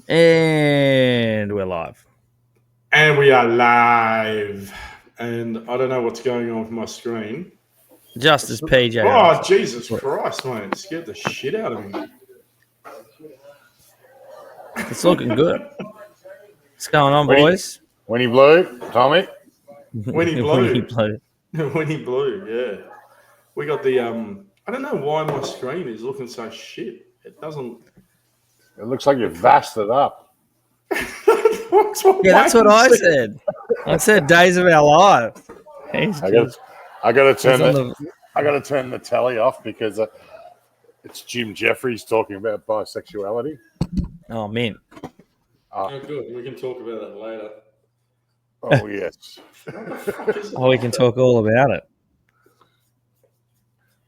And we're live. And we are live. And I don't know what's going on with my screen. Just as PJ. Oh, Jesus Christ, mate. It scared the shit out of me. It's looking good. What's going on, boys? When he blew, Tommy. When he blew. When he blew, yeah. We got the I don't know why my screen is looking so shit. It doesn't. It looks like you've vast it up. Yeah, that's what I said. I said Days of Our Lives. I got to turn the telly off because it's Jim Jeffries talking about bisexuality. Oh, man. Oh, good. We can talk about that later. Oh, yes. Oh, we can talk all about it.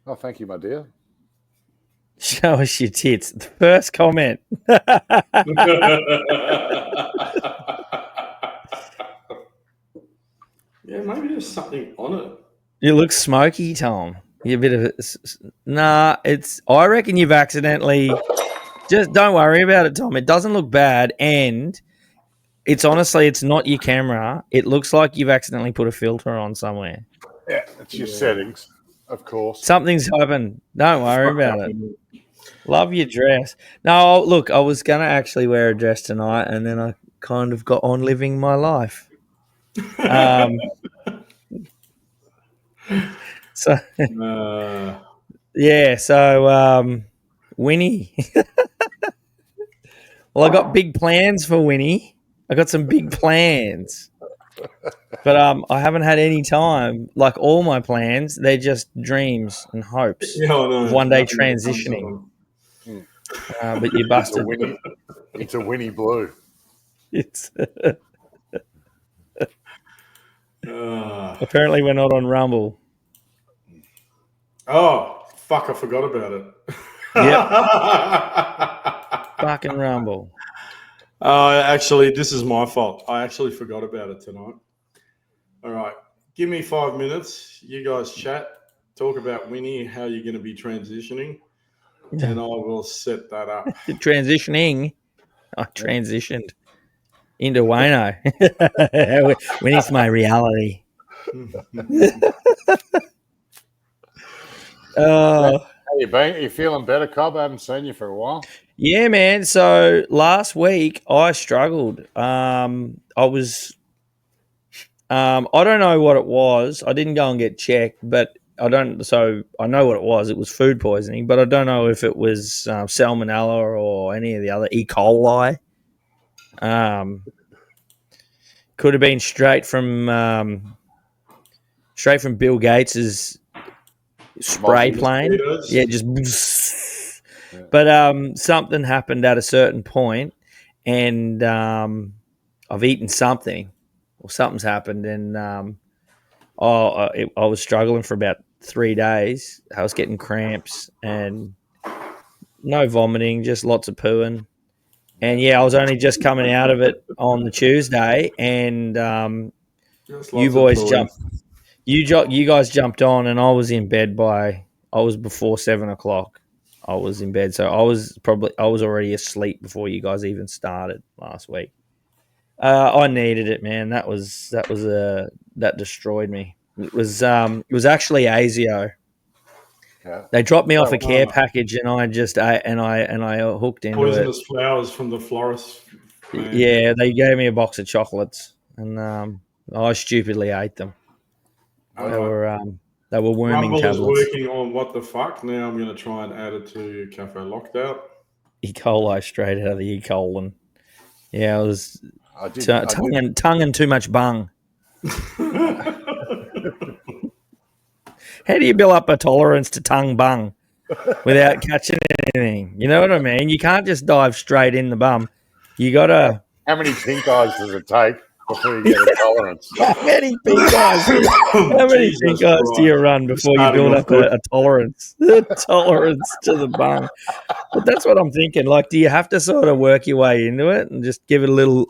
Oh, thank you, my dear. Show us your tits. The first comment. Yeah, maybe there's something on it. You look smoky, Tom. You're a bit of nah. I reckon you've accidentally. Just don't worry about it, Tom. It doesn't look bad, and it's not your camera. It looks like you've accidentally put a filter on somewhere. Yeah, it's your settings, of course. Something's happened. Don't worry about it. Love your dress. No, look, I was gonna actually wear a dress tonight, and then I kind of got on living my life. So Winnie. Well, I got big plans for Winnie. I got some big plans, but I haven't had any time. Like all my plans, they're just dreams and hopes. Of one day transitioning. But you busted. It's a Winnie Blue. It's apparently we're not on Rumble. Oh, fuck, I forgot about it. Yep. Fucking Rumble. Actually, this is my fault. I actually forgot about it tonight. All right. Give me 5 minutes. You guys chat. Talk about Winnie, how you're going to be transitioning. And I will set that up. Transitioning? I transitioned into Wayno. Winnie's my reality. How you been? Are you feeling better, Cobb? I haven't seen you for a while. Yeah, man. So last week I struggled. I don't know what it was. I didn't go and get checked, but I know what it was. It was food poisoning, but I don't know if it was salmonella or any of the other E. coli. Could have been straight from Bill Gates's spray plane. Yeah, just. But something happened at a certain point, and I've eaten something, or something's happened, and I was struggling for about 3 days. I was getting cramps and no vomiting, just lots of pooing. And yeah, I was only just coming out of it on the Tuesday, and you boys jumped. You guys jumped on, and I was in bed I was before 7 o'clock. I was in bed, so I was already asleep before you guys even started last week. I needed it, man. That destroyed me. It was actually ASIO. Yeah. They dropped me off a care package, and I just ate, and I hooked into poisonous flowers from the florist. Man. Yeah, they gave me a box of chocolates, and I stupidly ate them. They were worming tablets. Rumble is working on what the fuck. Now I'm going to try and add it to Cafe Lockdown. E. coli straight out of the E. colon. Yeah, I was tongue and too much bung. How do you build up a tolerance to tongue bung without catching anything? You know what I mean? You can't just dive straight in the bum. You got to... How many pink eyes does it take before you get a tolerance? How many pink eyes do you run before you build up a tolerance? A tolerance to the bung. But that's what I'm thinking. Like, do you have to sort of work your way into it and just give it a little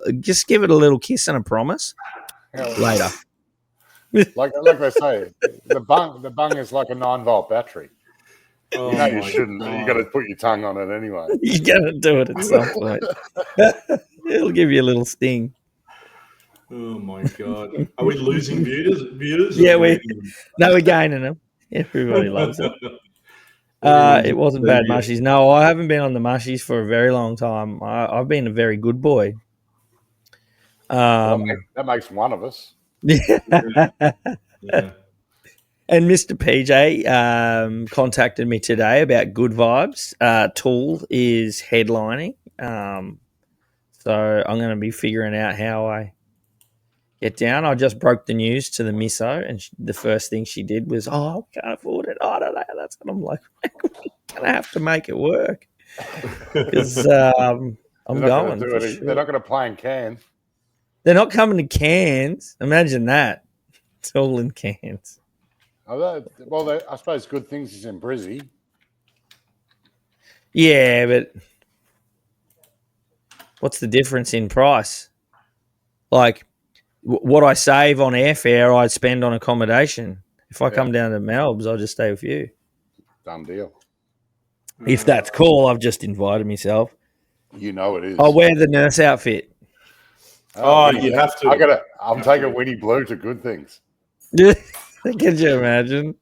kiss and a promise later? Like they say, the bung is like a 9-volt battery. Oh, You know you my shouldn't. God. You got to put your tongue on it anyway. You got to do it at some point. It'll give you a little sting. Oh my God! Are we losing viewers? Yeah, we're gaining them. Everybody loves it. It wasn't bad mushies. No, I haven't been on the mushies for a very long time. I've been a very good boy. Well, that makes one of us. Yeah. And Mr. PJ contacted me today about Good Vibes. Tool is headlining. So I'm going to be figuring out how I get down. I just broke the news to the misso, and the first thing she did was, "Oh, we can't afford it." I don't know. That's what I'm like. We're going to have to make it work. Because I'm going. They're not going to play in Cairns. They're not coming to Cairns. Imagine that. It's all in Cairns. Well, I suppose Good Things is in Brizzy. Yeah, but what's the difference in price? Like, what I save on airfare, I'd spend on accommodation. If I come down to Melbourne, I'll just stay with you. Done deal. If that's cool, I've just invited myself. You know it is. I'll wear the nurse outfit. Oh, you have to. I'm taking Winnie Blue to Good Things. Can you imagine?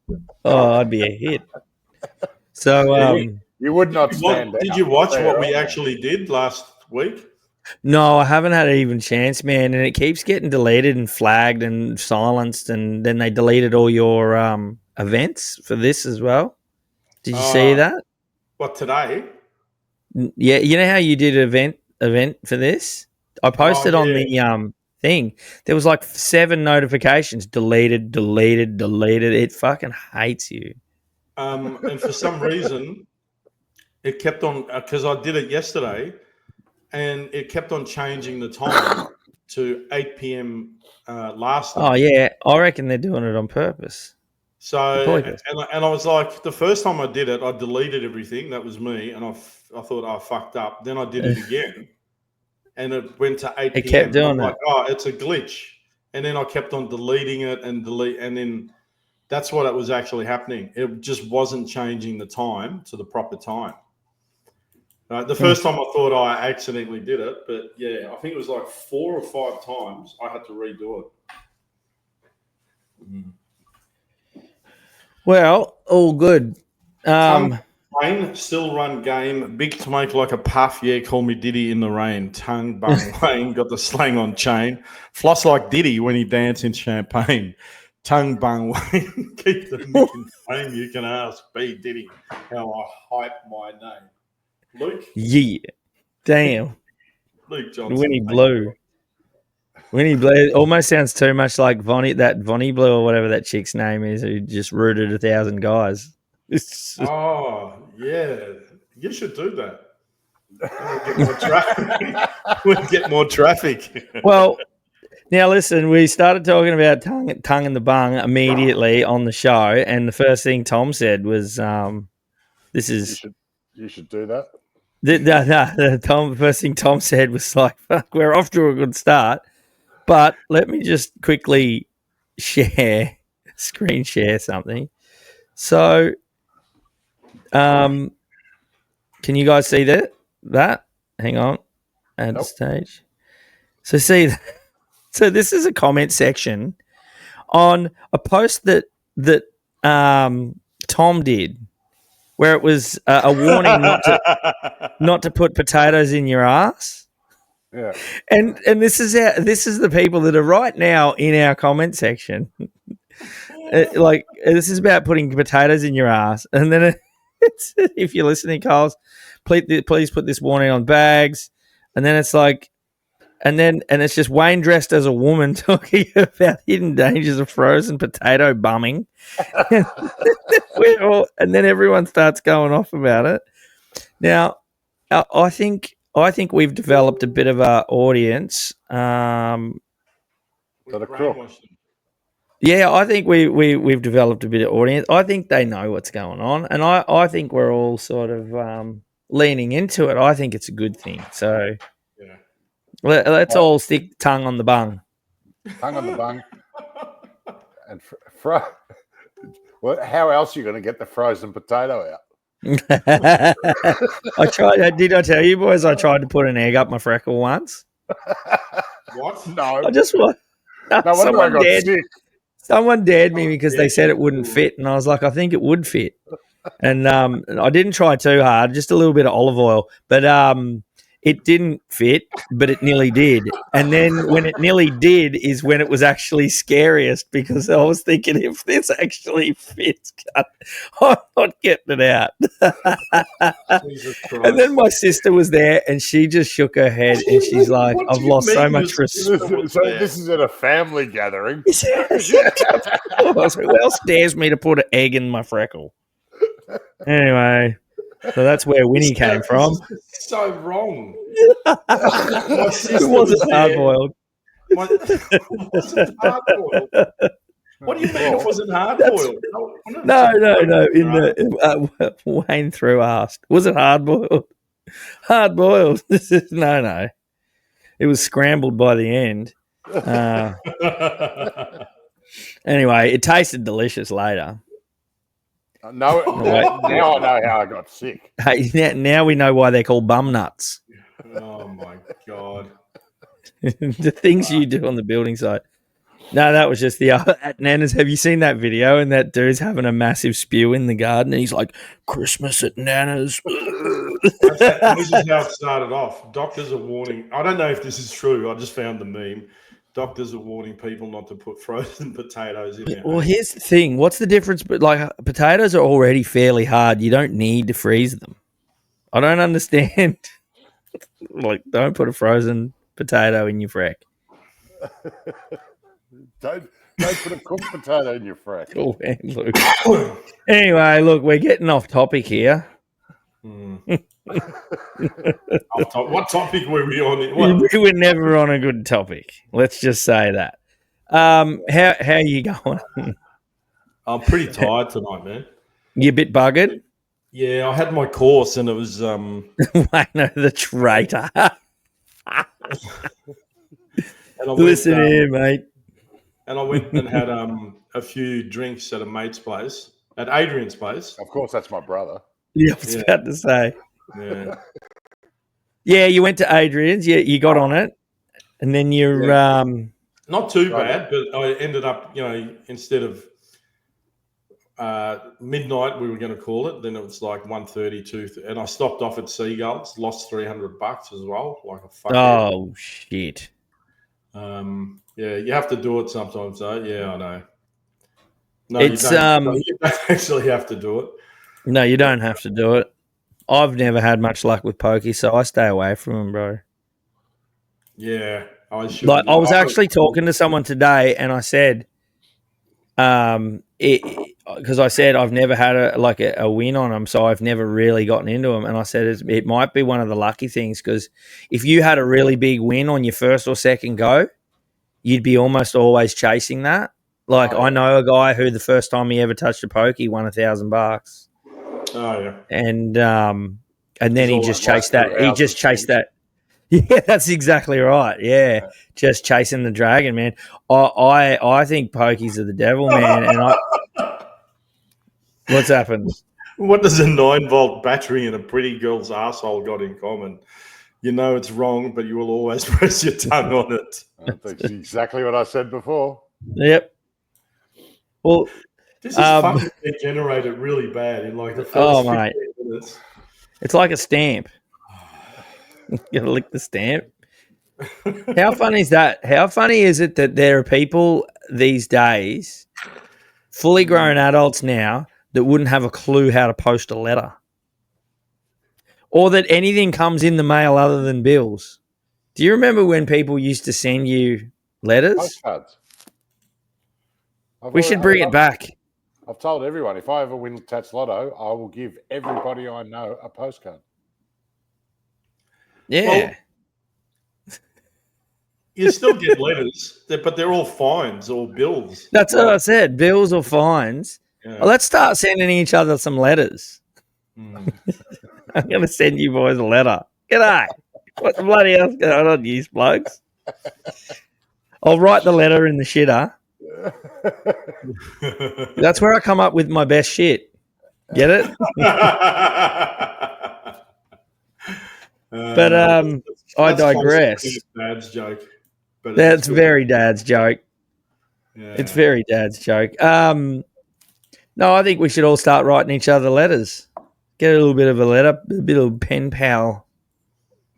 Oh, I'd be a hit. So, you would not stand. Did you watch what we actually did last week? No, I haven't had an even chance, man. And it keeps getting deleted and flagged and silenced, and then they deleted all your events for this as well. Did you see that? What, today? Yeah, you know how you did an event for this? I posted on the thing. There was like 7 notifications. Deleted. It fucking hates you. And for some reason, it kept on, because I did it yesterday, and it kept on changing the time to 8 p.m. Last night. Oh, yeah. I reckon they're doing it on purpose. So, and I was like, the first time I did it, I deleted everything. That was me. And I thought I fucked up. Then I did it again. And it went to 8 p.m. It kept doing that. Like, oh, it's a glitch. And then I kept on deleting it and then that's what it was actually happening. It just wasn't changing the time to the proper time. The first time I thought I accidentally did it, but yeah, I think it was like 4 or 5 times I had to redo it. Well, all good. Wayne, still run game. Big to make like a puff. Yeah, call me Diddy in the rain. Tongue bung Wayne. Got the slang on chain. Floss like Diddy when he dance in champagne. Tongue bung Wayne. Keep the nick in fame. You can ask B Diddy how I hype my name. Luke? Yeah. Damn. Luke Johnson. Winnie Blue. Winnie Blue almost sounds too much like Vonnie Blue or whatever that chick's name is, who just rooted 1,000 guys. Oh, yeah. You should do that. We'll get more traffic. Well, now listen, we started talking about tongue in the bung immediately on the show, and the first thing Tom said was, "This is." You should do that. The first thing Tom said was like, "Fuck, we're off to a good start." But let me just quickly screen share something. So, can you guys see that? Hang on. Add stage. So see, so this is a comment section on a post that Tom did, where it was a warning not to put potatoes in your ass. Yeah. And this is the people that are right now in our comment section. Like, this is about putting potatoes in your ass. And then it's, if you're listening, Carl, please put this warning on bags. And then it's like, and it's just Wayne dressed as a woman talking about hidden dangers of frozen potato bumming. And then everyone starts going off about it. Now, I think we've developed a bit of an audience. Yeah, I think we've developed a bit of audience. I think they know what's going on, and I think we're all sort of leaning into it. I think it's a good thing. So let's all stick tongue on the bung. Tongue on the bung. And how else are you going to get the frozen potato out? I tried. Did I tell you boys? I tried to put an egg up my freckle once. What? No. I just want. No wonder I got sick. Someone dared me because they said it wouldn't fit, and I was like, I think it would fit. And I didn't try too hard, just a little bit of olive oil, but it didn't fit, but it nearly did. And then when it nearly did is when it was actually scariest, because I was thinking, if this actually fits, I'm not getting it out. And then my sister was there, and she just shook her head, and she's like, I've lost so much respect. So this is at a family gathering. Who else dares me to put an egg in my freckle? Anyway, so that's where Winnie came from. So wrong. It wasn't hard boiled. Wasn't hard boiled. What do you mean it wasn't hard boiled? No. In the Wayne through asked, was it hard boiled? Hard boiled. No. It was scrambled by the end. Anyway, it tasted delicious later. No, now I know how I got sick. Hey, now we know why they're called bum nuts. Oh my God. The things you do on the building site. No, that was just the at Nana's. Have you seen that video? And that dude's having a massive spew in the garden, and he's like, "Christmas at Nana's." This is how it started off. Doctors are warning. I don't know if this is true. I just found the meme. Doctors are warning people not to put frozen potatoes in there. Well, here's the thing. What's the difference? But like, potatoes are already fairly hard. You don't need to freeze them. I don't understand. Like, don't put a frozen potato in your frack. Don't put a cooked potato in your frack. Oh, look. Anyway, look, we're getting off topic here. What topic were we on? We were never on a good topic. Let's just say that. How are you going? I'm pretty tired tonight, man. You a bit buggered? Yeah, I had my course and it was Wayno the traitor. Listen here, mate. And I went and had a few drinks at a mate's place, at Adrian's place. Of course, that's my brother. Yeah, I was about to say. Yeah. Yeah, you went to Adrian's. Yeah, you got on it, and then you're not too bad, but I ended up, instead of midnight, we were going to call it. Then it was like 1:30, 2:30, and I stopped off at Seagulls, lost $300 as well, like a fuck. Oh shit. Yeah, you have to do it sometimes, though. Yeah, I know. No, it's you don't actually have to do it. No, you don't have to do it. I've never had much luck with pokey, so I stay away from them, bro. Yeah, I should. Like, I was actually talking to someone today, and I said, because I said I've never had a win on them, so I've never really gotten into them. And I said it might be one of the lucky things, because if you had a really big win on your first or second go, you'd be almost always chasing that. Like, I know a guy who the first time he ever touched a pokey won $1,000. Oh yeah, and then he just chased that. He just chased that. Yeah, that's exactly right. Yeah, just chasing the dragon, man. I think pokies are the devil, man. And what's happened? What does a 9-volt battery and a pretty girl's asshole got in common? You know it's wrong, but you will always press your tongue on it. That's exactly what I said before. Yep. Well, this is fucking degenerated really bad in like the first 15 minutes. It's like a stamp. You gotta lick the stamp. How funny is that? How funny is it that there are people these days, fully grown adults now, that wouldn't have a clue how to post a letter? Or that anything comes in the mail other than bills? Do you remember when people used to send you letters? Postcards. We should bring it back. I've told everyone, if I ever win Tats Lotto, I will give everybody I know a postcard. Yeah. Well, you still get letters, but they're all fines or bills. That's what I said, bills or fines. Yeah. Well, let's start sending each other some letters. I'm going to send you boys a letter. G'day. What the bloody else going on, you plugs? I'll write the letter in the shitter. That's where I come up with my best shit. Get it? But I digress. Dad's joke. But that's very Dad's joke. Yeah. It's very Dad's joke. No, I think we should all start writing each other letters. Get a little bit of a letter, a bit of pen pal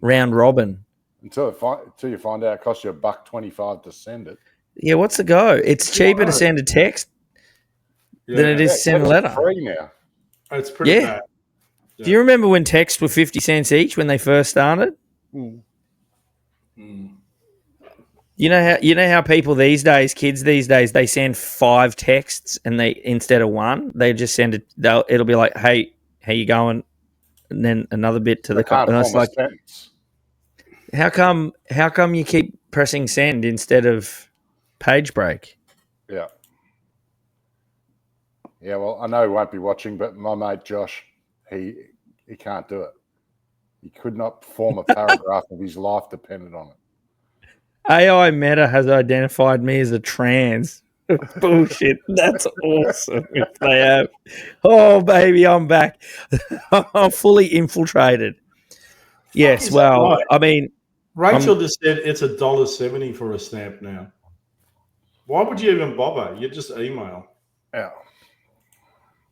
round robin. Until you find out it costs you $1.25 to send it. Yeah, what's the go? It's cheaper to send a text than it is to send a letter. Free now. It's pretty bad. Yeah. Do you remember when texts were 50 cents each when they first started? Mm. You know how people these days, kids these days, they send 5 texts and they instead of one, they just send it. It'll be like, "Hey, how you going?" And then another bit to the. And it's like, how come you keep pressing send instead of page break? Yeah. Yeah. Well, I know he won't be watching, but my mate Josh, he can't do it. He could not form a paragraph of his life depended on it. AI Meta has identified me as a trans. Bullshit. That's awesome if they have. Oh, baby, I'm back. I'm fully infiltrated. Yes, well, right? I mean... Rachel just said it's $1.70 for a stamp now. Why would you even bother? You just email. Yeah.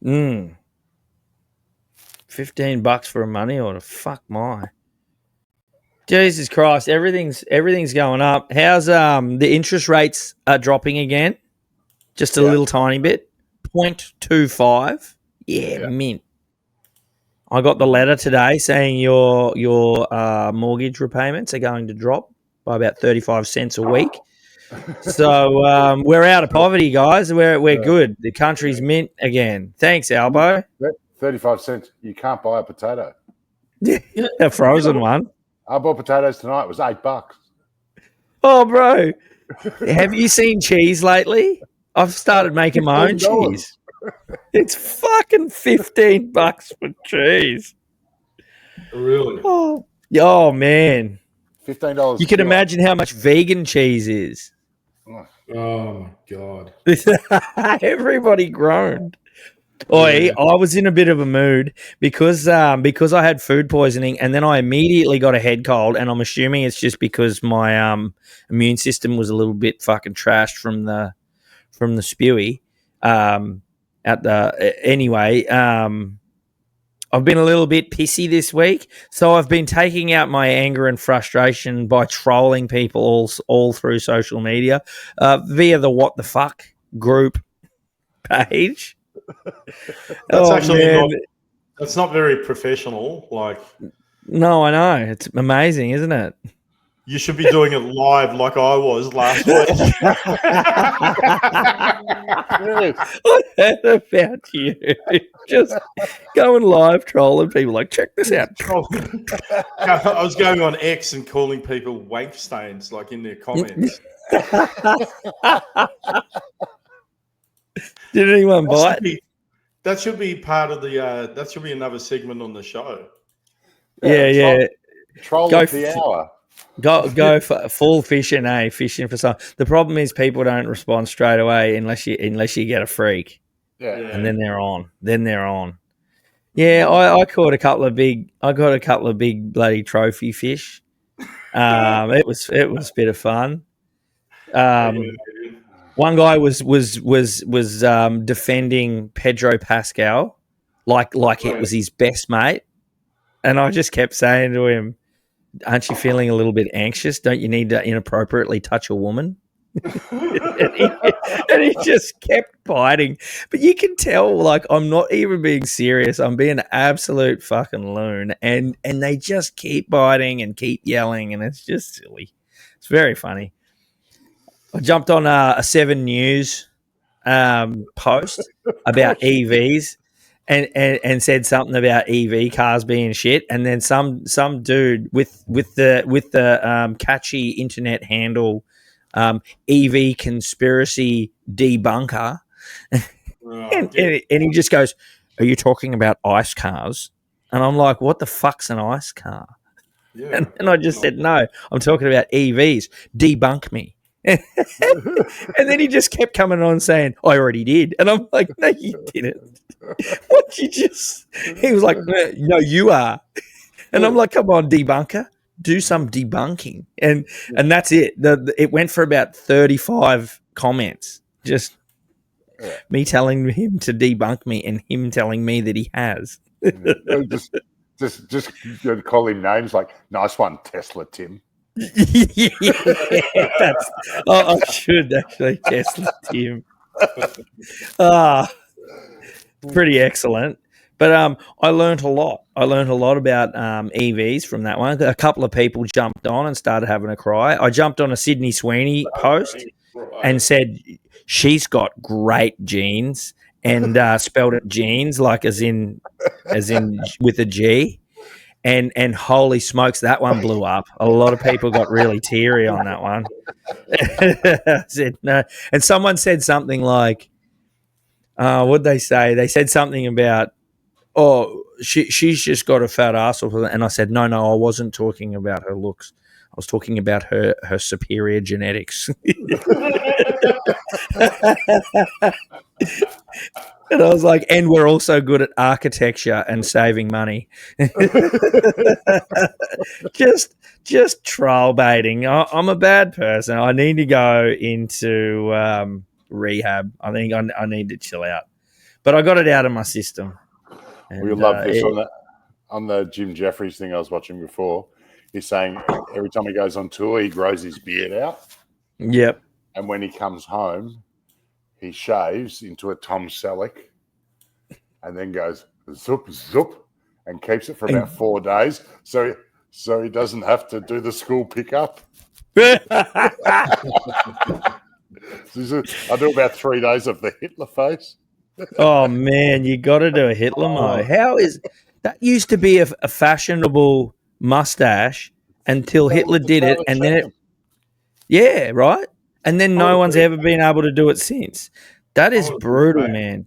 $15 for a money order. Fuck my... Jesus Christ, everything's going up. How's the interest rates are dropping again? Just a little tiny bit. 0.25. Yeah, mint. I got the letter today saying your mortgage repayments are going to drop by about 35 cents a week. So we're out of poverty, guys. We're good. The country's mint again. Thanks, Albo. 35 cents. You can't buy a potato. Yeah, a frozen one. I bought potatoes tonight. It was $8. Oh, bro. Have you seen cheese lately? I've started making my own cheese. It's fucking $15 for cheese. Really? Oh man. $15. You can imagine how much vegan cheese is. Oh, my God. Everybody groaned. I was in a bit of a mood because I had food poisoning and then I immediately got a head cold, and I'm assuming it's just because my immune system was a little bit fucking trashed from the spewy. I've been a little bit pissy this week, so I've been taking out my anger and frustration by trolling people all through social media via the What the Fuck group page. That's not very professional. No, I know. It's amazing, isn't it? You should be doing it live like I was last week. I heard about you. Just going live trolling people like, check this out. I was going on X and calling people wank stains like in their comments. Did anyone bite? That should be part of the. That should be another segment on the show. Yeah. Troll of the hour. Go for full fishing, fishing for some. The problem is people don't respond straight away unless you get a freak. Yeah. And then they're on. Yeah, I caught a couple of big bloody trophy fish. It was a bit of fun. One guy was defending Pedro Pascal like it was his best mate, and I just kept saying to him, "Aren't you feeling a little bit anxious? Don't you need to inappropriately touch a woman?" and he just kept biting. But you can tell, I'm not even being serious. I'm being an absolute fucking loon, and they just keep biting and keep yelling, and it's just silly. It's very funny. I jumped on a 7 News post about EVs and said something about EV cars being shit, and then some dude with the catchy internet handle EV conspiracy debunker, and he just goes, "Are you talking about ICE cars?" And I'm like, "What the fuck's an ICE car?" Yeah, and I just said, "No, I'm talking about EVs. Debunk me." And then he just kept coming on saying, I already did. And I'm like, no, you didn't. What you just... He was like, no, you are. And I'm like, come on, debunker. Do some debunking. And that's it. It went for about 35 comments. Just me telling him to debunk me and him telling me that he has. just call him names like, nice one, Tesla Tim. Yeah, I should actually Tesla Tim. Pretty excellent. But I learned a lot. I learned a lot about EVs from that one. A couple of people jumped on and started having a cry. I jumped on a Sydney Sweeney post and said she's got great genes, and spelled it jeans like as in with a G. And holy smokes, that one blew up. A lot of people got really teary on that one. I said no, and someone said something like, "What'd they say?" They said something about, "Oh, she's just got a fat ass," and I said, "No, I wasn't talking about her looks. I was talking about her superior genetics." And I was like, and we're also good at architecture and saving money. just troll baiting. I'm a bad person. I need to go into rehab. I think I need to chill out. But I got it out of my system. And, we love this on the Jim Jeffries thing I was watching before. He's saying every time he goes on tour, he grows his beard out. Yep. And when he comes home, he shaves into a Tom Selleck and then goes zoop, zoop, and keeps it for about 4 days. So he doesn't have to do the school pickup. I do about 3 days of the Hitler face. Oh, man, you got to do a Hitler mo. How is that? Used to be a fashionable mustache until Hitler did it, and then yeah, right? And then no one's ever been able to do it since. That is brutal, man.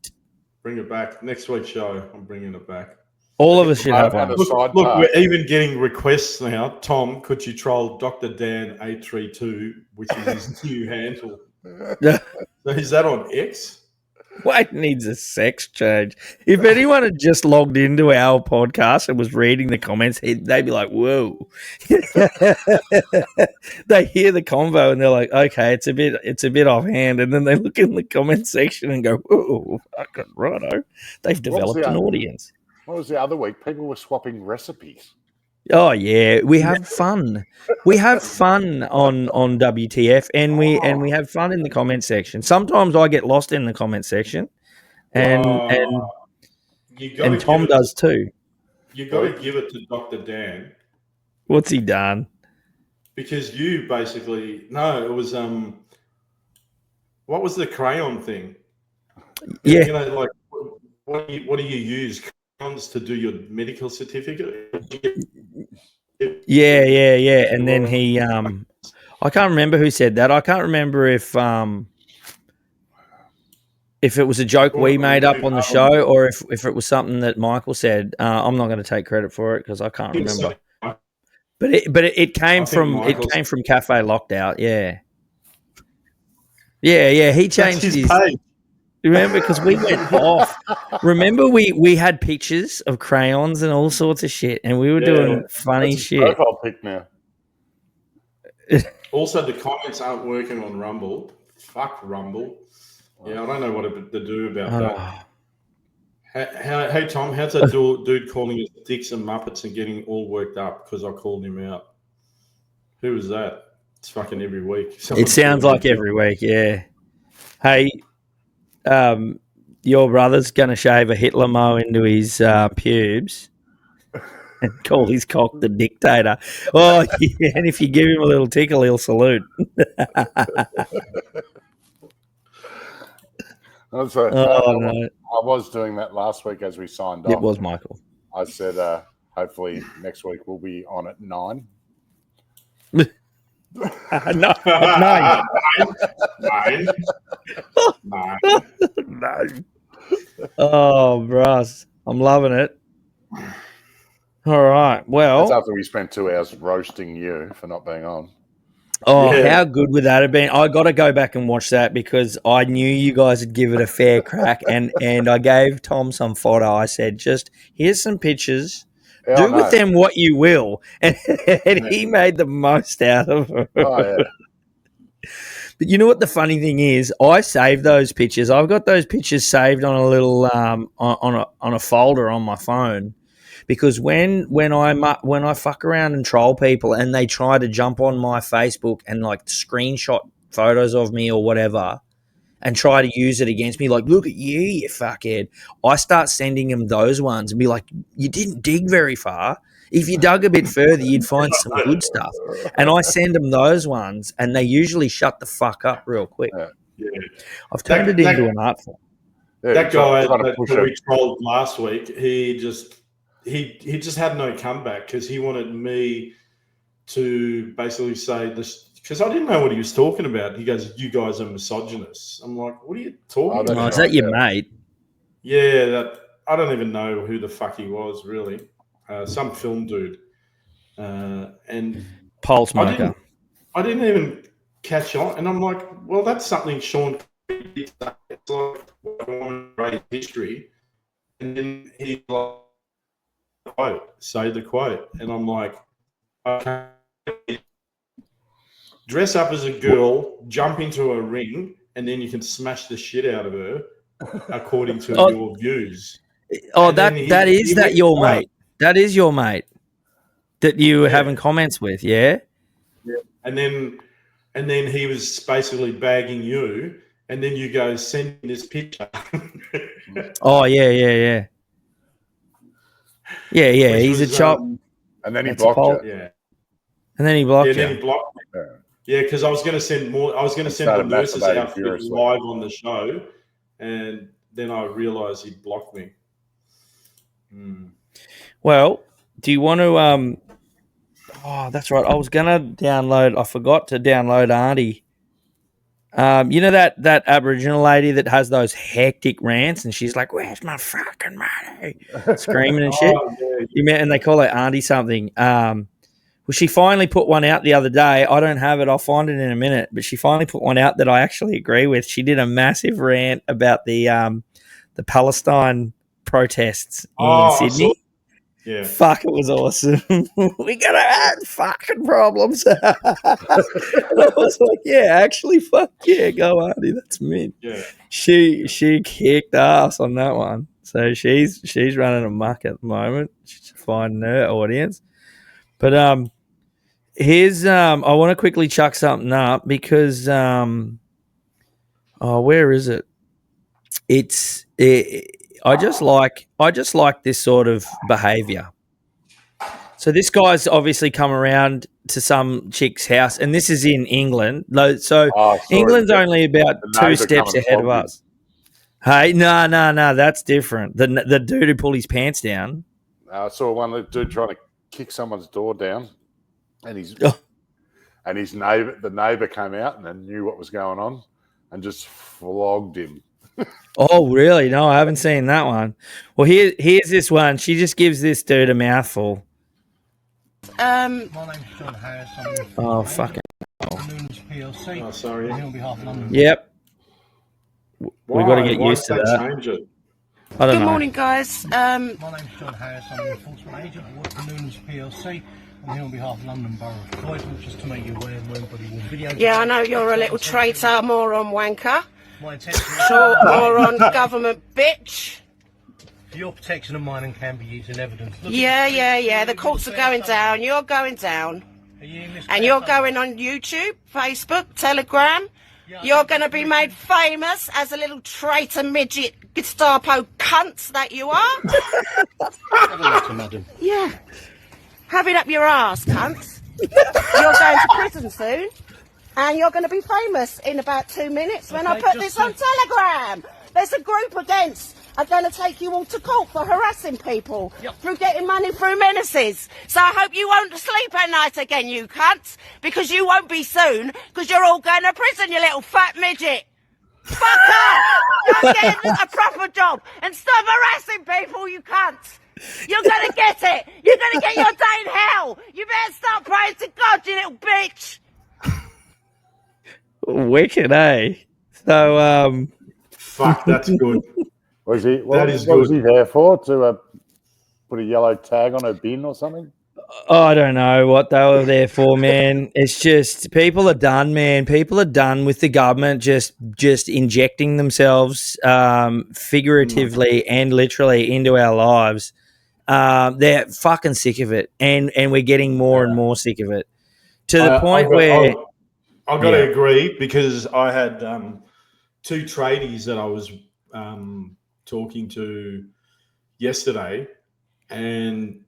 Bring it back. Next week's show, I'm bringing it back. All of us should have one. Look, we're even getting requests now. Tom, could you troll Dr. Dan 832, which is his new handle? So is that on X? Wade needs a sex change. If anyone had just logged into our podcast and was reading the comments, they'd be like, whoa. They hear the convo and they're like, okay, it's a bit offhand. And then they look in the comment section and go, whoa, fucking righto. They've developed an audience. What was the other week? People were swapping recipes. Oh yeah, we have fun. We have fun on WTF, and we have fun in the comment section. Sometimes I get lost in the comment section, and Tom does too. You got to give it to Dr. Dan. What's he done? Because you basically it was what was the crayon thing? Yeah, you know, like what do you use? To do your medical certificate. Yeah. And then he, I can't remember who said that. I can't remember if it was a joke we made up on the show or if it was something that Michael said. I'm not going to take credit for it because I can't remember. But it came from Cafe Lockdown. Yeah. He changed his page. Remember, because we went off. Remember, we had pictures of crayons and all sorts of shit, and we were doing funny shit. Profile pic now. Also, the comments aren't working on Rumble. Fuck Rumble. Yeah, I don't know what to do about that. Hey, Tom, how's that dude calling us dicks and muppets and getting all worked up because I called him out? Who was that? It's fucking every week. It sounds like every week, yeah. Hey. Your brother's going to shave a Hitler mo into his pubes and call his cock the dictator. Oh, yeah, and if you give him a little tickle, he'll salute. I was doing that last week as we signed off. It was Michael. I said, hopefully next week we'll be on at 9. No. Oh, bros, I'm loving it. All right. Well, that's after we spent 2 hours roasting you for not being on. Oh, Yeah. how good would that have been? I got to go back and watch that because I knew you guys would give it a fair crack, and I gave Tom some fodder. I said, just here's some pictures. Yeah, Do with them what you will, and he made the most out of it. Oh yeah. But you know what the funny thing is? I saved those pictures. I've got those pictures saved on a little on a folder on my phone. Because when I fuck around and troll people and they try to jump on my Facebook and like screenshot photos of me or whatever and try to use it against me, like, look at you fuckhead, I start sending them those ones and be like, you didn't dig very far. If you dug a bit further, you'd find some good stuff. And I send them those ones and they usually shut the fuck up real quick. Yeah. I've turned it into an art form. Yeah, That guy that we trolled last week, he just had no comeback because he wanted me to basically say this, because I didn't know what he was talking about. He goes, "You guys are misogynists." I'm like, "What are you talking about?" Oh, is that your mate? Yeah, I don't even know who the fuck he was really. Some film dude, and Pole smoker. I didn't even catch on, and I'm like, "Well, that's something Sean did say. It's like great history," and then he like, say the quote, and I'm like, okay, dress up as a girl, jump into a ring, and then you can smash the shit out of her according to your views. Oh, and that is your mate. That is your mate that you were having comments with, yeah? Yeah. And then he was basically bagging you, and then you go send this picture. Oh yeah. Yeah. He's a chop. And then he blocked you. Yeah. And then he blocked you. Yeah, then he blocked me. Yeah, because I was going to send more. I was going to send the nurse's outfit live on the show, and then I realised he blocked me. Well, do you want to? Oh, that's right. I was going to download. I forgot to download Auntie. You know that Aboriginal lady that has those hectic rants, and she's like, "Where's my fucking money?" Screaming and shit. Yeah. And they call her Auntie something. Well, she finally put one out the other day. I don't have it. I'll find it in a minute. But she finally put one out that I actually agree with. She did a massive rant about the Palestine protests in Sydney. Yeah. Fuck, it was awesome. We gotta have fucking problems. And I was like, yeah, actually, fuck yeah, go Auntie. That's me. Yeah. She kicked ass on that one. So she's running amok at the moment. She's finding her audience. But here's I want to quickly chuck something up because where is it? I just like this sort of behavior. So this guy's obviously come around to some chick's house, and this is in England. So England's only about 2 steps ahead of us. Hey, no, that's different. The dude who pulled his pants down. I saw one dude trying to kick someone's door down, and the neighbour came out and then knew what was going on, and just flogged him. Oh, really? No, I haven't seen that one. Well, here's this one. She just gives this dude a mouthful. My name's John Harris. Oh, fucking. PLC. Oh, sorry. On behalf of London. Yep. We've got to get used to that. Change it? I don't know. Good morning, guys. My name's John Harris. I'm an enforcement agent. I work for Noonan's PLC. I'm here on behalf of London Borough of Croydon, just to make you aware of everybody will video. Yeah, I know you're a little traitor, moron wanker. My intention is short moron government bitch. For your protection of mine and can be used in evidence. Yeah. The courts are going down. You're going down. And you're going on YouTube, Facebook, Telegram. You're going to be made famous as a little traitor midget Gestapo cunt that you are. Have a letter, madam. Yeah. Have it up your ass, cunt. You're going to prison soon. And you're going to be famous in about 2 minutes when I put this on Telegram. There's a group against are going to take you all to court for harassing people through getting money through menaces. So I hope you won't sleep at night again, you cunts, because you won't be soon, because you're all going to prison, you little fat midget. Fuck off! Go get a proper job and stop harassing people, you cunts. You're going to get it. You're going to get your day in hell. You better start praying to God, you little bitch. Wicked, eh? So, Fuck, that's good. Was he? That is what was good. he there for? To put a yellow tag on a bin or something? I don't know what they were there for, man. It's just people are done, man. People are done with the government just injecting themselves figuratively and literally into our lives. They're fucking sick of it, and we're getting more and more sick of it to the point where I've got to agree, because I had two tradies that I was talking to yesterday, and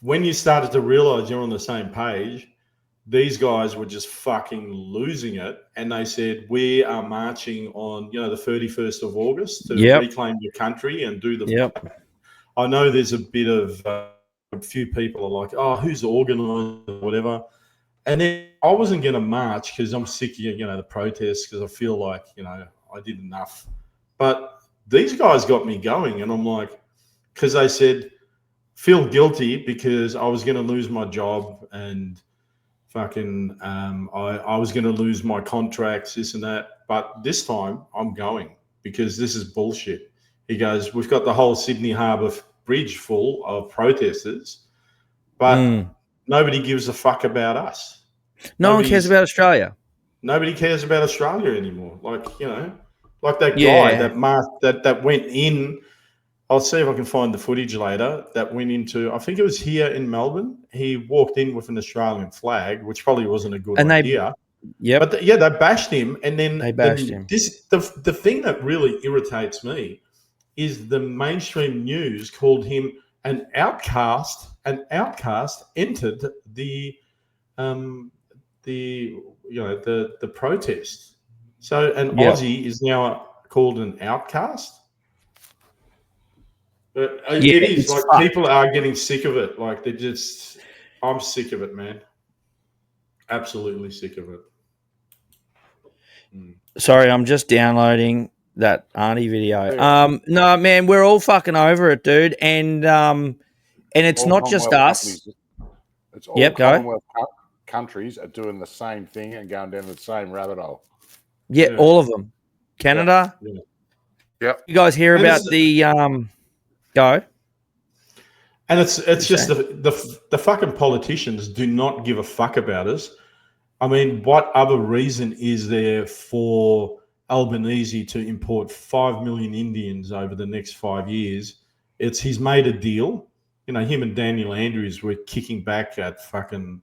when you started to realize you're on the same page, these guys were just fucking losing it. And they said, we are marching on, the 31st of August to reclaim your country and do the... I know there's a bit of a few people are like, oh, who's organised or whatever. And then I wasn't going to march because I'm sick of, the protests, because I feel like, I did enough. But these guys got me going, and I'm like, because they said, feel guilty because I was going to lose my job, and fucking I was going to lose my contracts, this and that. But this time I'm going because this is bullshit. He goes, we've got the whole Sydney Harbour Bridge full of protesters, but nobody gives a fuck about us. No one cares about Australia. Nobody cares about Australia anymore. Like, like that guy that went in. I'll see if I can find the footage later. That went into, I think it was here in Melbourne. He walked in with an Australian flag, which probably wasn't a good idea. But they bashed him, and then they bashed him. The thing that really irritates me is the mainstream news called him an outcast. An outcast entered the protest. So an Aussie is now called an outcast. But it is like people are getting sick of it. Like I'm sick of it, man. Absolutely sick of it. Sorry, I'm just downloading that Arnie video. No, man, we're all fucking over it, dude. And it's not just us. It's all Commonwealth countries are doing the same thing and going down the same rabbit hole. Yeah, all of them. Canada. Yep. You guys hear about the go? And it's just the fucking politicians do not give a fuck about us. I mean, what other reason is there for Albanese to import 5 million Indians over the next 5 years? He's made a deal. Him and Daniel Andrews were kicking back at fucking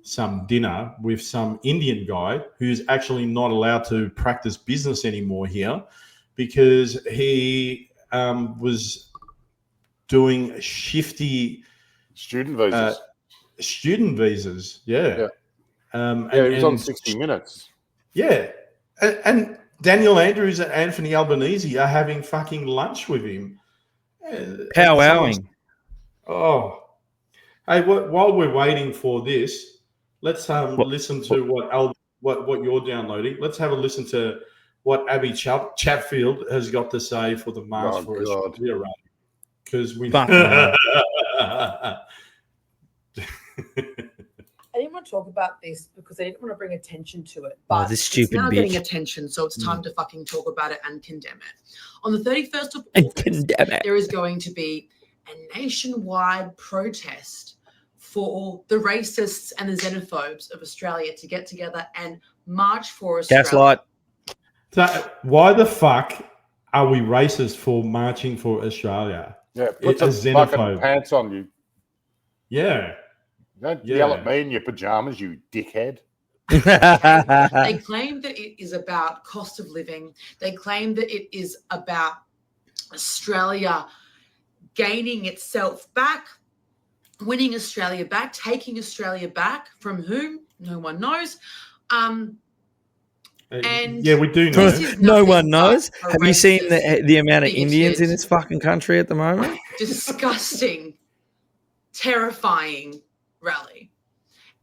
some dinner with some Indian guy who's actually not allowed to practice business anymore here because he was doing shifty student visas. Yeah. He was on 60 Minutes. Yeah. And Daniel Andrews and Anthony Albanese are having fucking lunch with him. Powwowing. Oh. Hey, while we're waiting for this, let's listen to what you're downloading. Let's have a listen to what Abby Chatfield has got to say for the March for Australia. Because we I didn't want to talk about this because I didn't want to bring attention to it. But this stupid it's now bitch. getting attention, so it's time to fucking talk about it and condemn it. On the 31st of August, there is going to be a nationwide protest for the racists and the xenophobes of Australia to get together and march for Australia. Gaslight. So why the fuck are we racist for marching for Australia? Yeah, put some fucking pants on you. Yeah. Don't yell at me in your pajamas, you dickhead. They claim that it is about cost of living. They claim that it is about Australia gaining itself back, winning Australia back, taking Australia back from whom? No one knows. And we do know. No one knows. Have you seen the amount of Indians in this fucking country at the moment? Disgusting, terrifying rally.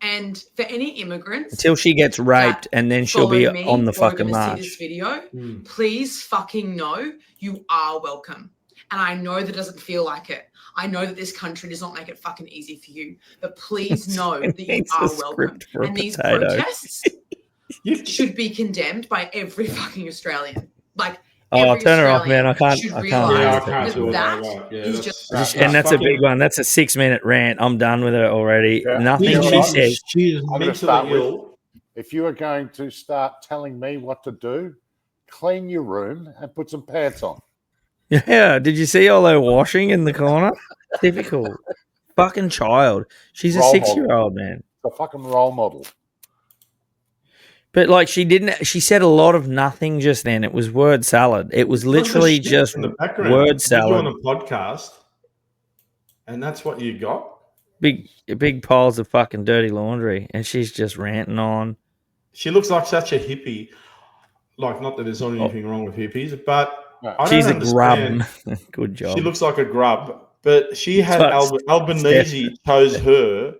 And for any immigrants, until she gets raped, and then she'll be on the fucking march. See this video, please fucking know you are welcome. And I know that doesn't feel like it. I know that this country does not make it fucking easy for you. But please know that you are welcome. And these protests should be condemned by every fucking Australian. Like, oh, turn her off, man. I can't do it. And that's a big one. That's a 6-minute rant. I'm done with her already. Yeah. Nothing she says. She is mentally ill. If you are going to start telling me what to do, clean your room and put some pants on. Yeah. Did you see all her washing in the corner? Typical. Fucking child. She's a 6-year-old, man. A fucking role model. But like she said a lot of nothing just then. It was word salad. It was literally just word salad. You're on a podcast, and that's what you got? Big piles of fucking dirty laundry, and she's just ranting on. She looks like such a hippie. Like, not that there's not anything wrong with hippies, but she's a grub. Good job. She looks like a grub, but she had Albanese chose her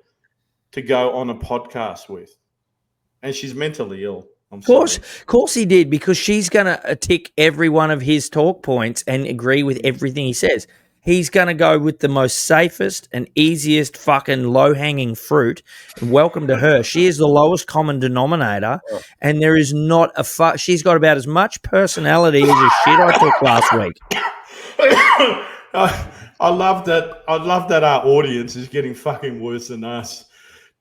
to go on a podcast with. And she's mentally ill. Of course he did, because she's going to tick every one of his talk points and agree with everything he says. He's going to go with the most safest and easiest fucking low-hanging fruit. Welcome to her. She is the lowest common denominator, and there is not a she's got about as much personality as the shit I took last week. I love that our audience is getting fucking worse than us.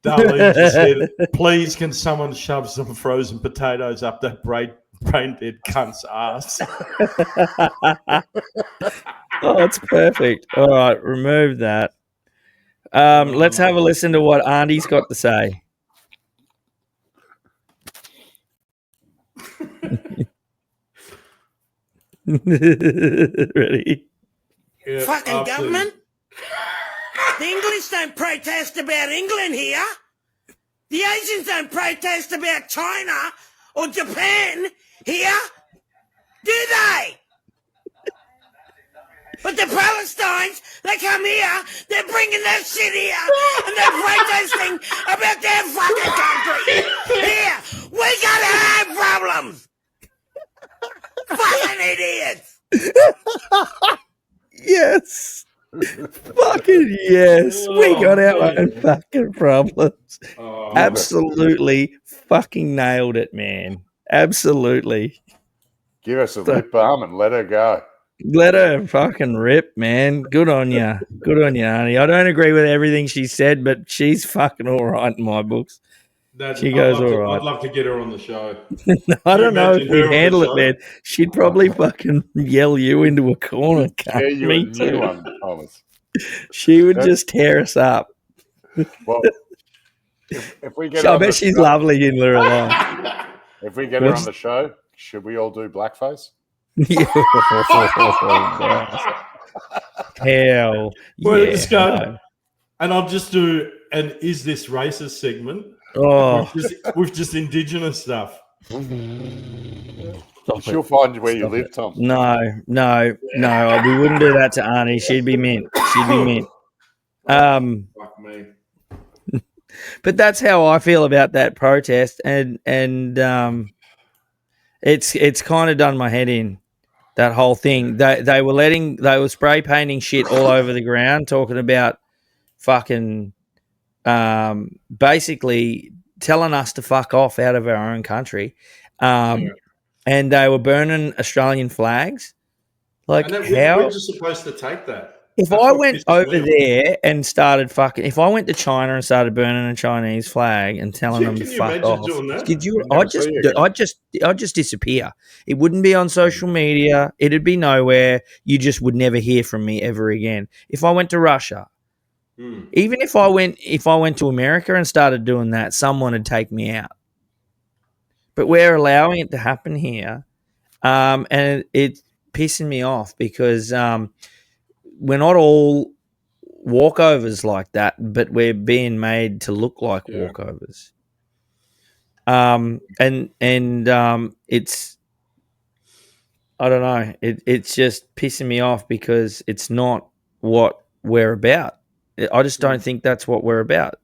Darlene just said, please can someone shove some frozen potatoes up that brain dead cunt's ass? Oh, it's perfect. All right, remove that. Let's have a listen to what Auntie's got to say. Ready? Yeah, fucking government? The English don't protest about England here. The Asians don't protest about China or Japan here. Do they? But the Palestinians, they come here, they're bringing their shit here, and they're protesting about their fucking country. Here, we gotta have problems. Fucking idiots. Yes. Fucking yes. We got our own fucking problems. Absolutely fucking nailed it, man. Absolutely. Give us a lip balm and let her go. Let her fucking rip, man. Good on you. Good on you, Arnie. I don't agree with everything she said, but she's fucking all right in my books. She goes all right. I'd love to get her on the show. I don't know if we handle it, man. She'd probably fucking yell you into a corner. Yeah, you Me a too. new one, Thomas. She would just tear us up. Well, if we get I bet she's lovely in real life. If we get her on the show, should we all do blackface? Hell, let's go. And I'll just do an "Is this racist?" segment. With just Indigenous stuff. She'll find where you live, Tom. No. We wouldn't do that to Arnie. She'd be mint. Fuck me. But that's how I feel about that protest, and it's kind of done my head in. That whole thing. They were spray painting shit all over the ground, talking about fucking basically telling us to fuck off out of our own country. And they were burning Australian flags. Like, how? We're just supposed to take that. If I went over there and started fucking, if I went to China and started burning a Chinese flag and telling them to fuck off, I'd just disappear. It wouldn't be on social media. It'd be nowhere. You just would never hear from me ever again. If I went to Russia, even if I went to America and started doing that, someone would take me out. But we're allowing it to happen here, and it's pissing me off because we're not all walkovers like that, but we're being made to look like walkovers. And it's, I don't know, it's just pissing me off because it's not what we're about. I just don't think that's what we're about.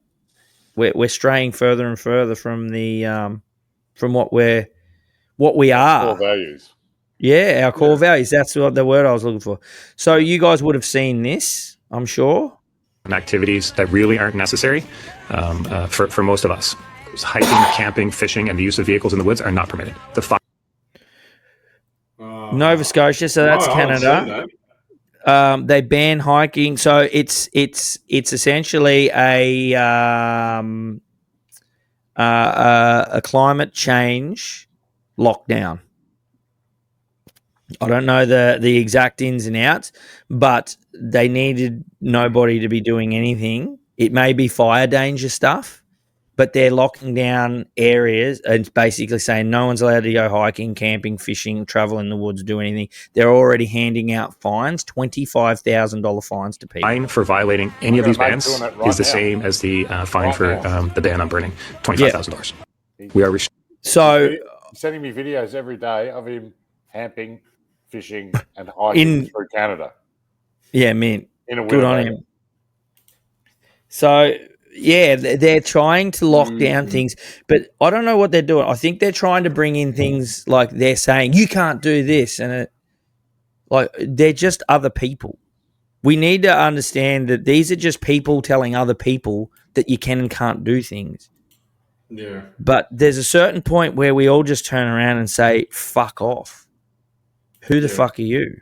We're straying further and further from the from what we are. Core values. Yeah, our core values. That's what the word I was looking for. So you guys would have seen this, I'm sure. Activities that really aren't necessary for most of us. hiking, camping, fishing, and the use of vehicles in the woods are not permitted. Nova Scotia, so that's Canada. They ban hiking, so it's essentially a climate change lockdown. I don't know the exact ins and outs, but they needed nobody to be doing anything. It may be fire danger stuff, but they're locking down areas and basically saying no one's allowed to go hiking, camping, fishing, travel in the woods, do anything. They're already handing out fines, $25,000 fines to people. Fine for violating any of these bans is the same as the fine for the ban on burning, $25,000. We are so sending me videos every day of him camping, fishing, and hiking through Canada. Yeah, man. Good on him. So, yeah, they're trying to lock down things, but I don't know what they're doing. I think they're trying to bring in things like they're saying, you can't do this. And they're just other people. We need to understand that these are just people telling other people that you can and can't do things. Yeah. But there's a certain point where we all just turn around and say, fuck off. Who the fuck are you?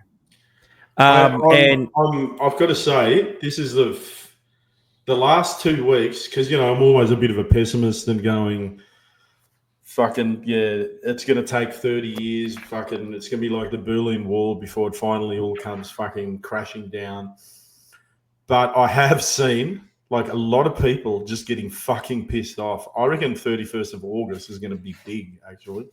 I've got to say, this is the last 2 weeks, because, I'm always a bit of a pessimist and going, fucking, yeah, it's going to take 30 years. Fucking, it's going to be like the Berlin Wall before it finally all comes fucking crashing down. But I have seen, like, a lot of people just getting fucking pissed off. I reckon 31st of August is going to be big, actually.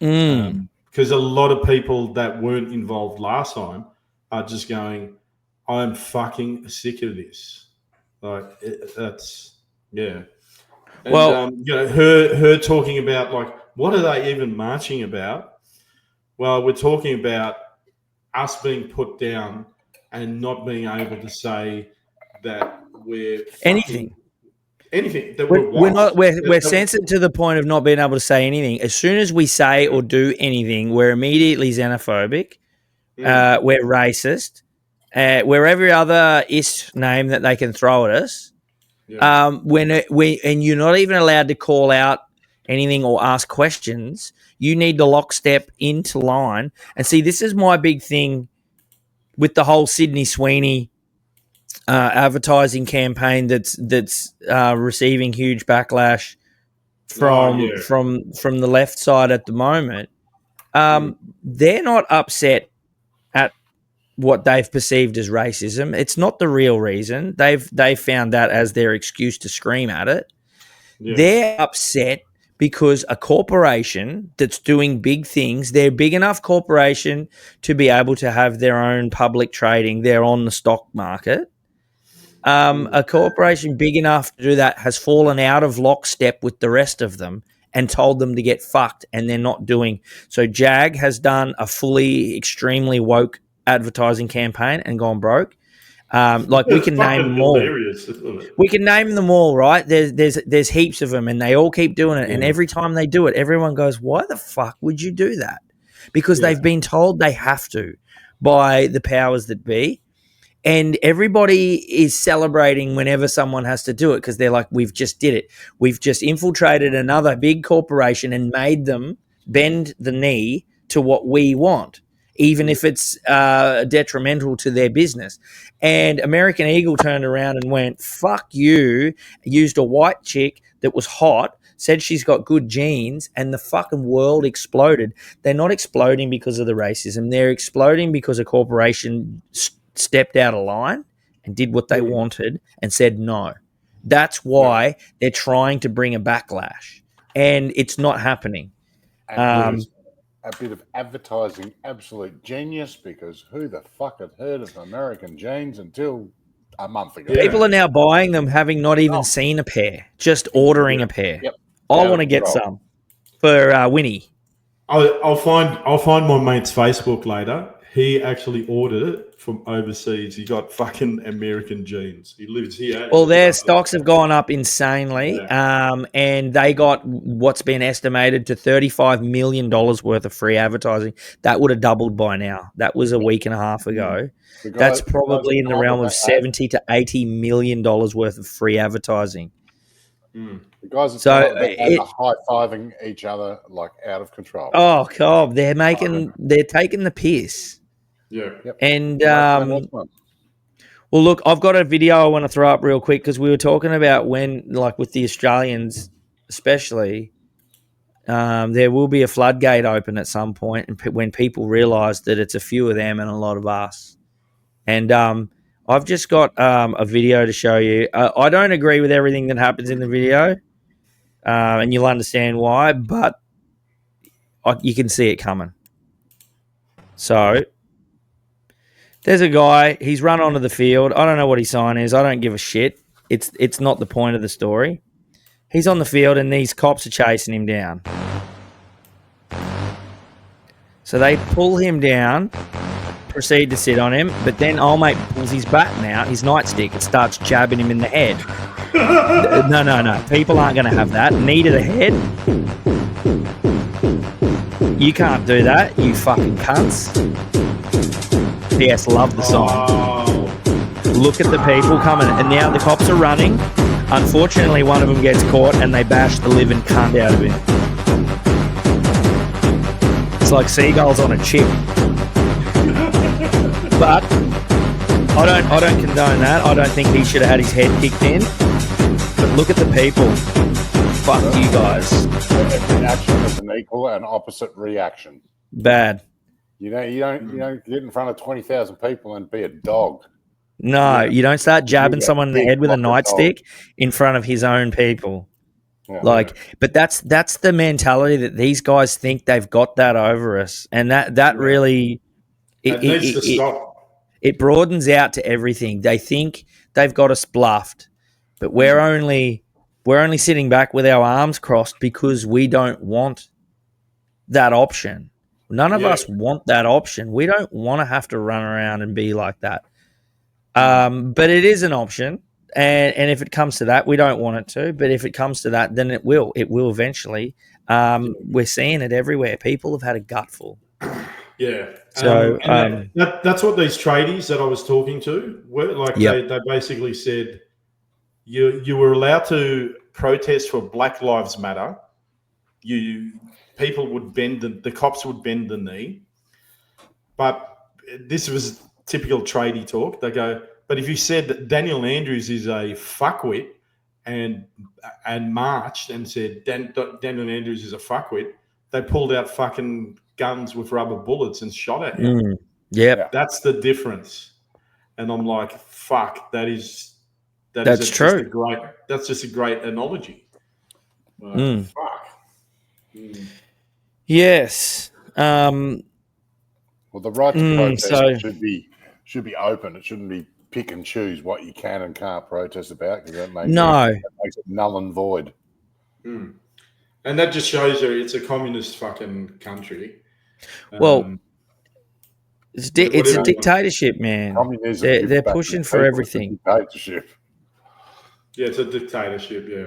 Because a lot of people that weren't involved last time are just going, I'm fucking sick of this. Like, that's, yeah. And, well, her talking about, like, what are they even marching about? Well, we're talking about us being put down and not being able to say that we're anything. That we're censored to the point of not being able to say anything. As soon as we say or do anything, we're immediately xenophobic. We're racist. We're every other name that they can throw at us. Yeah. And you're not even allowed to call out anything or ask questions. You need to lockstep into line. And see, this is my big thing with the whole Sydney Sweeney advertising campaign that's receiving huge backlash from the left side at the moment. They're not upset at what they've perceived as racism. It's not the real reason. They've found that as their excuse to scream at it. Yeah. They're upset because a corporation that's doing big things, they're a big enough corporation to be able to have their own public trading. They're on the stock market. A corporation big enough to do that has fallen out of lockstep with the rest of them and told them to get fucked, and they're not doing. So Jag has done a fully extremely woke advertising campaign and gone broke. Like we can name them all. We can name them all, right? There's heaps of them, and they all keep doing it. Yeah. And every time they do it, everyone goes, "Why the fuck would you do that?" Because they've been told they have to by the powers that be. And everybody is celebrating whenever someone has to do it because they're like, we've just did it. We've just infiltrated another big corporation and made them bend the knee to what we want, even if it's detrimental to their business. And American Eagle turned around and went, fuck you, used a white chick that was hot, said she's got good genes, and the fucking world exploded. They're not exploding because of the racism. They're exploding because a corporation stepped out of line and did what they wanted and said no. That's why they're trying to bring a backlash, and it's not happening. A bit of advertising, absolute genius, because who the fuck had heard of American jeans until a month ago? People are now buying them, having not even seen a pair, just ordering a pair. Yep. I want to get some for Winnie. I'll find my mate's Facebook later. He actually ordered it from overseas. He got fucking American jeans. He lives here. Well, their stocks have gone up insanely, and they got what's been estimated to $35 million worth of free advertising. That would have doubled by now. That was a week and a half ago. That's probably in the realm of $70 to $80 million worth of free advertising. The guys are high-fiving each other like out of control. Oh, God, they're taking the piss. Yeah. Yep. And well, look, I've got a video I want to throw up real quick because we were talking about when, like with the Australians especially, there will be a floodgate open at some point, and when people realise that it's a few of them and a lot of us. And I've just got a video to show you. I don't agree with everything that happens in the video, and you'll understand why, but you can see it coming. So there's a guy. He's run onto the field. I don't know what his sign is. I don't give a shit. It's not the point of the story. He's on the field, and these cops are chasing him down. So they pull him down, proceed to sit on him, but then old mate pulls his baton out, his nightstick, and starts jabbing him in the head. No. People aren't going to have that. Knee to the head. You can't do that, you fucking cunts. P.S. Love the song. Look at the people coming, and now the cops are running. Unfortunately, one of them gets caught, and they bash the living cunt out of him. It's like seagulls on a chip. But I don't condone that. I don't think he should have had his head kicked in. But look at the people. Fuck you guys. Every action is an equal and opposite reaction. Bad. You don't get in front of 20,000 people and be a dog. No, you don't start jabbing someone in the head with a nightstick in front of his own people. Yeah, but that's the mentality that these guys think they've got that over us, and that really it needs to stop. It broadens out to everything. They think they've got us bluffed, but we're only sitting back with our arms crossed because we don't want that option. None of us want that option. We don't want to have to run around and be like that. But it is an option, and if it comes to that, we don't want it to. But if it comes to that, then it will. It will eventually. We're seeing it everywhere. People have had a gutful. Yeah. So that's what these tradies that I was talking to were like. Yep. They basically said you were allowed to protest for Black Lives Matter. People would the cops would bend the knee, but this was typical tradie talk. They go, but if you said that Daniel Andrews is a fuckwit and marched and said Daniel Andrews is a fuckwit, they pulled out fucking guns with rubber bullets and shot at him. Yeah, that's the difference. And I'm like, fuck, that's true. That's just a great analogy. Fuck. Yes. Well, the right to protest should be open. It shouldn't be pick and choose what you can and can't protest about, because that makes it null and void. And that just shows you it's a communist fucking country. Well, it's a dictatorship, man. Communism. They're pushing for everything. Dictatorship. Yeah, it's a dictatorship. Yeah,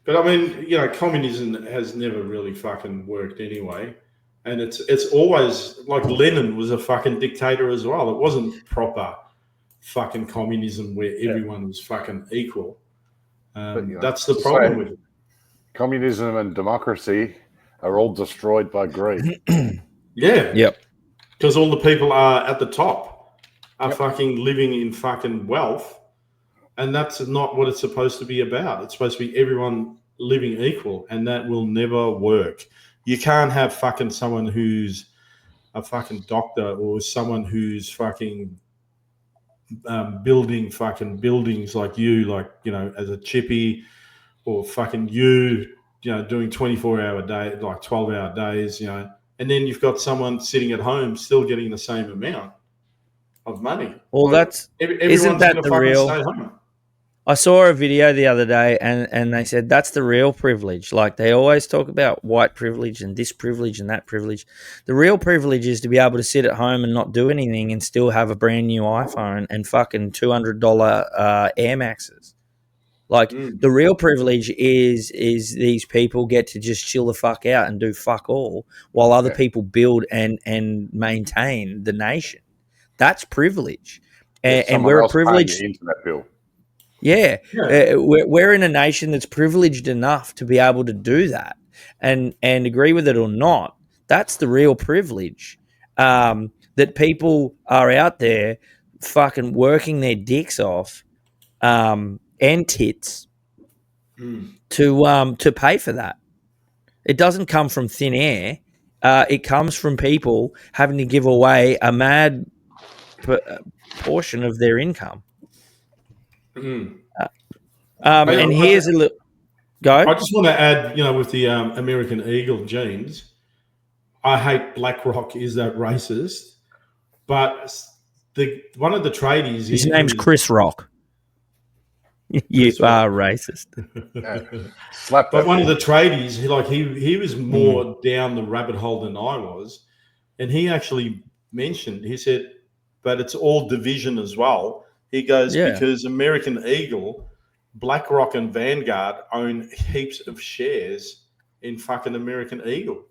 but I mean, communism has never really fucking worked anyway, and it's always like Lenin was a fucking dictator as well. It wasn't proper fucking communism where everyone was fucking equal. That's the problem with it. Communism and democracy are all destroyed by greed. Yeah. Yep. Because all the people are at the top are fucking living in fucking wealth, and that's not what it's supposed to be about. It's supposed to be everyone living equal, and that will never work. You can't have fucking someone who's a fucking doctor or someone who's fucking building fucking buildings like as a chippy, or fucking doing 24-hour day, like 12-hour days, and then you've got someone sitting at home still getting the same amount of money. Well, isn't that the real? Stay home. I saw a video the other day, and they said that's the real privilege. Like, they always talk about white privilege and this privilege and that privilege. The real privilege is to be able to sit at home and not do anything and still have a brand new iPhone and fucking $200 Air Maxes. Like, the real privilege is these people get to just chill the fuck out and do fuck all while other people build and maintain the nation. That's privilege. And we're a privileged... internet bill. Yeah, we're in a nation that's privileged enough to be able to do that, and agree with it or not, that's the real privilege. That people are out there fucking working their dicks off and tits to pay for that. It doesn't come from thin air. It comes from people having to give away a mad portion of their income. And here's a little go. I just want to add, with the American Eagle genes, I hate BlackRock. Is that racist? But one of the tradies, his name's Chris Rock. You are racist. But one of the tradies, he was more down the rabbit hole than I was, and he actually mentioned, he said, but it's all division as well. He goes, because American Eagle, BlackRock and Vanguard own heaps of shares in fucking American Eagle.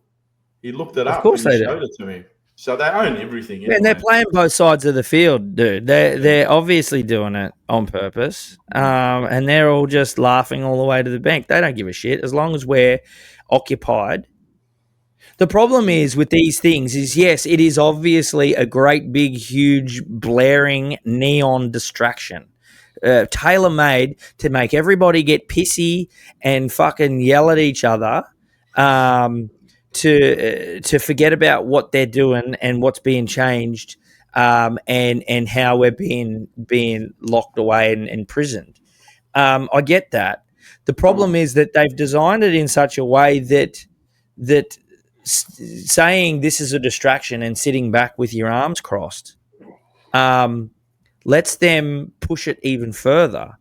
He looked it up. Of course, and he showed it to me. So they own everything. Anyway. And they're playing both sides of the field, dude. They're obviously doing it on purpose, and they're all just laughing all the way to the bank. They don't give a shit as long as we're occupied. The problem is with these things is, yes, it is obviously a great, big, huge, blaring neon distraction. Tailor-made to make everybody get pissy and fucking yell at each other, to forget about what they're doing and what's being changed, and how we're being locked away and imprisoned. I get that. The problem is that they've designed it in such a way that saying this is a distraction and sitting back with your arms crossed lets them push it even further.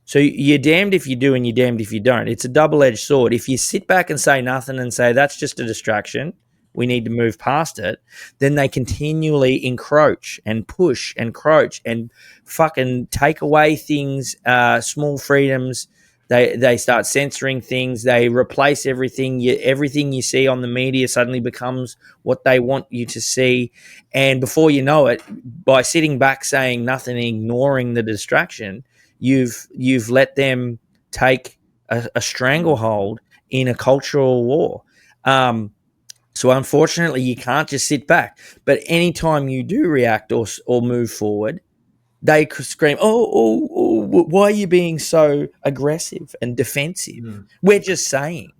So you're damned if you do and you're damned if you don't. It's a double-edged sword. If you sit back and say nothing and say that's just a distraction, we need to move past it, then they continually encroach and push and encroach and fucking take away things, small freedoms. They start censoring things. They replace everything. Everything you see on the media suddenly becomes what they want you to see. And before you know it, by sitting back saying nothing and ignoring the distraction, you've let them take a stranglehold in a cultural war. So unfortunately, you can't just sit back. But anytime you do react or move forward, they scream, oh, why are you being so aggressive and defensive? We're just saying.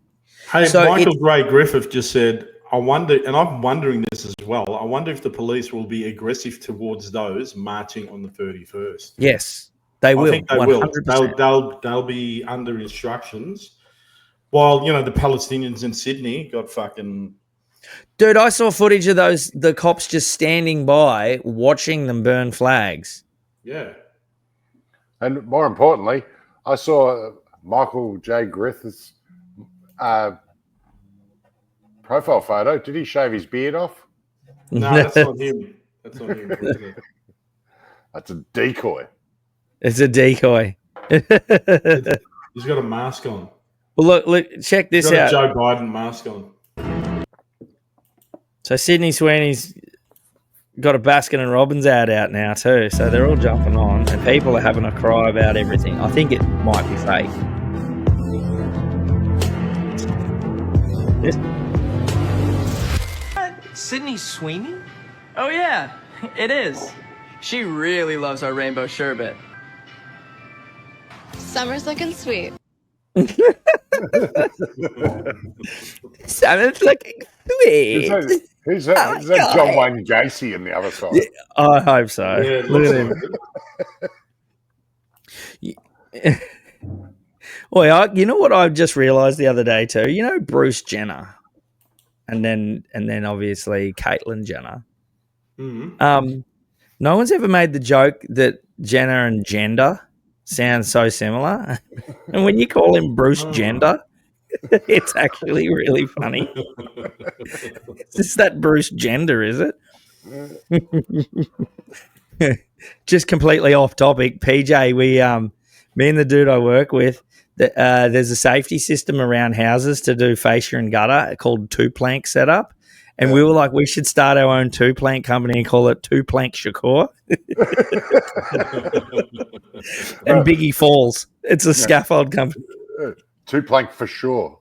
Hey, so Michael Gray Griffith just said, I wonder, and I'm wondering this as well, I wonder if the police will be aggressive towards those marching on the 31st. Yes, they will. I think they 100%. will. They'll be under instructions. While, the Palestinians in Sydney got fucking... Dude, I saw footage of the cops just standing by watching them burn flags. Yeah. And more importantly, I saw Michael J. Griffith's profile photo. Did he shave his beard off? No, that's not him. That's not him. That's a decoy. It's a decoy. He's got a mask on. Well, look, check this out. He's got a Joe Biden mask on. So Sydney Sweeney's got a Baskin and Robbins ad out now too, so they're all jumping on, and people are having a cry about everything. I think it might be fake. Sydney Sweeney? Oh yeah, it is. She really loves our rainbow sherbet. Summer's looking sweet. Summer's looking sweet. Who's that John Wayne Gacy on the other side? Yeah, I hope so. Yeah, look at him. Well, you know what I just realised the other day too? You know Bruce Jenner, and then obviously Caitlyn Jenner. Mm-hmm. No one's ever made the joke that Jenner and Gender sound so similar, and when you call him Bruce Gender, it's actually really funny. It's just that Bruce Gender, is it? Just completely off topic. PJ, me and the dude I work with, there's a safety system around houses to do fascia and gutter called two plank setup, And we were like, we should start our own two-plank company and call it Two Plank Shakur. And Biggie Falls. It's a scaffold company. Two Plank for sure.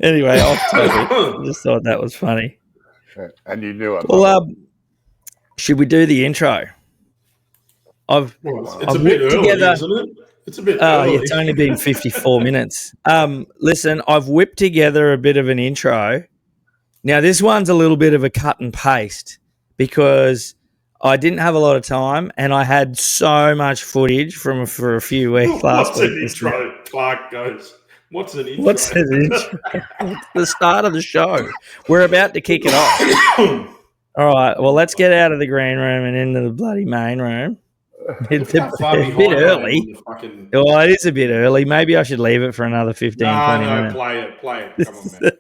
Anyway, off topic. I just thought that was funny. And you knew it. Well, should we do the intro? It's a bit early, isn't it? It's a bit early. It's only been 54 minutes. Listen, I've whipped together a bit of an intro. Now, this one's a little bit of a cut and paste because I didn't have a lot of time and I had so much footage for a few weeks last week. What's an intro? Clark goes, what's an intro? What's an intro? It's the start of the show. We're about to kick it off. All right, well, let's get out of the green room and into the bloody main room. It's a bit early. Well, it is a bit early. Maybe I should leave it for another 15, 20 minutes. Play it. Come on, man.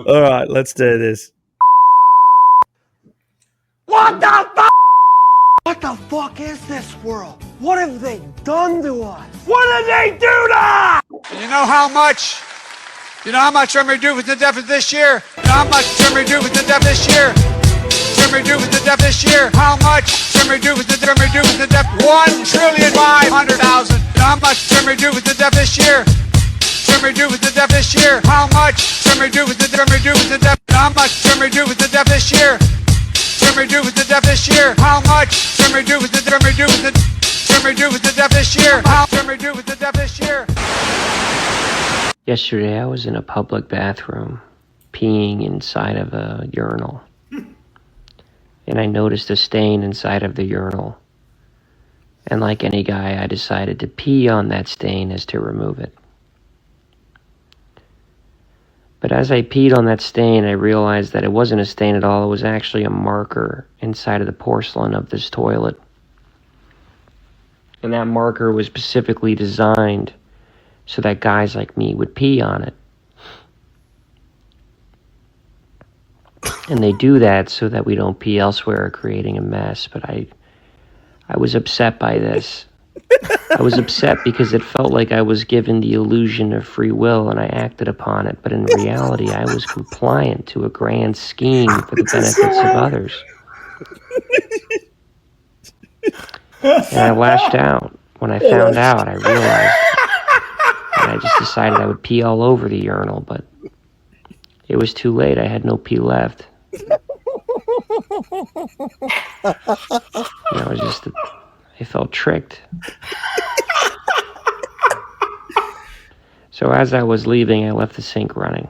All right, let's do this. What the fuck? What the fuck is this world? What have they done to us? What did they do to us? You know how much I'm going to do with the deficit this year? You know how much I'm going to do with the deficit this year? How much I'm going to do with the deficit? 1,500,000,000. How much I'm going to do with the deficit this year? How much I'm going to do with the deficit this year? How much I'm going to do with the deficit this year? How much I'm going to do with the deficit this year? How much I'm going to do with the deficit this year? How much I'm going to do with the deficit this year? Yesterday I was in a public bathroom peeing inside of a urinal. And I noticed a stain inside of the urinal. And like any guy, I decided to pee on that stain as to remove it. But as I peed on that stain, I realized that it wasn't a stain at all. It was actually a marker inside of the porcelain of this toilet. And that marker was specifically designed so that guys like me would pee on it. And they do that so that we don't pee elsewhere, creating a mess. But I was upset by this. I was upset because it felt like I was given the illusion of free will and I acted upon it. But in reality, I was compliant to a grand scheme for the benefits of others. And I lashed out. When I found out, I realized. And I just decided I would pee all over the urinal, but it was too late. I had no pee left. I felt tricked. So as I was leaving, I left the sink running.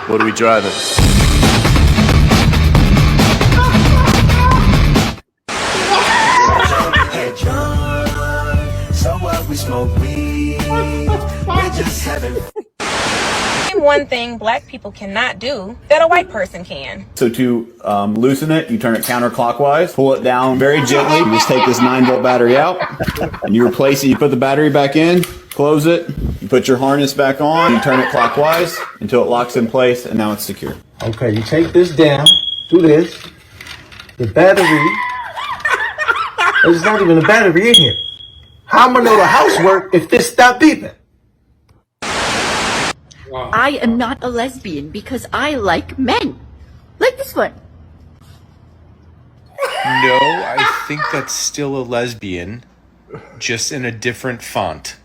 What are we driving? So what, we smoke weed. We're just having one thing black people cannot do that a white person can. So to loosen it, you turn it counterclockwise, pull it down very gently. You just take this 9-volt battery out, and you replace it. You put the battery back in, close it, you put your harness back on, you turn it clockwise until it locks in place, and now it's secure. Okay, you take this down, do this. The battery, there's not even a battery in here. How am I know the house work if this stop beeping? I am not a lesbian because I like men. Like this one. No, I think that's still a lesbian, just in a different font.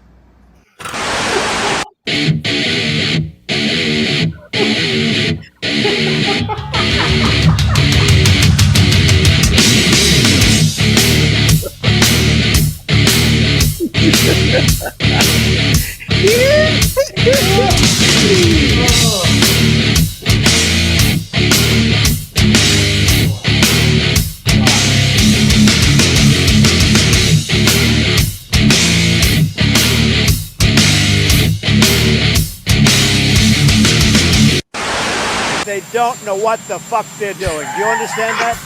They don't know what the fuck they're doing. Do you understand that?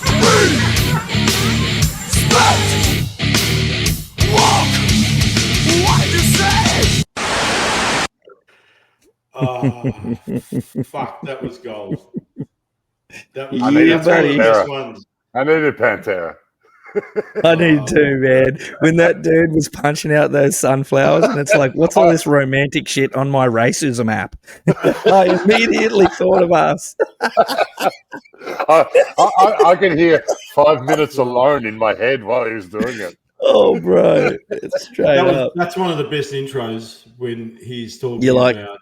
Fuck, that was gold. That was I needed Pantera. I need to, man. When that dude was punching out those sunflowers, and it's like, what's all this romantic shit on my racism app? I immediately thought of us. I could hear 5 minutes alone in my head while he was doing it. Oh, bro, it's straight up. That's one of the best intros when he's talking about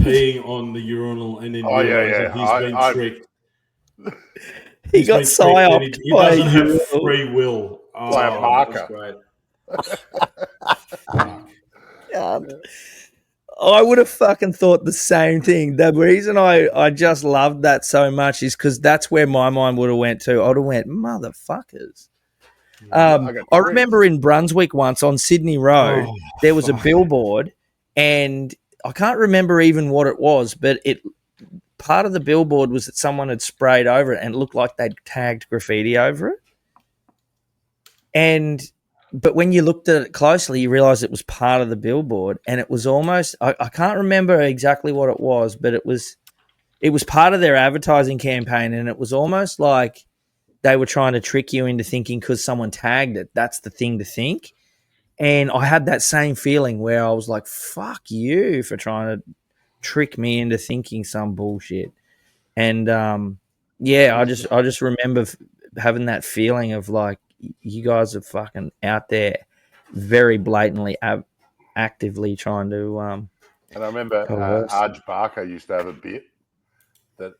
peeing on the urinal and then realizing he's been tricked. He got psyoped he doesn't have free will. By a marker. God. I would have fucking thought the same thing. The reason I just loved that so much is because that's where my mind would have went to. I would have went, motherfuckers. I remember in Brunswick once on Sydney Road, there was a billboard, and I can't remember even what it was, but part of the billboard was that someone had sprayed over it and it looked like they'd tagged graffiti over it. But when you looked at it closely, you realized it was part of the billboard, and it was almost, I can't remember exactly what it was, but it was part of their advertising campaign, and it was almost like they were trying to trick you into thinking because someone tagged it, that's the thing to think. And I had that same feeling where I was like, fuck you for trying to trick me into thinking some bullshit. And I just remember having that feeling of like, you guys are fucking out there very blatantly actively trying to and I remember Arj Barker used to have a bit that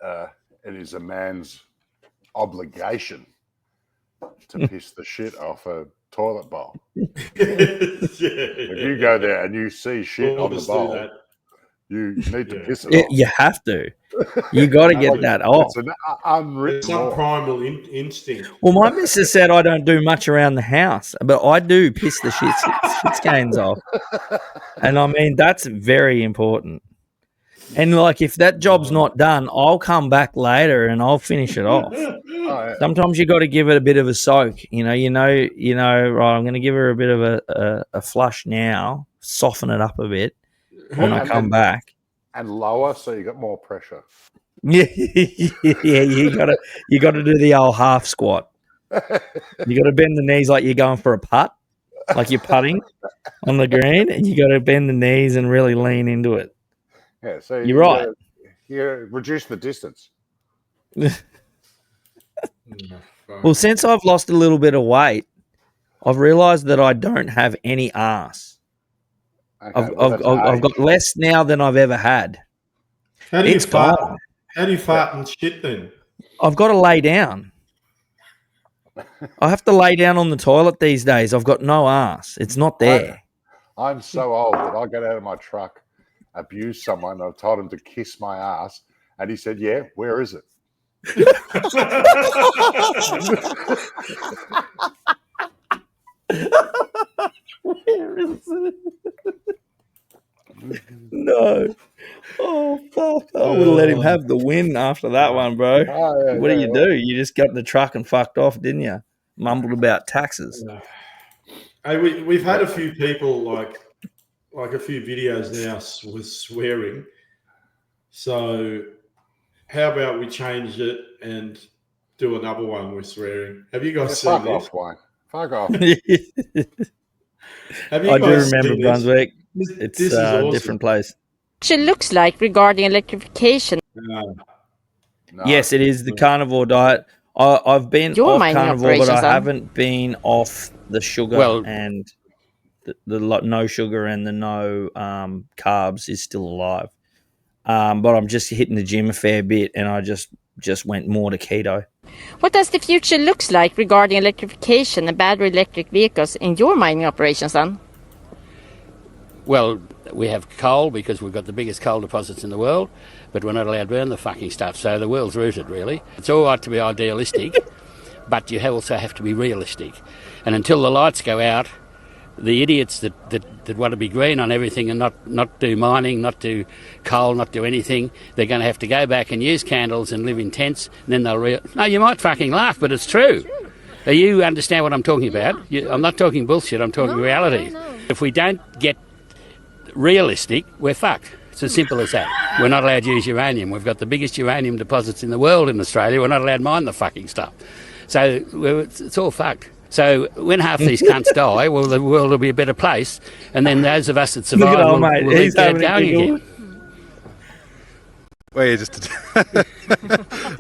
it is a man's obligation to piss the shit off a toilet bowl. If you go there and you see shit on the bowl, you need to piss it off. You have to. You got to get that off. It's an unwritten some primal instinct. Well, my missus said I don't do much around the house, but I do piss the shit stains off. And I mean, that's very important. And like, if that job's not done, I'll come back later and I'll finish it off. Sometimes you got to give it a bit of a soak. You know, right, I'm going to give her a bit of a flush now, soften it up a bit when I come back. And lower, so you got more pressure. Yeah, you gotta do the old half squat. You got to bend the knees like you're going for a putt, like you're putting on the green, and you got to bend the knees and really lean into it. Yeah, so you're right. You reduce the distance. Well, since I've lost a little bit of weight, I've realised that I don't have any arse. Okay, I've got less now than I've ever had. How do you fart? How do you fart and shit then? I've got to lay down. I have to lay down on the toilet these days. I've got no arse. It's not there. I'm so old that I got out of my truck, abused someone. I told him to kiss my ass, and he said, "Yeah, where is it?" Where is it? No. Oh, fuck. I would have let him have the win after that one, bro. What do you do? You just got in the truck and fucked off, didn't you? Mumbled about taxes. Hey, we've had a few people, like a few videos now with swearing. So how about we change it and do another one with swearing? Have you guys seen this? Fuck off. Have you I guys do remember seen Brunswick. This? It's This is a awesome. different place. It looks like regarding electrification. No. Yes, it is the carnivore diet. I've been Your off mining carnivore, but operations, I huh? haven't been off the sugar and the no sugar and the no carbs is still alive. But I'm just hitting the gym a fair bit, and I just went more to keto. What does the future looks like regarding electrification and battery electric vehicles in your mining operations, son? Well, we have coal because we've got the biggest coal deposits in the world, but we're not allowed to burn the fucking stuff, so the world's rooted, really. It's all right to be idealistic, but you also have to be realistic. And until the lights go out, the idiots that want to be green on everything and not do mining, not do coal, not do anything, they're going to have to go back and use candles and live in tents, and then they'll No, you might fucking laugh, but it's true. You understand what I'm talking about? I'm not talking bullshit, I'm talking reality. If we don't get realistic, we're fucked. It's as simple as that. We're not allowed to use uranium. We've got the biggest uranium deposits in the world in Australia. We're not allowed to mine the fucking stuff. So it's all fucked. So when half these cunts die, well, the world will be a better place, and then those of us that Look survive at old will mate. leave He's Dad having a going giggle. again. Well, you just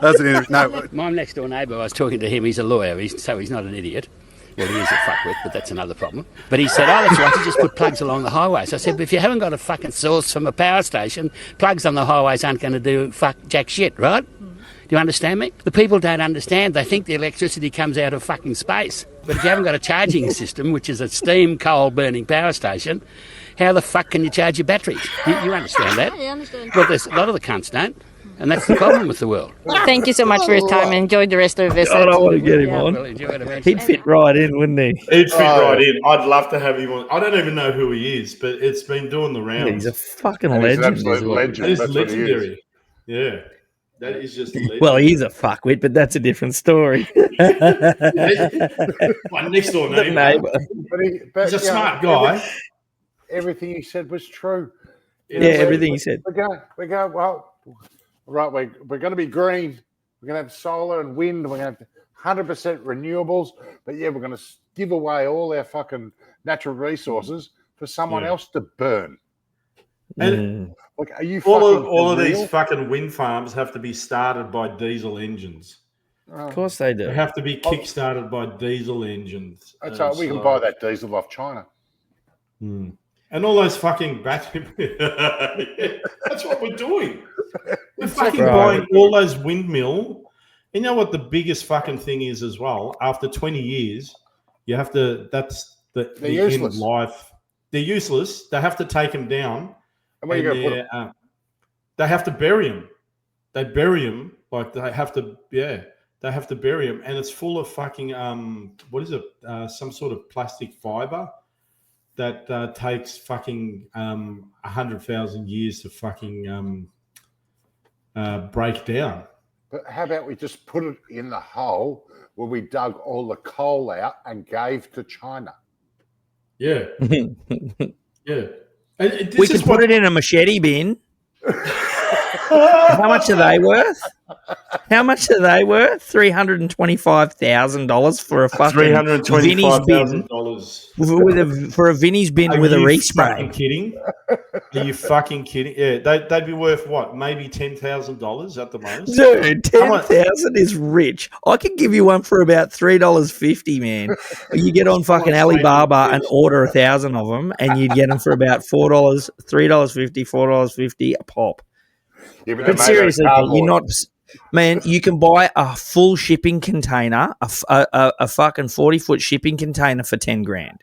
that's an no. My next door neighbour, I was talking to him. He's a lawyer, so he's not an idiot. Well, he is a fuckwit, but that's another problem. But he said, oh, that's right, you just put plugs along the highways. I said, but if you haven't got a fucking source from a power station, plugs on the highways aren't going to do jack shit, right? Do you understand me? The people don't understand. They think the electricity comes out of fucking space. But if you haven't got a charging system, which is a steam coal burning power station, how the fuck can you charge your batteries? You understand that? I understand. Well, there's a lot of the cunts don't. And that's the problem with the world. Thank you so much for your time and enjoy the rest of your visit. I don't want to get him Yeah. on. Well, enjoy it eventually. He'd fit right in, wouldn't he? He'd fit right in. I'd love to have him on. I don't even know who he is, but it's been doing the rounds. He's a fucking And he's an legend. absolute isn't he? legend. He's That's what he is. legendary. Yeah. That is just legendary. Well, he's a fuckwit, but that's a different story. My next door The neighbour. But He's a smart guy. Everything he said was true. Yeah, everything he said. We go, well, right, we're going to be green. We're going to have solar and wind. We're going to have 100% renewables. But yeah, we're going to give away all our fucking natural resources for someone else to burn. And like, are you all of real? these fucking wind farms have to be started by diesel engines. Of course they do. They have to be kick-started by diesel engines. That's right. We can buy that diesel off China. And all those fucking battery... Yeah, that's what we're doing. We're fucking buying all those windmill. You know what the biggest fucking thing is as well? After 20 years, you have to... That's the end of life. They're useless. They have to take them down. And where you going to put them? They have to bury them. They bury them. Like, they have to... Yeah. They have to bury them. And it's full of fucking... what is it? Some sort of plastic fiber that takes fucking 100,000 years to fucking break down. But how about we just put it in the hole where we dug all the coal out and gave to China? Yeah. Yeah. And We could put it in a machete bin. How much are they worth? How much are they worth? $325,000 for a fucking Vinnie's bin for a Vinnie's bin with a respray. Are you fucking kidding? Are you fucking kidding? Yeah, they'd be worth what? Maybe $10,000 at the most. Dude, 10,000 is rich. I could give you one for about $3.50, man. You get on fucking Alibaba and order 1,000 of them, and you'd get them for about $4, $3.50, $4.50 a pop. Yeah, but seriously, you're not, man. You can buy a full shipping container, a fucking 40-foot shipping container for $10,000.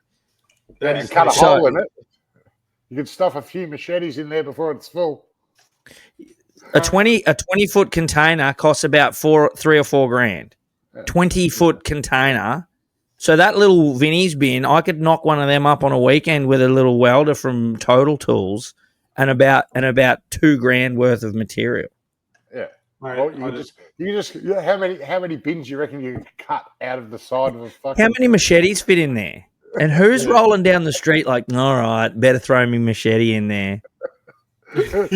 And cut a hole in it. You could stuff a few machetes in there before it's full. A 20-foot container costs about $3 or $4 grand. 20-foot container. So that little Vinnie's bin, I could knock one of them up on a weekend with a little welder from Total Tools. And about $2,000 worth of material. Yeah. Well, you just how many bins you reckon you can cut out of the side of a fucking? How many machetes fit in there? And who's rolling down the street like, all right, better throw me machete in there? You're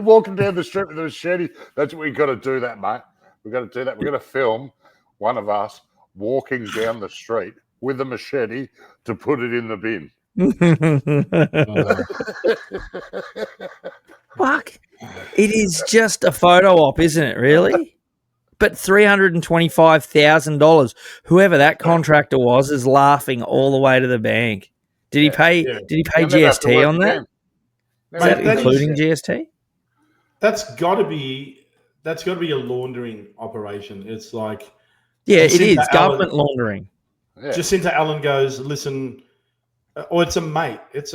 walking down the street with a machete. That's what we got to do, that mate. We got to do that. We're going to film one of us walking down the street with a machete to put it in the bin. Fuck. It is just a photo op, isn't it, really? But $325,000, whoever that contractor was, is laughing all the way to the bank. Did he pay GST on that? Is that including GST? That's got to be a laundering operation. It's like it is government laundering. Yeah. Jacinta Allen goes, listen. Or it's a mate. It's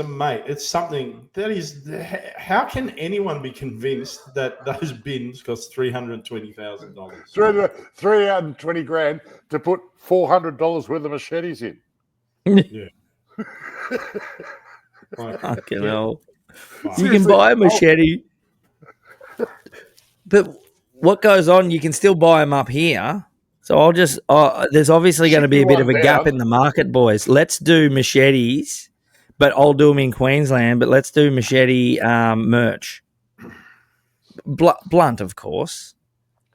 something that is. How can anyone be convinced that those bins cost $320,000? $320,000 to put $400 worth of machetes in. Yeah. Fucking hell. You can buy a machete, but what goes on? You can still buy them up here. So I'll just, there's obviously going to be a bit of a gap in the market, boys. Let's do machetes, but I'll do them in Queensland, but let's do machete merch. Blunt, of course,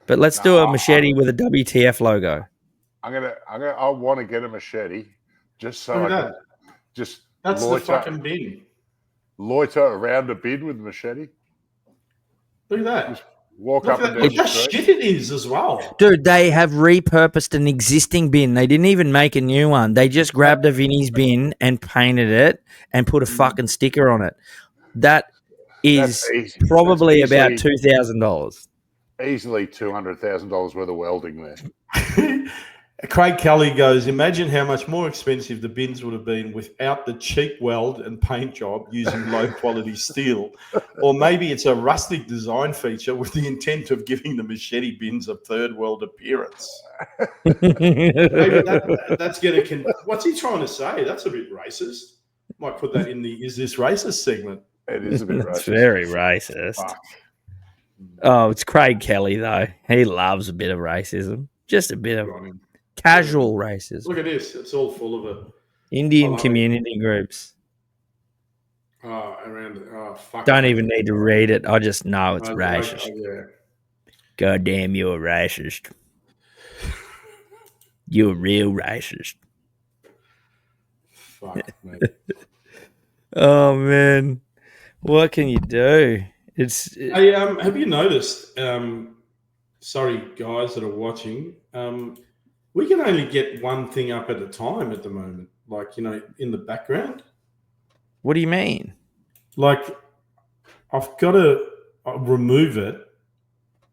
but let's do a machete with a WTF logo. I want to get a machete just so Look at I can that. just That's the fucking bin. Loiter around a bin with a machete. Look at that. Just walk Look up at and that. down Look the how street. shit it is as well. Dude, they have repurposed an existing bin. They didn't even make a new one. They just grabbed a Vinnie's bin and painted it and put a fucking sticker on it. That is probably about $2,000. Easily $200,000 worth of welding there. Craig Kelly goes, imagine how much more expensive the bins would have been without the cheap weld and paint job using low quality steel. Or maybe it's a rustic design feature with the intent of giving the machete bins a third world appearance. Maybe that's going to... What's he trying to say? That's a bit racist. Might put that in the Is This Racist segment. It is a bit racist. It's very racist. Fuck. Oh, it's Craig Kelly, though. He loves a bit of racism. Just a bit of casual racism. Look at this. It's all full of it. Indian community groups. Fuck. Don't even need to read it. I just know it's racist. Yeah. God damn, you're a racist. You're a real racist. Fuck, man. Oh, man. What can you do? Hey, have you noticed? Sorry, guys that are watching. We can only get one thing up at a time at the moment. Like, in the background. What do you mean? Like, I've got to remove it.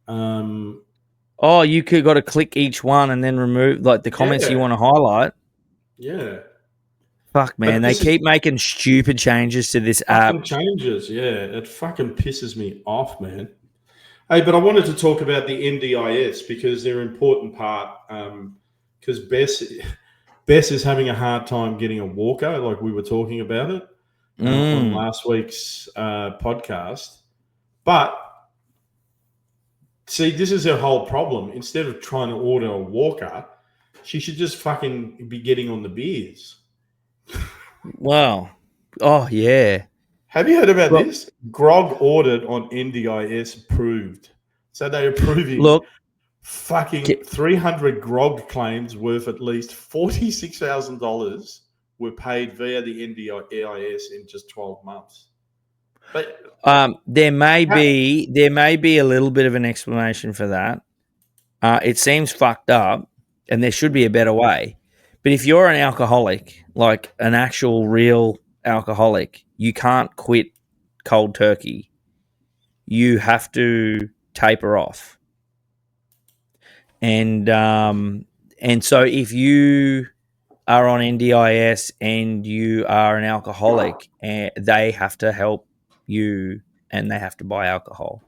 Oh, you got to click each one and then remove like the comments you want to highlight. Yeah. Fuck, man. They keep making stupid changes to this app. Changes, yeah. It fucking pisses me off, man. Hey, but I wanted to talk about the NDIS because they're an important part. Because Bess is having a hard time getting a walker, like we were talking about it on last week's podcast. But see, this is her whole problem. Instead of trying to order a walker, she should just fucking be getting on the beers. Wow. Oh, yeah. Have you heard about this? Grog ordered on NDIS approved. So they're approving fucking 300 grog claims worth at least $46,000 were paid via the NDIS in just 12 months. But there may be a little bit of an explanation for that. It seems fucked up and there should be a better way. But if you're an alcoholic, like an actual real alcoholic, you can't quit cold turkey. You have to taper off. And so if you are on NDIS and you are an alcoholic, they have to help you and they have to buy alcohol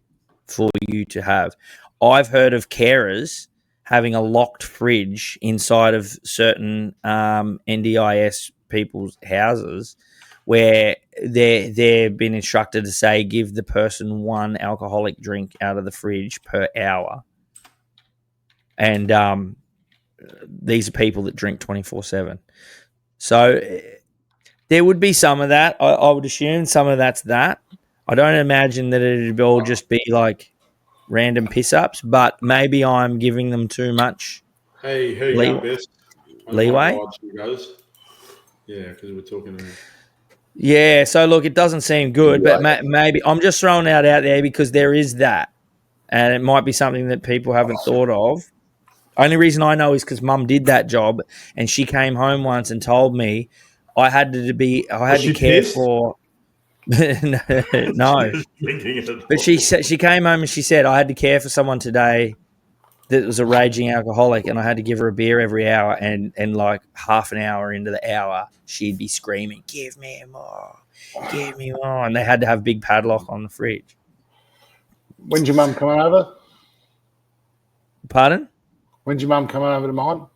for you to have. I've heard of carers having a locked fridge inside of certain NDIS people's houses where they've been instructed to say give the person one alcoholic drink out of the fridge per hour. And these are people that drink 24/7. So there would be some of that. I would assume some of that's that. I don't imagine that it would all just be like random piss-ups, but maybe I'm giving them too much leeway. Yeah, because we're talking about... Yeah, so look, it doesn't seem good, but maybe I'm just throwing it out there because there is that, and it might be something that people haven't thought of. Only reason I know is because Mum did that job, and she came home once and told me I had to care for. No, but she said she came home and she said I had to care for someone today that was a raging alcoholic, and I had to give her a beer every hour, and like half an hour into the hour, she'd be screaming, "Give me more, give me more," and they had to have big padlock on the fridge. When's your mum coming over? Pardon? When's your mum coming over to mine?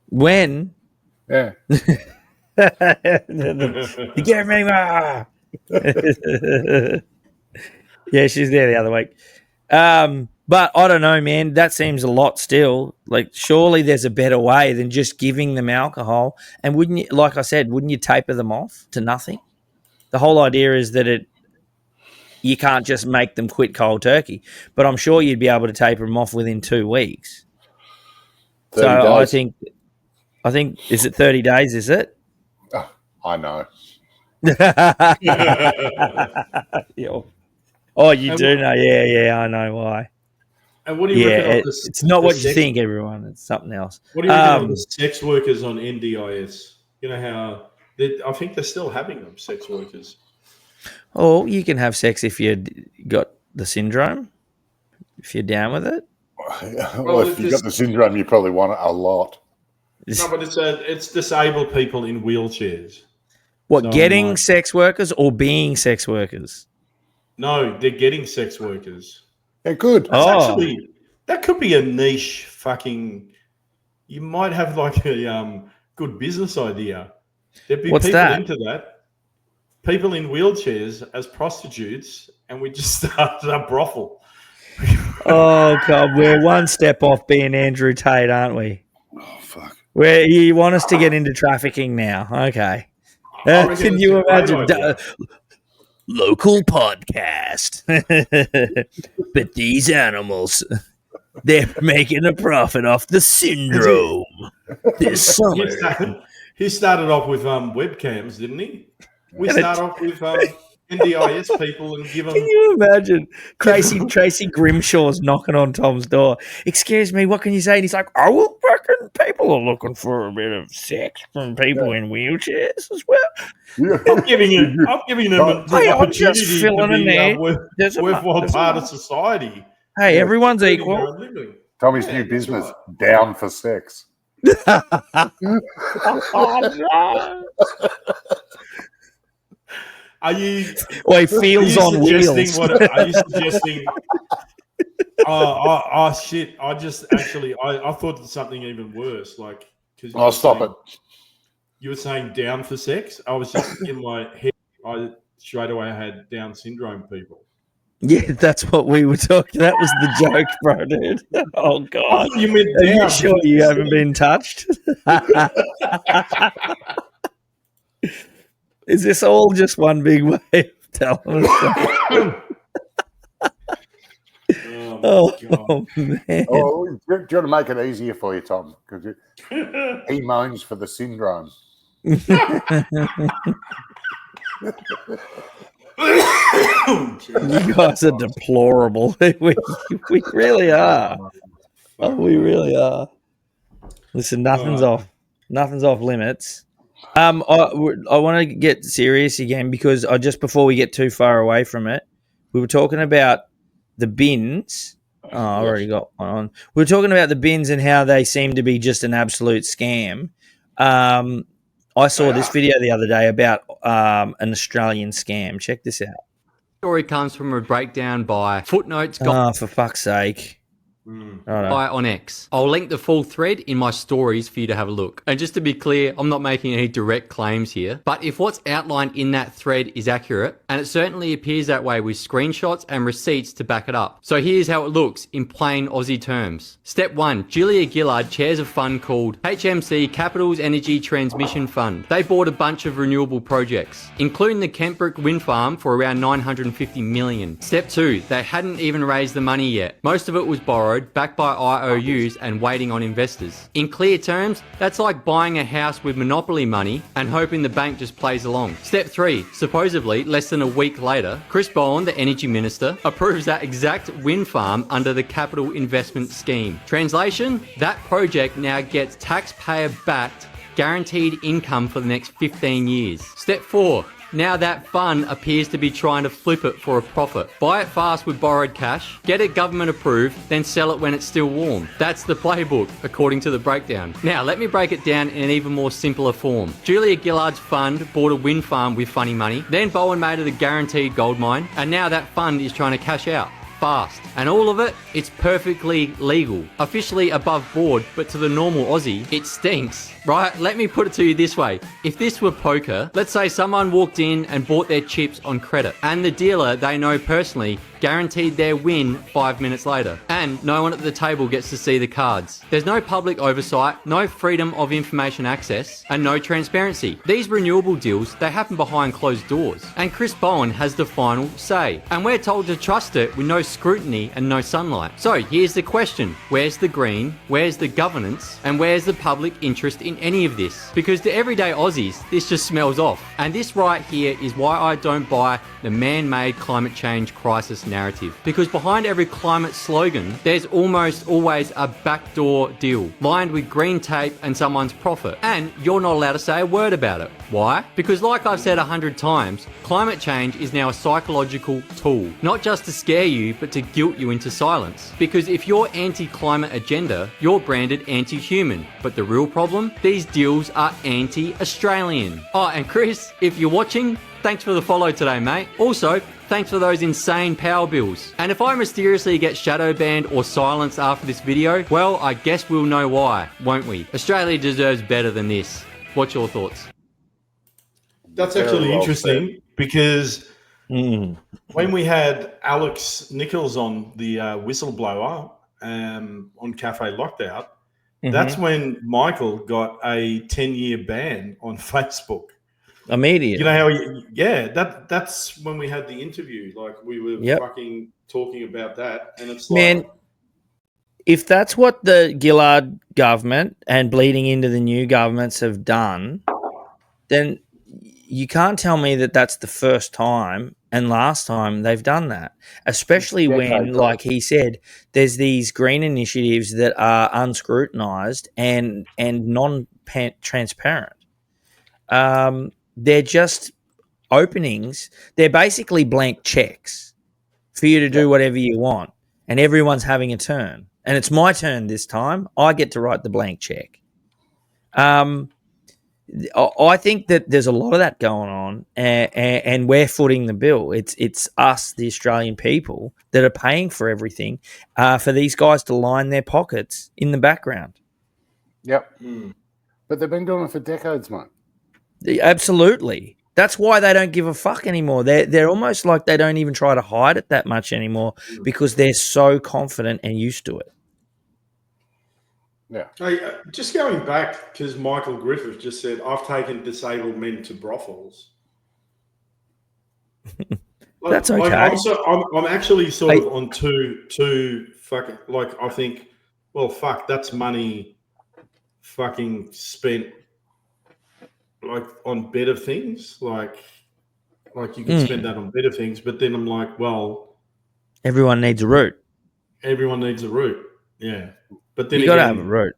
When? Yeah. Give me more. Yeah, she's there the other week. But I don't know, man. That seems a lot still. Like, surely there's a better way than just giving them alcohol. And wouldn't you, like I said, wouldn't you taper them off to nothing? The whole idea is that you can't just make them quit cold turkey. But I'm sure you'd be able to taper them off within 2 weeks. So I think I think, is it 30 days, is it? Oh, I know. Yeah. Oh, you do know? Yeah, I know why. And what do you reckon of it's not what you think, everyone. It's something else. What do you reckon of the sex workers on NDIS? You know how I think they're still having them, sex workers. Oh, you can have sex if you got the syndrome, if you're down with it. Well, if you've got the syndrome, you probably want it a lot. No, but it's disabled people in wheelchairs. What, So getting sex workers or being sex workers? No, they're getting sex workers. Yeah, good. Actually, that could be a niche fucking. You might have like a good business idea. There'd be What's people that? into that. People in wheelchairs as prostitutes, and we just started a brothel. Oh, God, we're one step off being Andrew Tate, aren't we? Oh, fuck. Where you want us to get into trafficking now? Okay. Can you imagine? Local podcast. But these animals, they're making a profit off the syndrome this summer. He started off with webcams, didn't he? We start off with NDIS people and give them. Can you imagine Tracy Grimshaw's knocking on Tom's door? Excuse me, what can you say? And he's like, I will reckon people are looking for a bit of sex from people in wheelchairs as well. I'm giving them the opportunity to be a worthwhile part of society. Hey, everyone's equal. Tommy's new business, Down for Sex. Are you? Well, Fields on Wheels. Are you suggesting? Oh shit! I thought of something even worse. Like, because I'll stop it. You were saying down for sex. I was just in my head. I straight away had Down syndrome people. Yeah, that's what we were talking. That was the joke, bro, dude. Oh God! You meant Are you sure you haven't been touched? Is this all just one big way of telling us? Oh man! Oh, do you want to make it easier for you, Tom? Because he moans for the syndrome. You guys are deplorable. We really are. Oh, we really are. Listen, nothing's off limits. I want to get serious again because just before we get too far away from it, we were talking about the bins. Oh, I already got one on. We were talking about the bins and how they seem to be just an absolute scam. I saw this video the other day about an Australian scam. Check this out. Story comes from a breakdown by Footnotes. Oh, for fuck's sake. On X. I'll link the full thread in my stories for you to have a look. And just to be clear, I'm not making any direct claims here, but if what's outlined in that thread is accurate, and it certainly appears that way with screenshots and receipts to back it up. So here's how it looks in plain Aussie terms. Step 1. Julia Gillard chairs a fund called HMC Capital's Energy Transmission Fund. They bought a bunch of renewable projects, including the Kentbrook wind farm for around $950 million. Step 2. They hadn't even raised the money yet. Most of it was borrowed, backed by IOUs and waiting on investors. In clear terms, that's like buying a house with monopoly money and hoping the bank just plays along. Step 3. Supposedly, less than a week later, Chris Bowen, the energy minister, approves that exact wind farm under the capital investment scheme. Translation, that project now gets taxpayer-backed guaranteed income for the next 15 years. Step 4. Now that fund appears to be trying to flip it for a profit. Buy it fast with borrowed cash, get it government approved, then sell it when it's still warm. That's the playbook, according to the breakdown. Now, let me break it down in an even more simpler form. Julia Gillard's fund bought a wind farm with funny money, then Bowen made it a guaranteed gold mine, and now that fund is trying to cash out. Fast. And all of it, it's perfectly legal. Officially above board, but to the normal Aussie, it stinks. Right? Let me put it to you this way. If this were poker, let's say someone walked in and bought their chips on credit, and the dealer they know personally guaranteed their win 5 minutes later, and no one at the table gets to see the cards. There's no public oversight, no freedom of information access, and no transparency. These renewable deals, they happen behind closed doors, and Chris Bowen has the final say, and we're told to trust it with no scrutiny and no sunlight. So here's the question. Where's the green? Where's the governance? And where's the public interest in any of this? Because to everyday Aussies, this just smells off. And this right here is why I don't buy the man-made climate change crisis narrative. Because behind every climate slogan, there's almost always a backdoor deal, lined with green tape and someone's profit. And you're not allowed to say a word about it. Why? Because like I've said 100 times, climate change is now a psychological tool, not just to scare you, but to guilt you into silence. Because if you're anti-climate agenda, you're branded anti-human. But the real problem? These deals are anti-Australian. Oh, and Chris, if you're watching, thanks for the follow today, mate. Also, thanks for those insane power bills. And if I mysteriously get shadow banned or silenced after this video, well, I guess we'll know why, won't we? Australia deserves better than this. What's your thoughts? That's actually interesting because when we had Alex Nichols on, the whistleblower on Cafe Lockdown, that's when Michael got a 10-year ban on Facebook. Immediately. You know how that's when we had the interview. Like we were fucking talking about that. And it's Man, if that's what the Gillard government and bleeding into the new governments have done, then you can't tell me that that's the first time and last time they've done that, especially when, like he said, there's these green initiatives that are unscrutinized and non-transparent. They're just openings. They're basically blank checks for you to do whatever you want, and everyone's having a turn. And it's my turn this time. I get to write the blank check. I think that there's a lot of that going on, and we're footing the bill. It's us, the Australian people, that are paying for everything for these guys to line their pockets in the background. Yep. But they've been doing it for decades, mate. Absolutely. That's why they don't give a fuck anymore. They're almost like they don't even try to hide it that much anymore because they're so confident and used to it. Yeah. Hey, just going back, because Michael Griffith just said, I've taken disabled men to brothels. That's okay. I'm actually sort of on two fucking, like, I think, well, fuck, that's money fucking spent like on better things. Like you can spend that on better things, but then I'm like, well, everyone needs a route. Everyone needs a route. Yeah. But then you got to have a route.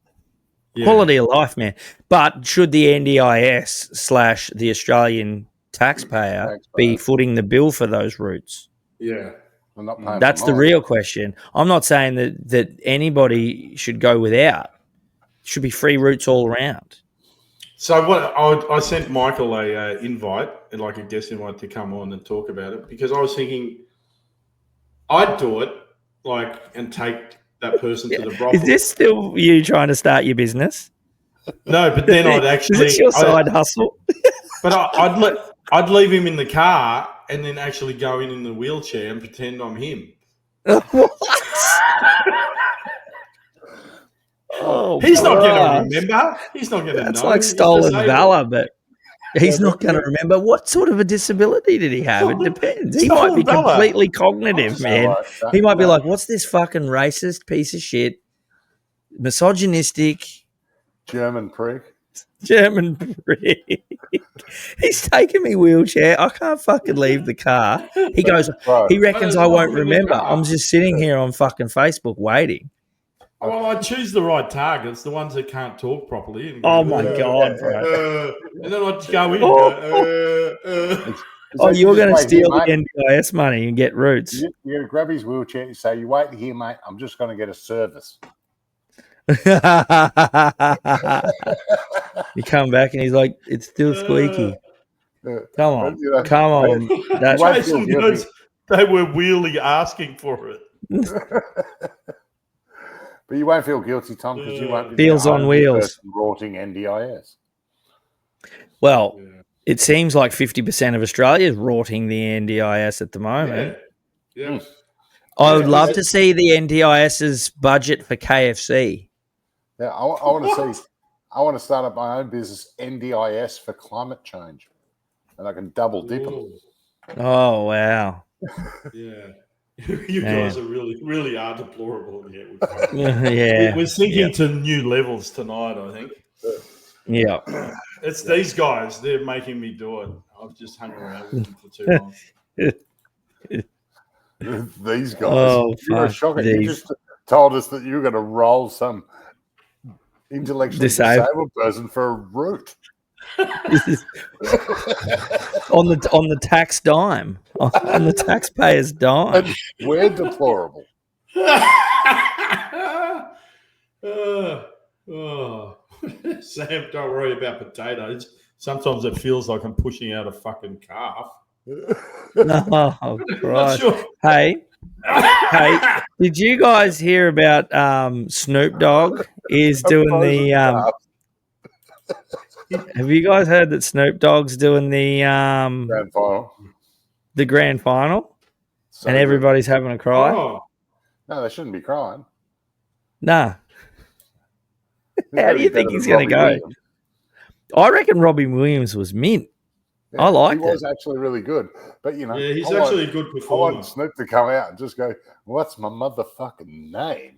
Yeah. Quality of life, man. But should the NDIS / the Australian taxpayer be footing the bill for those routes? Yeah. That's the real question. I'm not saying that anybody should go without. It should be free routes all around. So what I sent Michael a invite, like a guest invite, to come on and talk about it, because I was thinking I'd do it, like, and take that person to the brothel. Is this still you trying to start your business? No, but then I'd actually. Is this your side hustle? But I'd leave him in the car and then actually go in the wheelchair and pretend I'm him. What? Oh, he's not going to remember. He's not going to know. That's like stolen valor, but he's not going to remember. What sort of a disability did he have? It depends. He might be completely cognitive, man. He might be like, what's this fucking racist piece of shit? Misogynistic. German prick. He's taking me wheelchair. I can't fucking leave the car. He goes, he reckons I won't remember. I'm just sitting here on fucking Facebook waiting. Well, I choose the right targets, the ones that can't talk properly. And go, my God, bro. And then I just go in. You're going to steal the NDIS money and get routes. You're going to grab his wheelchair and say, you wait here, mate. I'm just going to get a service. You come back and he's like, it's still squeaky. Come on. Jason knows they were really asking for it. But you won't feel guilty, Tom, because you won't be Feels on wheels. Rorting NDIS. Well, it seems like 50% of Australia is rorting the NDIS at the moment. Yeah. I would love to see the NDIS's budget for KFC. Yeah, I want to start up my own business, NDIS for climate change, and I can double dip them. Oh wow! Yeah. You guys are really are deplorable. Yeah, we're sinking to new levels tonight, I think. Yeah. It's these guys. They're making me do it. I've just hung around with them for too long. These guys. Oh, You're shocking. You just told us that you were going to roll some intellectually disabled person for a root. on the tax dime, on the taxpayer's dime. And we're deplorable. Sam, don't worry about potatoes. Sometimes it feels like I'm pushing out a fucking calf. Oh, Christ. Sure. Hey, did you guys hear about Snoop Dogg is doing the have you guys heard that Snoop Dogg's doing the grand final? The grand final, so and everybody's having a cry. Oh. No, they shouldn't be crying. Nah. How do you think he's going to go? Williams. I reckon Robbie Williams was mint. Yeah, I liked it. He was actually really good. But, you know, he's actually a good performer. I want Snoop to come out and just go, what's my motherfucking name?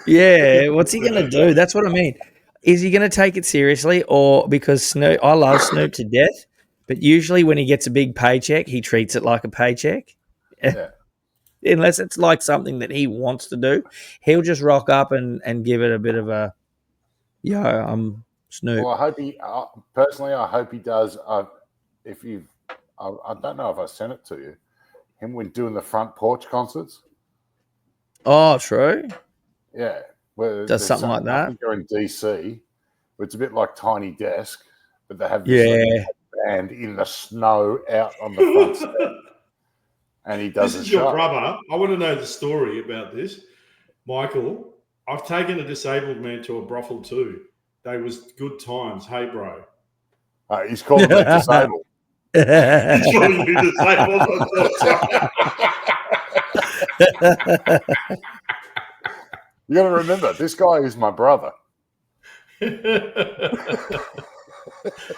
Yeah, what's he going to do? That's what I mean. Is he going to take it seriously, or because Snoop? I love Snoop to death, but usually when he gets a big paycheck, he treats it like a paycheck. Yeah. Unless it's like something that he wants to do, he'll just rock up and give it a bit of a, I'm Snoop. Well, I hope he personally. I hope he does. I don't know if I sent it to you. Him when doing the front porch concerts. Oh, true. Yeah. Where does something like that. I think they're in DC. It's a bit like Tiny Desk, but they have this band in the snow out on the front step. And he does this is your brother. I want to know the story about this. Michael, I've taken a disabled man to a brothel too. They was good times. Hey, bro. He's calling me disabled. He's calling me disabled. You got to remember, this guy is my brother.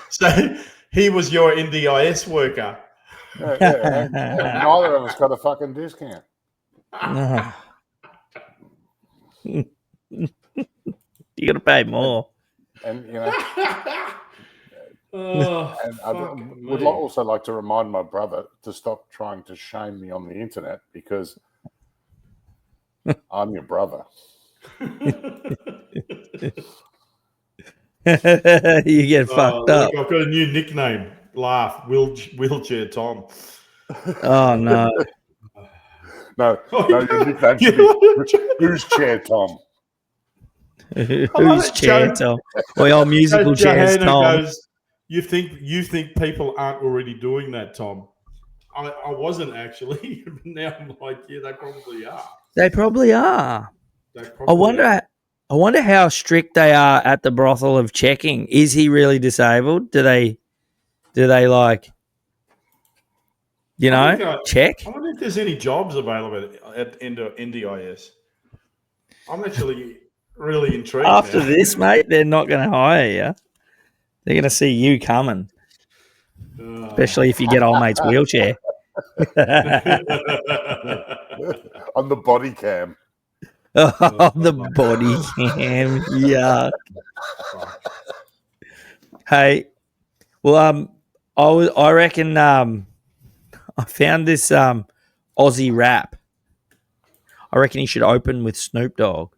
So he was your NDIS worker. Yeah. Neither of us got a fucking discount. You got to pay more. And, you know. And I would also like to remind my brother to stop trying to shame me on the internet because I'm your brother. You get fucked up. Look, I've got a new nickname. Laugh. Wheelchair Tom. Oh, no. No, your nickname should be Who's Chair Tom? Who's Chair Tom? Well, musical chairs Tom. Goes, you think people aren't already doing that, Tom? I wasn't actually. Now I'm like, yeah, they probably are. They probably are. I wonder how strict they are at the brothel of checking. Is he really disabled? Do they like, check? I wonder if there's any jobs available at NDIS. I'm actually really intrigued. After this, mate, they're not going to hire you. They're going to see you coming, especially if you get old mate's wheelchair. On the body cam. Oh, the body cam. Yuck. Hey, well, I reckon I found this Aussie rap. I reckon he should open with Snoop Dogg.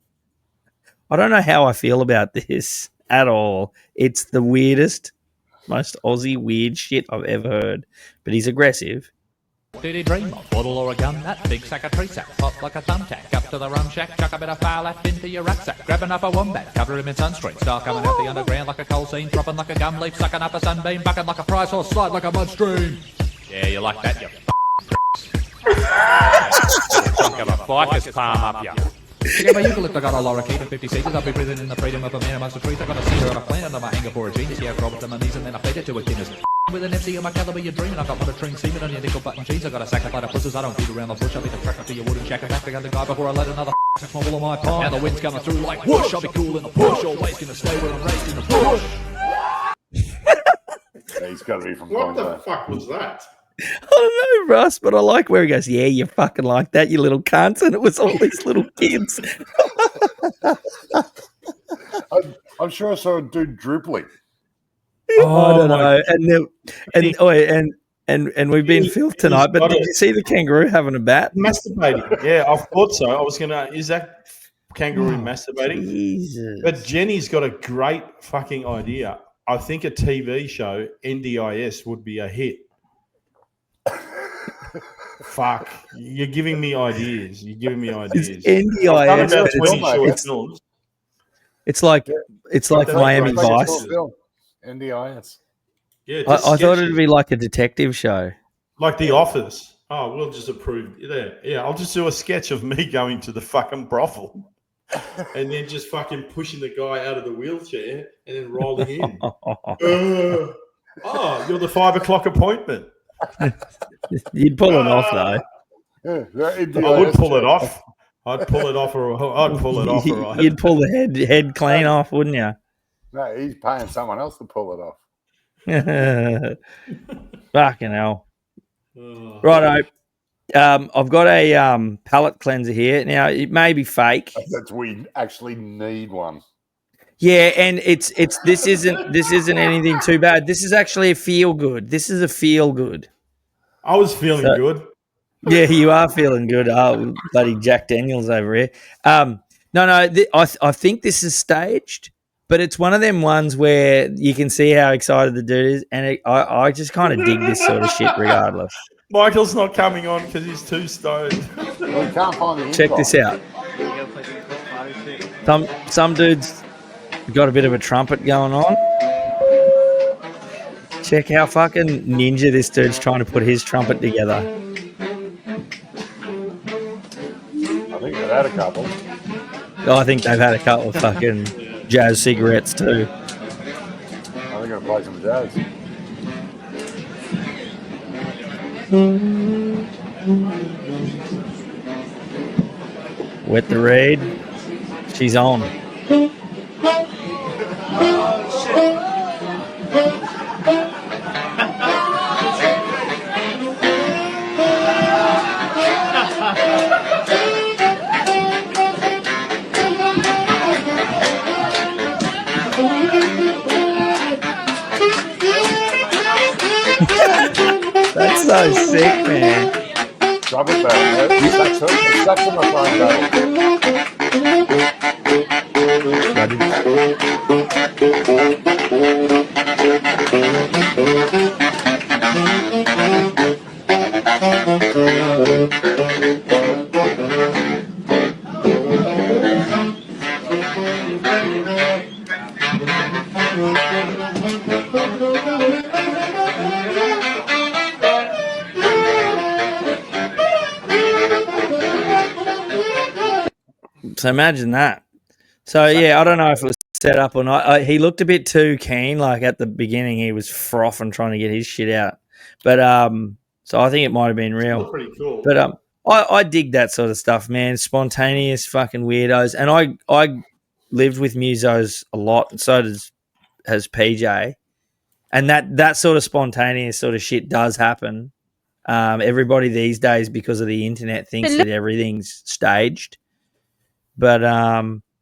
I don't know how I feel about this at all. It's the weirdest, most Aussie weird shit I've ever heard. But he's aggressive. Did he dream of? Bottle or a gun, that big sack of tree sack, hot like a thumbtack, up to the rum shack, chuck a bit of foul left into your rucksack, grabbing up a wombat, cover him in sunscreen, start coming out the underground like a coal seam, dropping like a gum leaf, sucking up a sunbeam, bucking like a prize horse, slide like a mud stream. Yeah, you like that, you chunk of a biker's palm up ya. Get my eucalypt, I got a lorikeet and 50 seekers. I'll be breathing in the freedom of a man amongst the trees. I got a cedar and a plant under my anger for a genius. Yeah, I crawled to my knees and then I played it to a Guinness. With an MC in my caliber, you're dreaming. I got monitoring semen on your nickel button jeans. I got a sack of light of pussies. I don't beat around the bush. I'll be the cracker to your wooden shack. Back the other guy before I let another small of my pie. Now the wind's coming through like whoosh. I'll be cool in the bush. Always gonna stay where I'm raised in the bush. Yeah, he's got to be from What the fuck was that? I don't know, Russ, but I like where he goes, yeah, you fucking like that, you little cunts. And it was all these little kids. I'm sure I saw a dude dribbling. I don't know. And we've been filth tonight, but did you see the kangaroo having a bat? Masturbating. Yeah, I thought so. I was going to, is that kangaroo masturbating? Jesus. But Jenny's got a great fucking idea. I think a TV show, NDIS, would be a hit. Fuck. You're giving me ideas. You're giving me ideas. NDIS. I've done about 20 short films. It's like Miami Vice. NDIS. Yeah, I thought it'd be like a detective show. Like The Office. Oh, we'll just approve there. Yeah, I'll just do a sketch of me going to the fucking brothel and then just fucking pushing the guy out of the wheelchair and then rolling in. You're the 5 o'clock appointment. You'd pull it off, though. I would pull it off. I'd pull it off. I'd pull it off. Right. You'd pull the head clean off, wouldn't you? No, he's paying someone else to pull it off. Fucking hell. Righto. I've got a palate cleanser here. Now, it may be fake. We actually need one. Yeah, and this isn't anything too bad. This is actually a feel good. This is a feel good. I was feeling good. Yeah, you are feeling good. Oh, bloody Jack Daniels over here. I think this is staged, but it's one of them ones where you can see how excited the dude is, and I just kind of dig this sort of shit regardless. Michael's not coming on because he's too stoned. We can't find the Check this out. Some dude's got a bit of a trumpet going on. Check how fucking ninja this dude's trying to put his trumpet together. I think they've had a couple. I think they've had a couple of fucking jazz cigarettes too. I think I'm going to play some jazz. Wet the reed. She's on. That's so sick, man. Drop it back. That's in my phone, So imagine that. So yeah, I don't know if it was set up or not. He looked a bit too keen. Like at the beginning, he was frothing trying to get his shit out. But so I think it might have been real. Pretty cool. But I dig that sort of stuff, man. Spontaneous fucking weirdos. And I lived with musos a lot, and so has PJ. And that sort of spontaneous sort of shit does happen. Everybody these days, because of the internet, thinks that everything's staged. But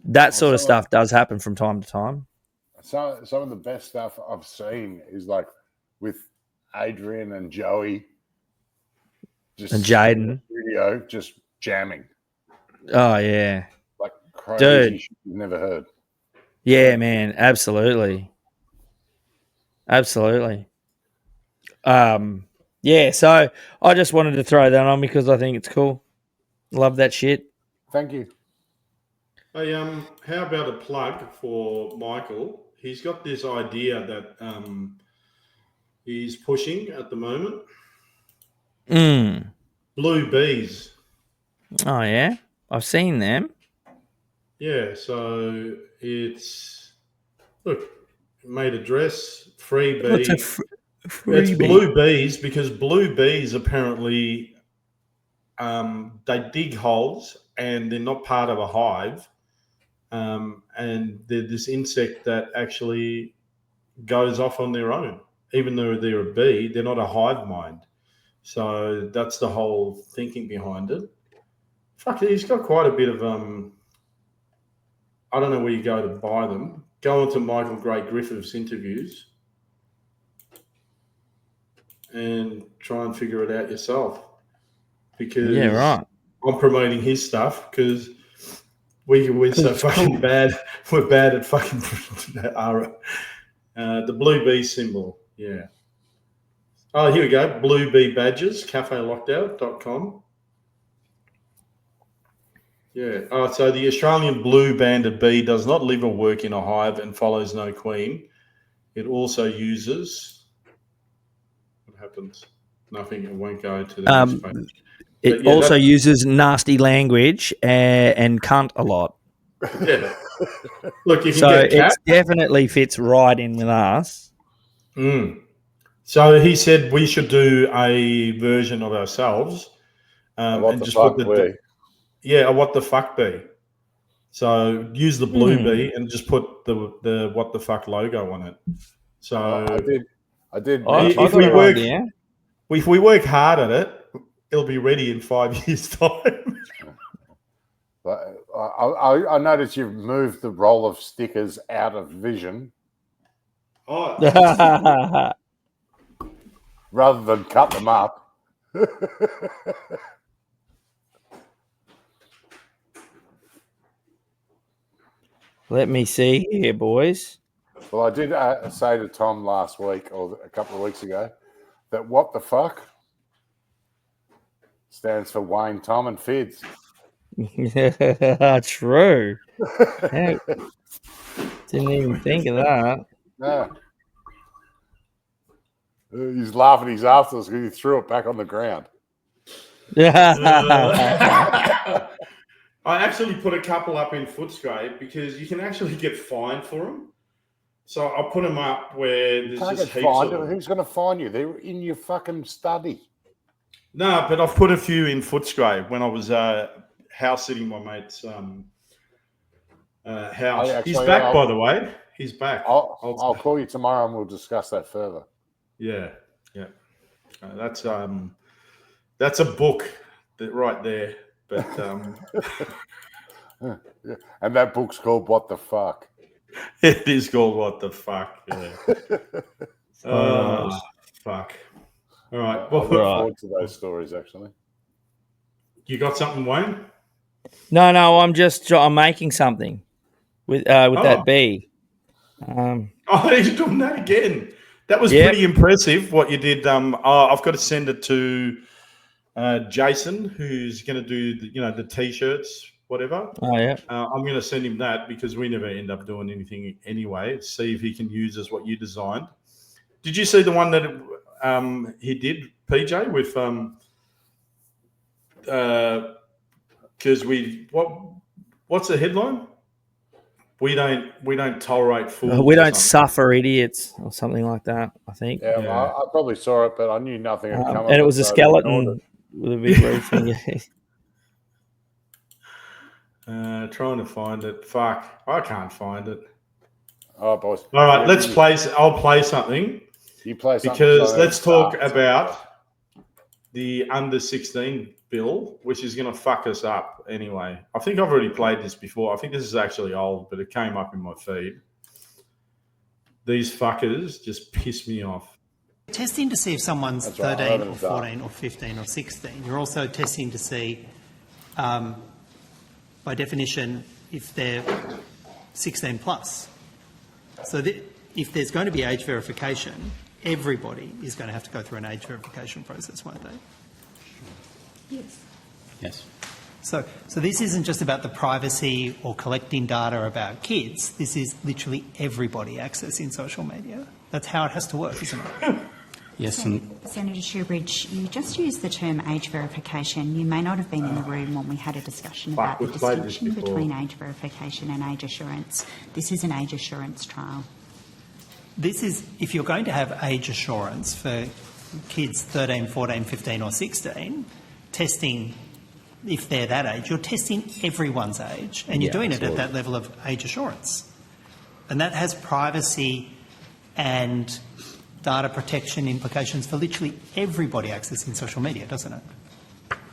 that sort of stuff does happen from time to time. Some of the best stuff I've seen is like with Adrian and Joey. And Jaden. Studio, just jamming. Oh, yeah. Like crazy Dude. shit you've never heard. Yeah, man. Absolutely. Absolutely. Yeah, so I just wanted to throw that on because I think it's cool. Love that shit. Thank you. Hey, how about a plug for Michael? He's got this idea that he's pushing at the moment. Blue bees. Oh, yeah? I've seen them. Yeah, so it's made a dress, free bee. What's a It's blue bees because blue bees apparently they dig holes and they're not part of a hive. And they're this insect that actually goes off on their own. Even though they're a bee, they're not a hive mind. So that's the whole thinking behind it. Fuck, he's got quite a bit of I don't know where you go to buy them. Go onto Michael Gray Griffith's interviews and try and figure it out yourself. Because I'm promoting his stuff because we're so fucking bad. We're bad at fucking the blue bee symbol. Yeah. Oh, here we go. Blue bee badges, cafelockdown.com. Yeah. Oh, so the Australian blue-banded bee does not live or work in a hive and follows no queen. It also uses... What happens? Nothing. It won't go to the next page. It also uses nasty language and cunt a lot. Yeah. Look, you can so get cat. It definitely fits right in with us. So he said we should do a version of ourselves and just put the a what the fuck bee. So use the blue bee and just put the what the fuck logo on it. So I did. If we work hard at it, it'll be ready in 5 years' time. But I noticed you've moved the roll of stickers out of vision. Oh. Rather than cut them up. Let me see here, boys. Well, I did say to Tom last week or a couple of weeks ago that what the fuck stands for Wayne, Tom, and Fids. True. Didn't even think of that. No. He's laughing his ass off because he threw it back on the ground. I actually put a couple up in Footscray because you can actually get fined for them. So I'll put them up where there's just heaps of them. Who's going to fine you? They're in your fucking study. No, but I've put a few in Footscray when I was house sitting my mate's house. He's back, by the way. He's back. I'll call you tomorrow and we'll discuss that further. Yeah. That's a book right there. But yeah. And that book's called What the Fuck. It is called What the Fuck. Yeah. Fuck. All right. I look forward to those stories, actually. You got something, Wayne? No. I'm making something with that bee. He's doing that again. That was pretty impressive. What you did. I've got to send it to Jason, who's going to do the t-shirts, whatever. Oh yeah. I'm going to send him that because we never end up doing anything anyway. See if he can use as what you designed. Did you see the one that he did, PJ, with because what's the headline? We don't tolerate fools. We don't suffer idiots or something like that, I think. Yeah. I probably saw it, but I knew nothing had come. And it was a skeleton with a big red finger. Trying to find it. Fuck, I can't find it. Oh, boys. All right, let's play. I'll play something. You play something because let's talk about the under 16 bill, which is going to fuck us up anyway. I think I've already played this before. I think this is actually old, but it came up in my feed. These fuckers just piss me off. Testing to see if someone's 13 or 14 or 15 or 16. You're also testing to see, by definition, if they're 16 plus. So if there's going to be age verification, everybody is going to have to go through an age verification process, won't they? Yes. So this isn't just about the privacy or collecting data about kids. This is literally everybody accessing social media. That's how it has to work, isn't it? Yes. Senator Shoebridge, you just used the term age verification. You may not have been in the room when we had a discussion about the distinction between age verification and age assurance. This is an age assurance trial. This is, if you're going to have age assurance for kids 13, 14, 15 or 16, testing, if they're that age, you're testing everyone's age and you're doing it at that level of age assurance. And that has privacy and data protection implications for literally everybody accessing social media, doesn't it?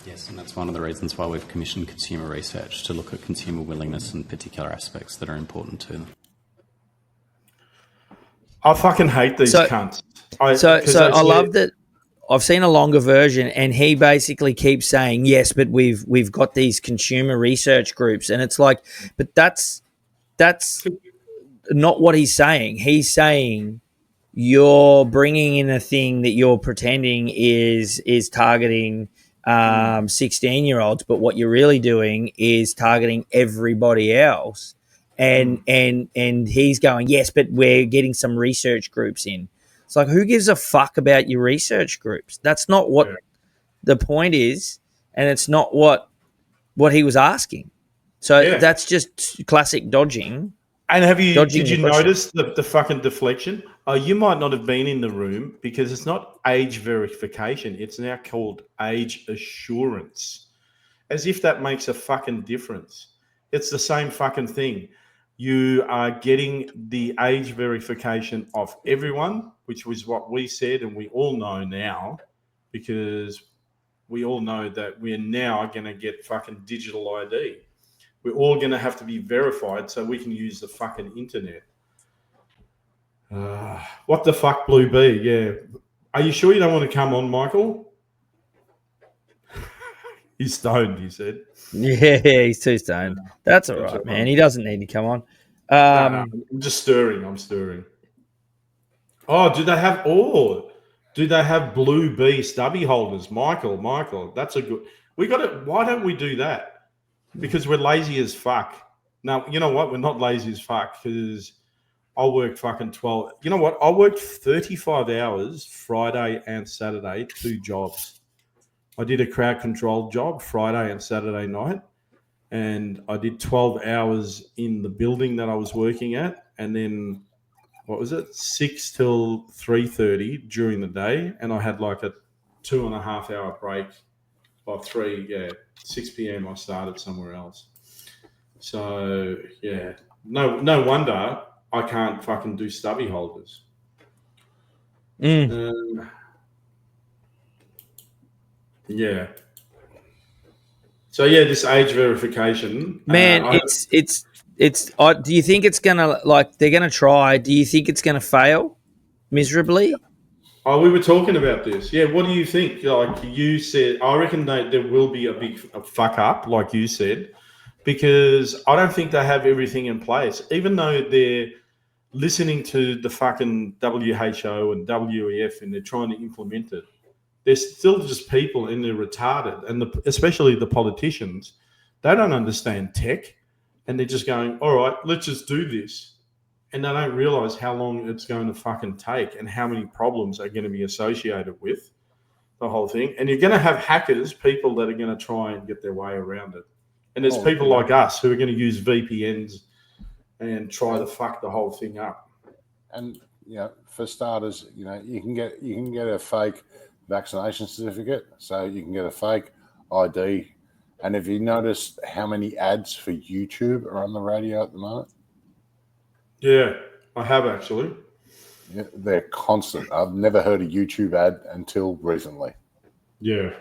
Yes, and that's one of the reasons why we've commissioned consumer research to look at consumer willingness and particular aspects that are important to them. I fucking hate these cunts. I love that. I've seen a longer version, and he basically keeps saying, "Yes, but we've got these consumer research groups," and it's like, but that's not what he's saying. He's saying you're bringing in a thing that you're pretending is targeting 16-year-olds, but what you're really doing is targeting everybody else. And he's going, yes, but we're getting some research groups in. It's like, who gives a fuck about your research groups? That's not what the point is, and it's not what he was asking. So that's just classic dodging. And did you notice the fucking deflection? Oh, you might not have been in the room because it's not age verification. It's now called age assurance. As if that makes a fucking difference. It's the same fucking thing. You are getting the age verification of everyone, which was what we said, and we all know now, because we all know that we're now going to get fucking digital ID. We're all going to have to be verified so we can use the fucking internet. What the fuck, Blue B? Yeah. Are you sure you don't want to come on, Michael? He's stoned, he said. Yeah, he's too stoned. That's all right, man. He doesn't need to come on. No, I'm just stirring. I'm stirring. Oh, do they have Blue B stubby holders? Michael, that's a good. We got it. Why don't we do that? Because we're lazy as fuck. Now, you know what? We're not lazy as fuck because I worked fucking 12. You know what? I worked 35 hours Friday and Saturday, 2 jobs. I did a crowd control job Friday and Saturday night, and I did 12 hours in the building that I was working at, and then, 6 till 3:30 during the day, and I had like a 2.5 hour break by 6 p.m. I started somewhere else. So, yeah, no wonder I can't fucking do stubby holders. Yeah. So yeah, this age verification, man. Do you think it's gonna they're gonna try? Do you think it's gonna fail miserably? Oh, we were talking about this. Yeah, what do you think? Like you said, I reckon there will be a fuck up, like you said, because I don't think they have everything in place, even though they're listening to the fucking WHO and WEF and they're trying to implement it. There's still just people and they're retarded, and especially the politicians, they don't understand tech, and they're just going, all right, let's just do this. And they don't realize how long it's going to fucking take and how many problems are going to be associated with the whole thing. And you're going to have hackers, people that are going to try and get their way around it. And there's people like us who are going to use VPNs and try to fuck the whole thing up. And, for starters, you can get a fake vaccination certificate, so you can get a fake ID. And have you noticed how many ads for YouTube are on the radio at the moment? Yeah, I have actually. Yeah, they're constant. I've never heard a YouTube ad until recently. Yeah.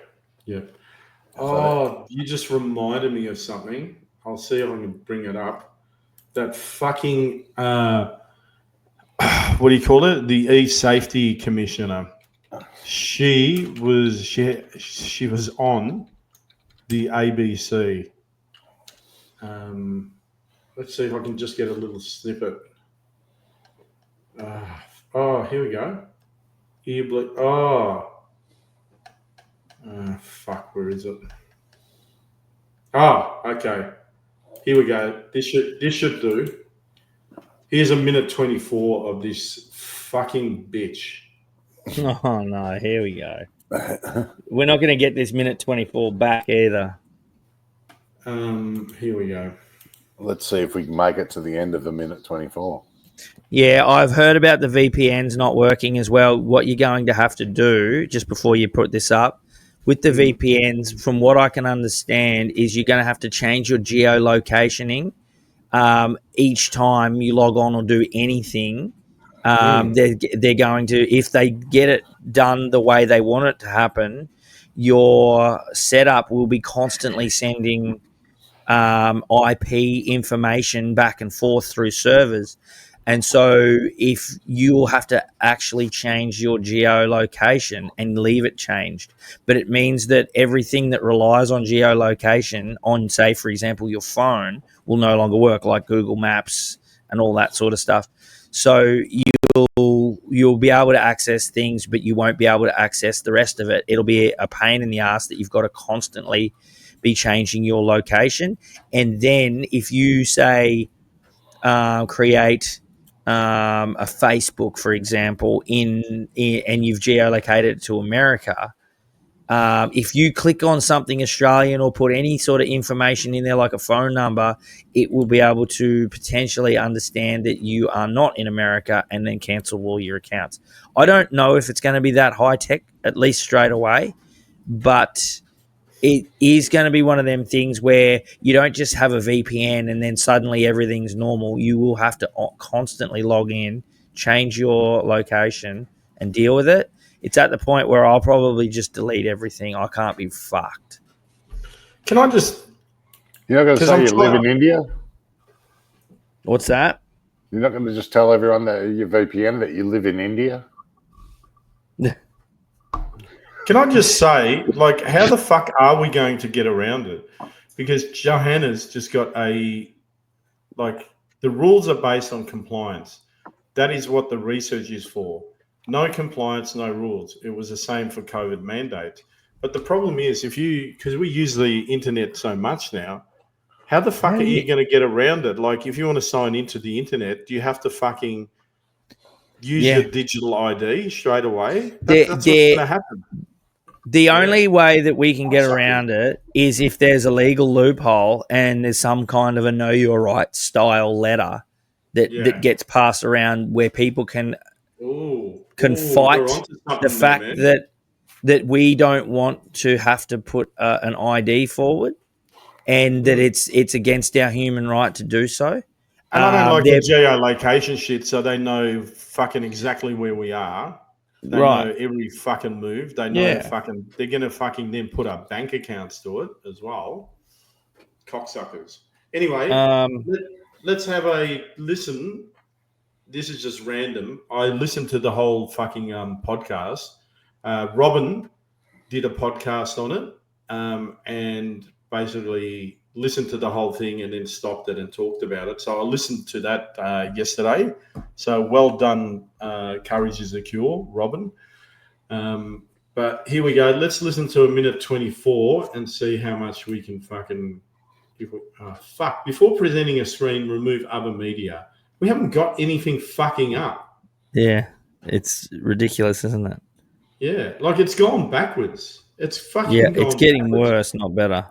Oh, you just reminded me of something. I'll see if I can bring it up. That fucking what do you call it? The e-safety commissioner. She was on the ABC. Let's see if I can just get a little snippet. Here we go. Fuck, where is it? Okay. Here we go. This should do. Here's a minute 24 of this fucking bitch. Oh no, here we go. We're not going to get this minute 24 back either. Here we go. Let's see if we can make it to the end of the minute 24. Yeah, I've heard about the VPNs not working as well. What you're going to have to do just before you put this up with the VPNs, from what I can understand, is you're going to have to change your geolocationing each time you log on or do anything They're going to, if they get it done the way they want it to happen, your setup will be constantly sending IP information back and forth through servers. And so if you'll have to actually change your geolocation and leave it changed, but it means that everything that relies on geolocation on, say, for example, your phone will no longer work, like Google Maps and all that sort of stuff. So you'll be able to access things, but you won't be able to access the rest of it. It'll be a pain in the ass that you've got to constantly be changing your location. And then if you say create a Facebook, for example, in and you've geolocated it to America, if you click on something Australian or put any sort of information in there like a phone number, it will be able to potentially understand that you are not in America and then cancel all your accounts. I don't know if it's going to be that high tech, at least straight away, but it is going to be one of them things where you don't just have a VPN and then suddenly everything's normal. You will have to constantly log in, change your location, and deal with it. It's at the point where I'll probably just delete everything. I can't be fucked. Can I just... You're not going to say you live in India? What's that? You're not going to just tell everyone that your VPN that you live in India? Can I just say, like, how the fuck are we going to get around it? Because Johanna's just got the rules are based on compliance. That is what the research is for. No compliance, no rules. It was the same for COVID mandates. But the problem is, because we use the internet so much now, how the fuck are you going to get around it? Like, if you want to sign into the internet, do you have to fucking use your digital ID straight away? That's what's going to happen. The only way that we can get around it is if there's a legal loophole and there's some kind of a know your right style letter that gets passed around where people can fight the fact that we don't want to have to put an ID forward and that it's against our human right to do so. And I don't like the geolocation shit, so they know fucking exactly where we are. They know every fucking move. They know they're going to fucking then put up bank accounts to it as well. Cocksuckers. Anyway, let's have a listen. This is just random. I listened to the whole fucking podcast. Robin did a podcast on it and basically listened to the whole thing and then stopped it and talked about it. So I listened to that yesterday. So well done, Courage is the Cure, Robin. But here we go. Let's listen to a minute 24 and see how much we can fucking... Before presenting a screen, remove other media. We haven't got anything fucking up. Yeah, it's ridiculous, isn't it? Yeah, like it's gone backwards. It's fucking gone it's getting backwards. worse, not better.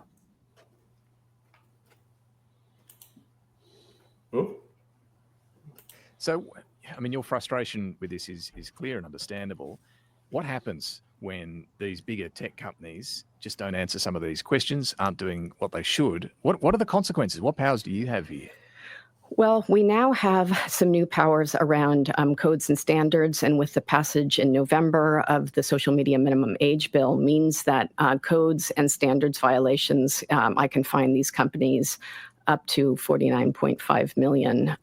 So, I mean, your frustration with this is clear and understandable. What happens when these bigger tech companies just don't answer some of these questions, aren't doing what they should? What are the consequences? What powers do you have here? Well, we now have some new powers around codes and standards, and with the passage in November of the Social Media Minimum Age Bill means that codes and standards violations, I can fine these companies up to $49.5 million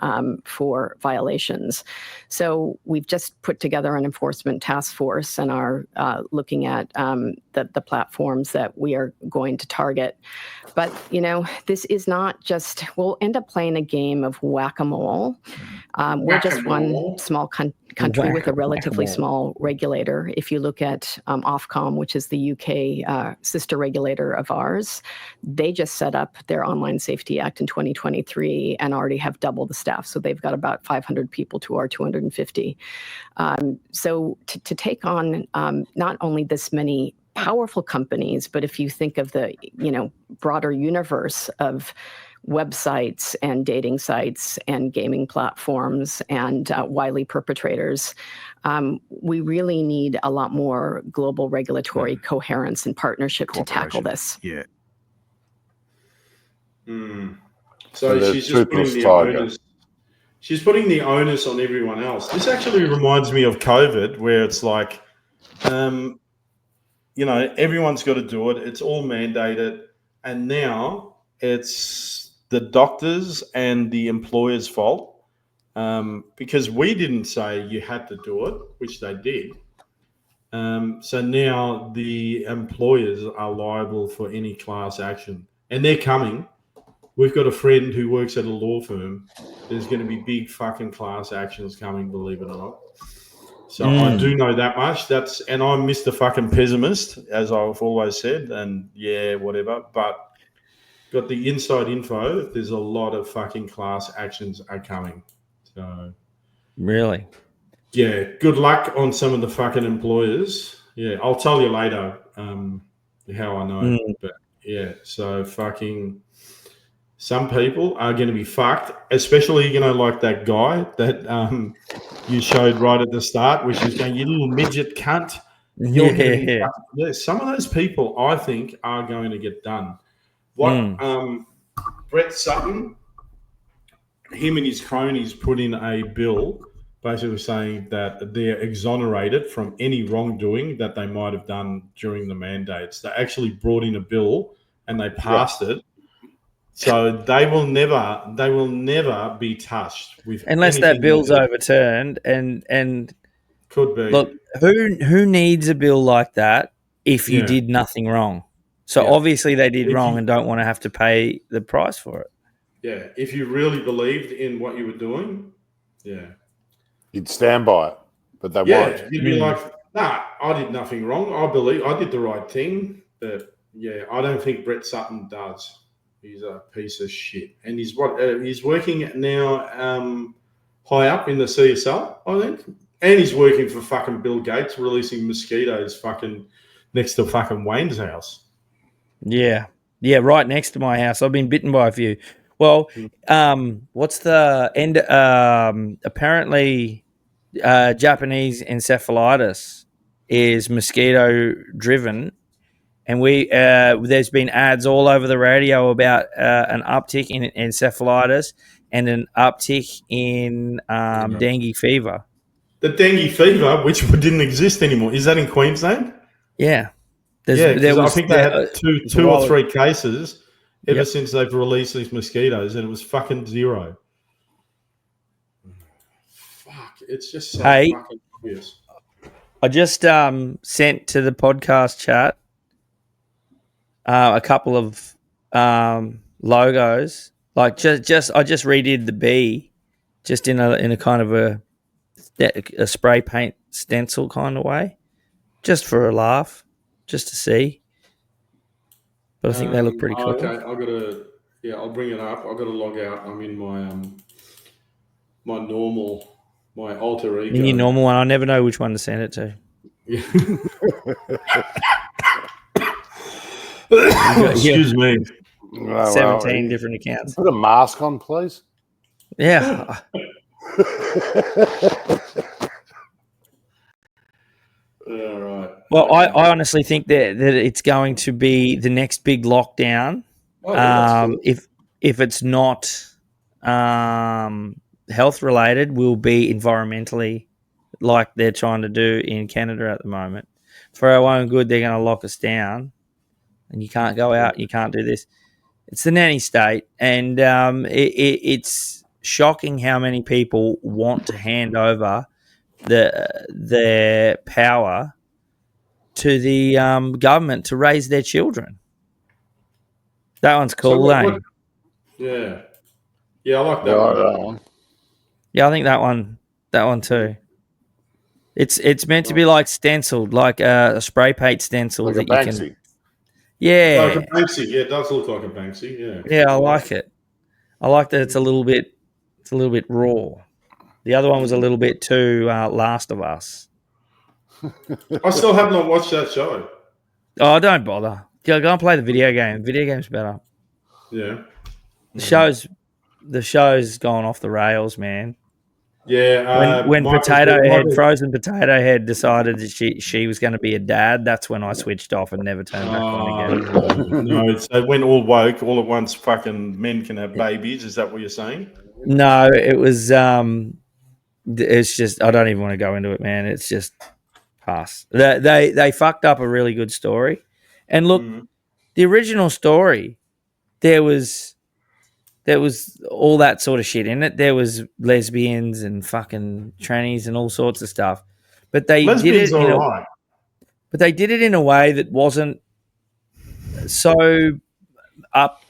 for violations. So we've just put together an enforcement task force and are looking at the platforms that we are going to target. But, you know, this is not just, we'll end up playing a game of whack-a-mole. We're just one small country with a relatively small regulator. If you look at Ofcom, which is the UK sister regulator of ours, they just set up their Online Safety Act in 2023 and already have double the staff. So they've got about 500 people to our 250. So to take on not only this many powerful companies, but if you think of the, you know, broader universe of websites and dating sites and gaming platforms and wily perpetrators, we really need a lot more global regulatory coherence and partnership to tackle this. Yeah. So she's just putting the onus. she's putting the onus on everyone else. This actually reminds me of COVID, where it's like, everyone's got to do it. It's all mandated. And now it's the doctors and the employer's fault because we didn't say you had to do it, which they did. So now the employers are liable for any class action. And they're coming. We've got a friend who works at a law firm. There's going to be big fucking class actions coming, believe it or not. So I do know that much. And I'm Mr. fucking pessimist, as I've always said, and yeah, whatever. But got the inside info. There's a lot of fucking class actions are coming. So really, yeah. Good luck on some of the fucking employers. Yeah, I'll tell you later how I know. But yeah, so fucking. Some people are going to be fucked, especially, like that guy that you showed right at the start, which is going, you little midget cunt. You're going to be fucked. Yeah, some of those people, I think, are going to get done. What Brett Sutton, him and his cronies put in a bill basically saying that they're exonerated from any wrongdoing that they might have done during the mandates. They actually brought in a bill and they passed it. So they will never be touched with unless that bill's overturned. And could be. Look, who needs a bill like that if you did nothing wrong? So obviously they did wrong and don't want to have to pay the price for it. Yeah, if you really believed in what you were doing, you'd stand by it, but they won't. You'd be like, nah, I did nothing wrong. I believe I did the right thing. But I don't think Brett Sutton does. He's a piece of shit, and he's working now high up in the CSL, I think, and he's working for fucking Bill Gates, releasing mosquitoes fucking next to fucking Wayne's house. Yeah, right next to my house. I've been bitten by a few. Well, what's the end? Apparently, Japanese encephalitis is mosquito driven. And there's been ads all over the radio about an uptick in encephalitis and an uptick in dengue fever. The dengue fever, which didn't exist anymore, is that in Queensland? Yeah. I think they had two or three cases ever since they've released these mosquitoes, and it was fucking zero. Fuck, it's just so fucking obvious. I just sent to the podcast chat a couple of logos, like I just redid the bee, just in a kind of a spray paint stencil kind of way, just for a laugh, just to see. But I think they look pretty cool. Okay, I'll bring it up. I've got to log out. I'm in my alter ego. In your normal one, I never know which one to send it to. Excuse me. 17 different accounts. Put a mask on, please. Yeah. All right. Well, I honestly think that it's going to be the next big lockdown. If it's not health related, will be environmentally, like they're trying to do in Canada at the moment. For our own good, they're going to lock us down. And you can't go out, you can't do this. It's the nanny state, and it's shocking how many people want to hand over their power to the government to raise their children. That one's cool, I like that one. Yeah, I think that one too. It's meant to be like stenciled, like a spray paint stencil like that a you Banksy. can. Yeah. Like a Banksy. Yeah, it does look like a Banksy. Yeah. Yeah, I like it. I like that it's a little bit raw. The other one was a little bit too Last of Us. I still have not watched that show. Oh, don't bother. Go and play the video game. Video game's better. Yeah. The show's gone off the rails, man. Yeah. When Frozen Potato Head decided that she was going to be a dad, that's when I switched off and never turned back on again. No, so when all woke, all at once fucking men can have babies. Is that what you're saying? No, it was. It's just I don't even want to go into it, man. It's just pass. They fucked up a really good story, and look, the original story, there was all that sort of shit in it. There was lesbians and fucking trannies and all sorts of stuff, but they Lesbians did it all right. but they did it in a way that wasn't so up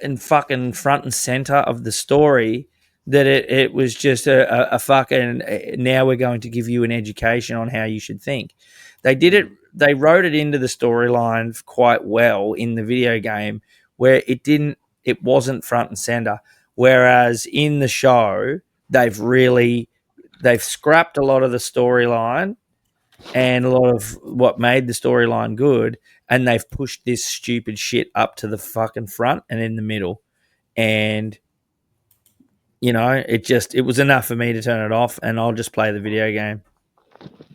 and fucking front and center of the story that it was just a fucking now we're going to give you an education on how you should think. They wrote it into the storyline quite well in the video game where it wasn't front and center. Whereas in the show, they've scrapped a lot of the storyline and a lot of what made the storyline good, and they've pushed this stupid shit up to the fucking front and in the middle. And it was enough for me to turn it off, and I'll just play the video game.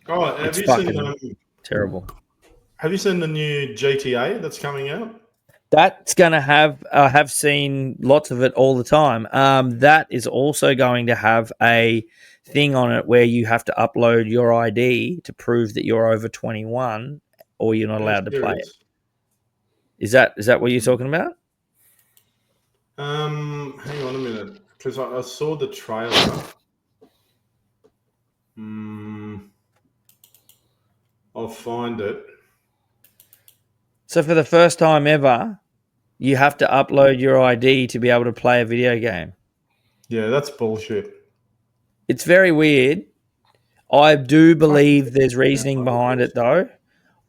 Oh, It's fucking terrible. Have you seen the new GTA that's coming out? That's going to have, I have seen lots of it all the time. That is also going to have a thing on it where you have to upload your ID to prove that you're over 21 or you're not allowed to play it. Is that what you're talking about? Hang on a minute, because I saw the trailer. I'll find it. So for the first time ever, you have to upload your ID to be able to play a video game. Yeah, that's bullshit. It's very weird. I do believe there's reasoning behind it, though.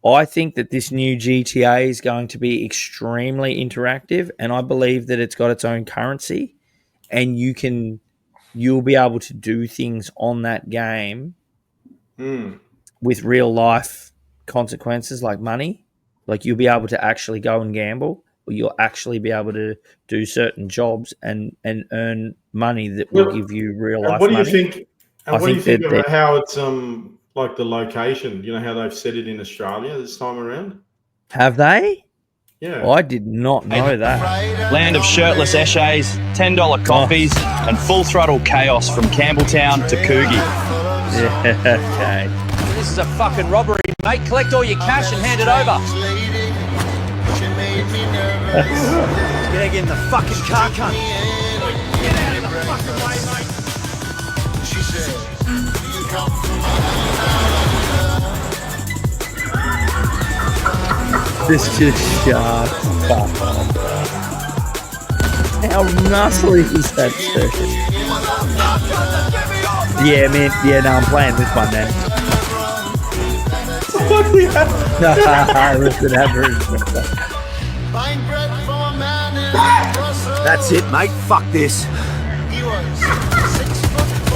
I think that this new GTA is going to be extremely interactive, and I believe that it's got its own currency, and you'll be able to do things on that game with real life consequences like money. Like you'll be able to actually go and gamble, or you'll actually be able to do certain jobs and earn money that will give you real life money. What do you think? And what do you think about how it's like the location? You know how they've set it in Australia this time around? Have they? Yeah. I did not know that. Land of shirtless eshays, $10 coffees, and full throttle chaos from Campbelltown to Coogee. Yeah, okay. This is a fucking robbery, mate. Collect all your cash and hand it over. Get in the fucking car, cunt. Get out of the fucking way, mate. She said, you come from This just shut fuck off. How muscly is that circuit? Yeah, man. Yeah, no, I'm playing this one then. Listen, average. That's it, mate. Fuck this. He was 6'4",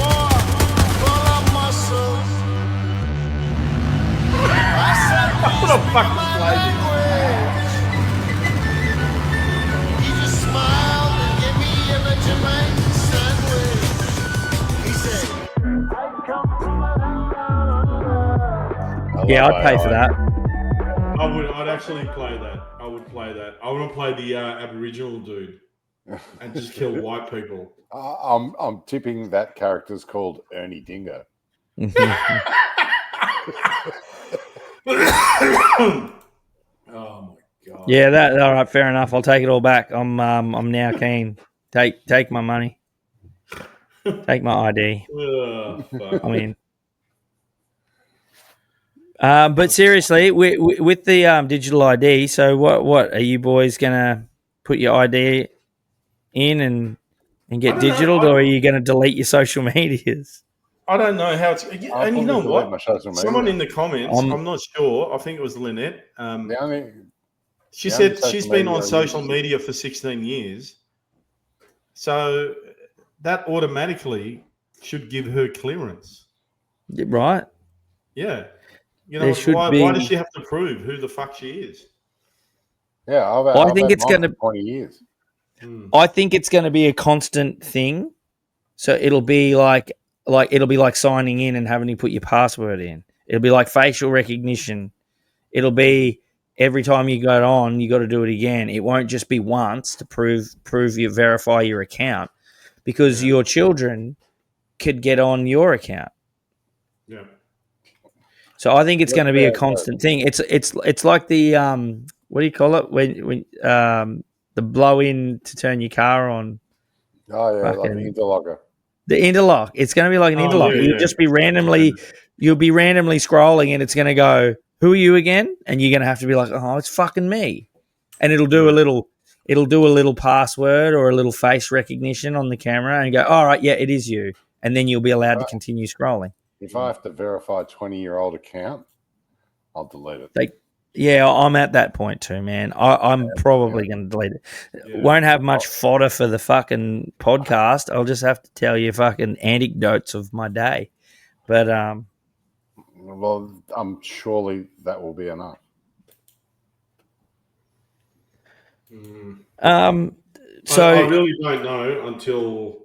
full of muscles. I said, what a fucking play. He just smiled and gave me a Vegemite sandwich. He said, I come from Yeah, I'd pay for that. I'd actually play that. I would play that. I want to play the Aboriginal dude and just kill white people. I'm tipping that character's called Ernie Dingo. Oh my god. Yeah, that all right, fair enough. I'll take it all back. I'm now keen. Take my money. Take my ID. Fuck. I mean, but seriously, with the digital ID, so what are you boys gonna put your ID in and get digital, or are you gonna delete your social medias? I don't know how it's. And you know what? Someone in the comments, I'm not sure. I think it was Lynette. She the said only she's social been media on I social use- media for 16 years. So that automatically should give her clearance. right. Yeah. You There know, should why be- does she have to prove who the fuck she is? Yeah, I think it's going gonna- to 20 years. I think it's going to be a constant thing. So it'll be like it'll be like signing in and having to put your password in. It'll be like facial recognition. It'll be every time you go on, you got to do it again. It won't just be once to prove you verify your account. because your children could get on your account. Yeah. So I think it's going to be a constant thing. It's like the what do you call it when the blow in to turn your car on? Oh yeah, like an interlocker. The interlock. It's going to be like an interlock. You'll just be you'll be randomly scrolling, and it's going to go, "Who are you again?" And you're going to have to be like, "Oh, it's fucking me," and it'll do a little password or a little face recognition on the camera, and go, "All right, yeah, it is you," and then you'll be allowed to continue scrolling. If I have to verify a 20-year-old account, I'll delete it. Yeah, I'm at that point too, man. I'm probably going to delete it. Won't have much fodder for the fucking podcast. I'll just have to tell you fucking anecdotes of my day. But well, surely that will be enough. So I really don't know until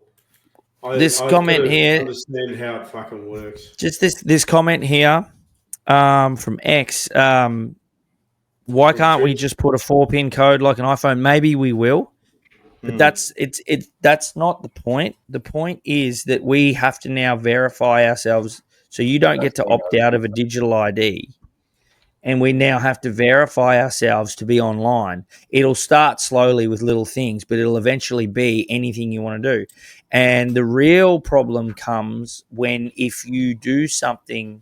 this comment here. Understand how it fucking works. Just this comment here from X. Why can't we just put a 4-pin code like an iPhone? Maybe we will, but that's not the point. The point is that we have to now verify ourselves, so you don't get to opt out of a digital ID, and we now have to verify ourselves to be online. It'll start slowly with little things, but it'll eventually be anything you want to do. And the real problem comes when if you do something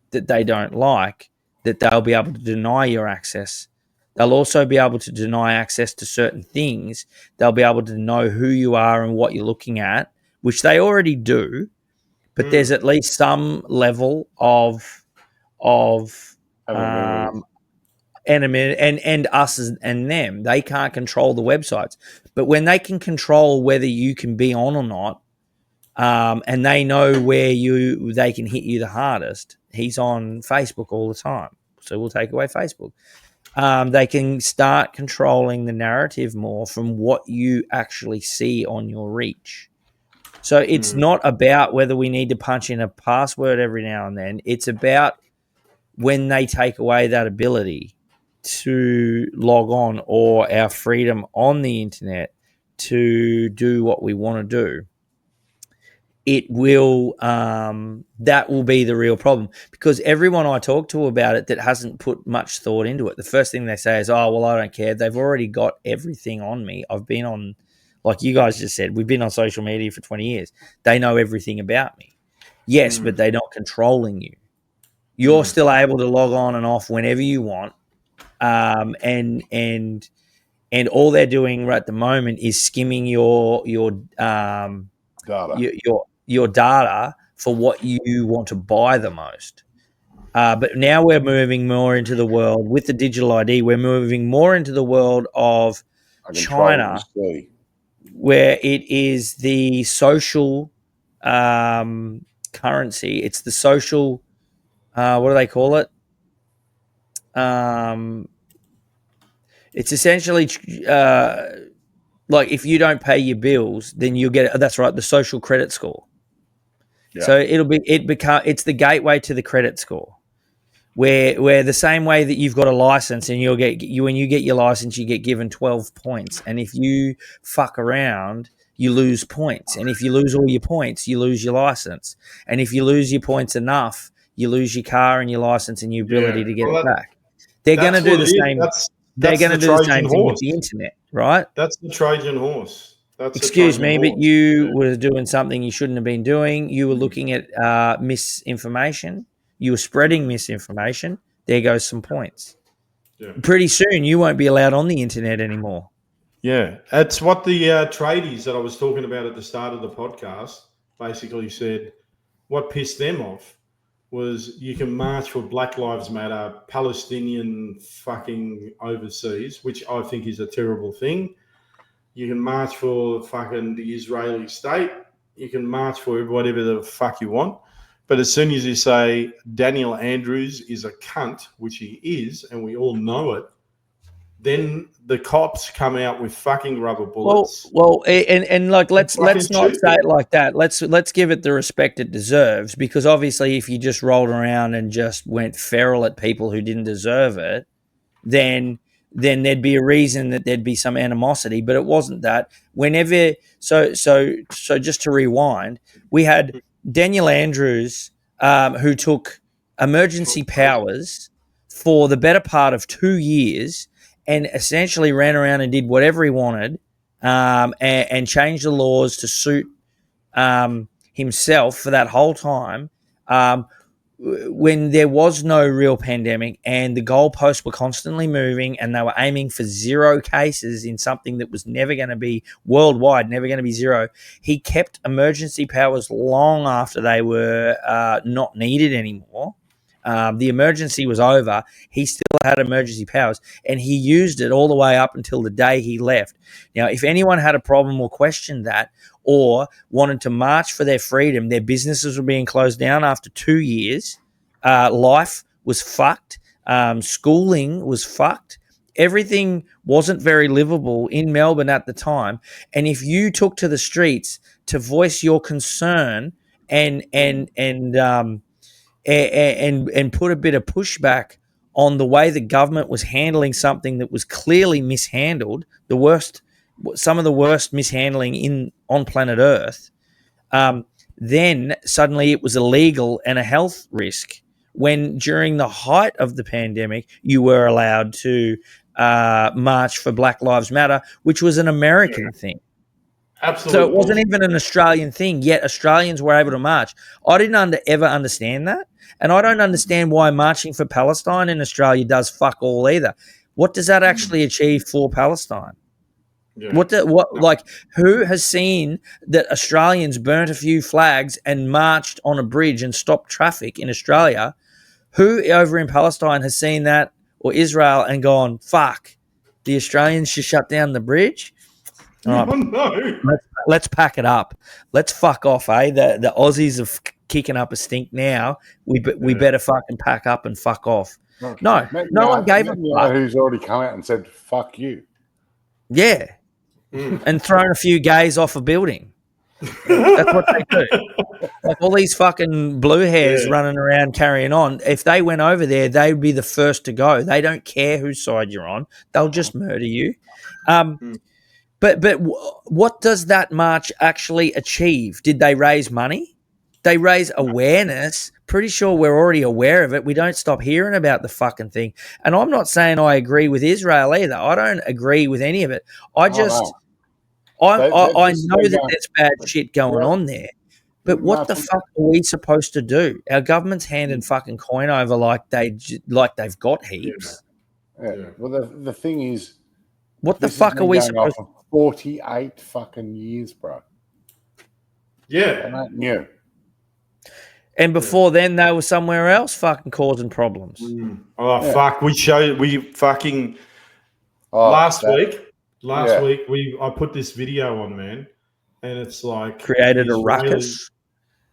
that they don't like, that they'll be able to deny your access. They'll also be able to deny access to certain things. They'll be able to know who you are and what you're looking at, which they already do. But there's at least some level of enemy and us and them. They can't control the websites, but when they can control whether you can be on or not, and they know where they can hit you the hardest. He's on Facebook all the time, so we'll take away Facebook. They can start controlling the narrative more from what you actually see on your reach. So it's not about whether we need to punch in a password every now and then. It's about when they take away that ability to log on or our freedom on the internet to do what we want to do. It will that will be the real problem, because everyone I talk to about it that hasn't put much thought into it, the first thing they say is, "Oh, well, I don't care. They've already got everything on me. I've been on," like you guys just said, we've been on social media for 20 years. They know everything about me. Yes, but they're not controlling you. You're still able to log on and off whenever you want, and all they're doing right at the moment is skimming your data. Your data for what you want to buy the most. But now we're moving more into the world with the digital ID. We're moving more into the world of China, where it is the social currency. It's the social, what do they call it? It's essentially like if you don't pay your bills, then you'll get, that's right, the social credit score. Yeah. So it's the gateway to the credit score, where the same way that you've got a license and when you get your license, you get given 12 points. And if you fuck around, you lose points. And if you lose all your points, you lose your license. And if you lose your points enough, you lose your car and your license and your ability to get it back. They're going to do the same. They're going to do the same thing with the internet, right? That's the Trojan horse. Excuse me, but you were doing something you shouldn't have been doing. You were looking at misinformation. You were spreading misinformation. There goes some points. Yeah. Pretty soon, you won't be allowed on the internet anymore. Yeah, it's what the tradies that I was talking about at the start of the podcast basically said. What pissed them off was you can march for Black Lives Matter, Palestinian fucking overseas, which I think is a terrible thing. You can march for fucking the Israeli state. You can march for whatever the fuck you want. But as soon as you say Daniel Andrews is a cunt, which he is, and we all know it, then the cops come out with fucking rubber bullets. Well, and like let's not say it like that. Let's give it the respect it deserves, because obviously if you just rolled around and just went feral at people who didn't deserve it, then then there'd be a reason that there'd be some animosity. But it wasn't that. Whenever so just to rewind, we had Daniel Andrews, who took emergency powers for the better part of 2 years and essentially ran around and did whatever he wanted, and changed the laws to suit himself for that whole time, when there was no real pandemic and the goalposts were constantly moving and they were aiming for 0 cases in something that was never going to be worldwide, never going to be 0. He kept emergency powers long after they were not needed anymore. The emergency was over. He still had emergency powers, and he used it all the way up until the day he left. Now, if anyone had a problem or questioned that or wanted to march for their freedom, their businesses were being closed down after 2 years. Life was fucked. Schooling was fucked. Everything wasn't very livable in Melbourne at the time. And if you took to the streets to voice your concern and put a bit of pushback on the way the government was handling something that was clearly mishandled, some of the worst mishandling on planet Earth, then suddenly it was illegal and a health risk. When during the height of the pandemic, you were allowed to march for Black Lives Matter, which was an American thing. Absolutely. So it wasn't even an Australian thing, yet Australians were able to march. I didn't ever understand that. And I don't understand why marching for Palestine in Australia does fuck all either. What does that actually achieve for Palestine? Yeah. Who has seen that Australians burnt a few flags and marched on a bridge and stopped traffic in Australia? Who over in Palestine has seen that, or Israel, and gone, fuck, the Australians should shut down the bridge? Oh, no. Let's pack it up. Let's fuck off, eh? The Aussies are kicking up a stink now. We better fucking pack up and fuck off. No one gave a fuck. Who's already come out and said, fuck you. Yeah. And thrown a few gays off a building. That's what they do. Like all these fucking blue hairs running around carrying on. If they went over there, they would be the first to go. They don't care whose side you're on. They'll just murder you. But what does that march actually achieve? Did they raise money? They raise awareness. Pretty sure we're already aware of it. We don't stop hearing about the fucking thing. And I'm not saying I agree with Israel either. I don't agree with any of it. I know that there's bad shit going on there. But what the fuck are we supposed to do? Our government's handing fucking coin over like they've got heaps. Yeah. Well, the thing is, what the fuck are we supposed to? 48 fucking years, bro. Yeah. And before then, they were somewhere else fucking causing problems. Fuck. Last week, I put this video on, man, and it's like created a ruckus.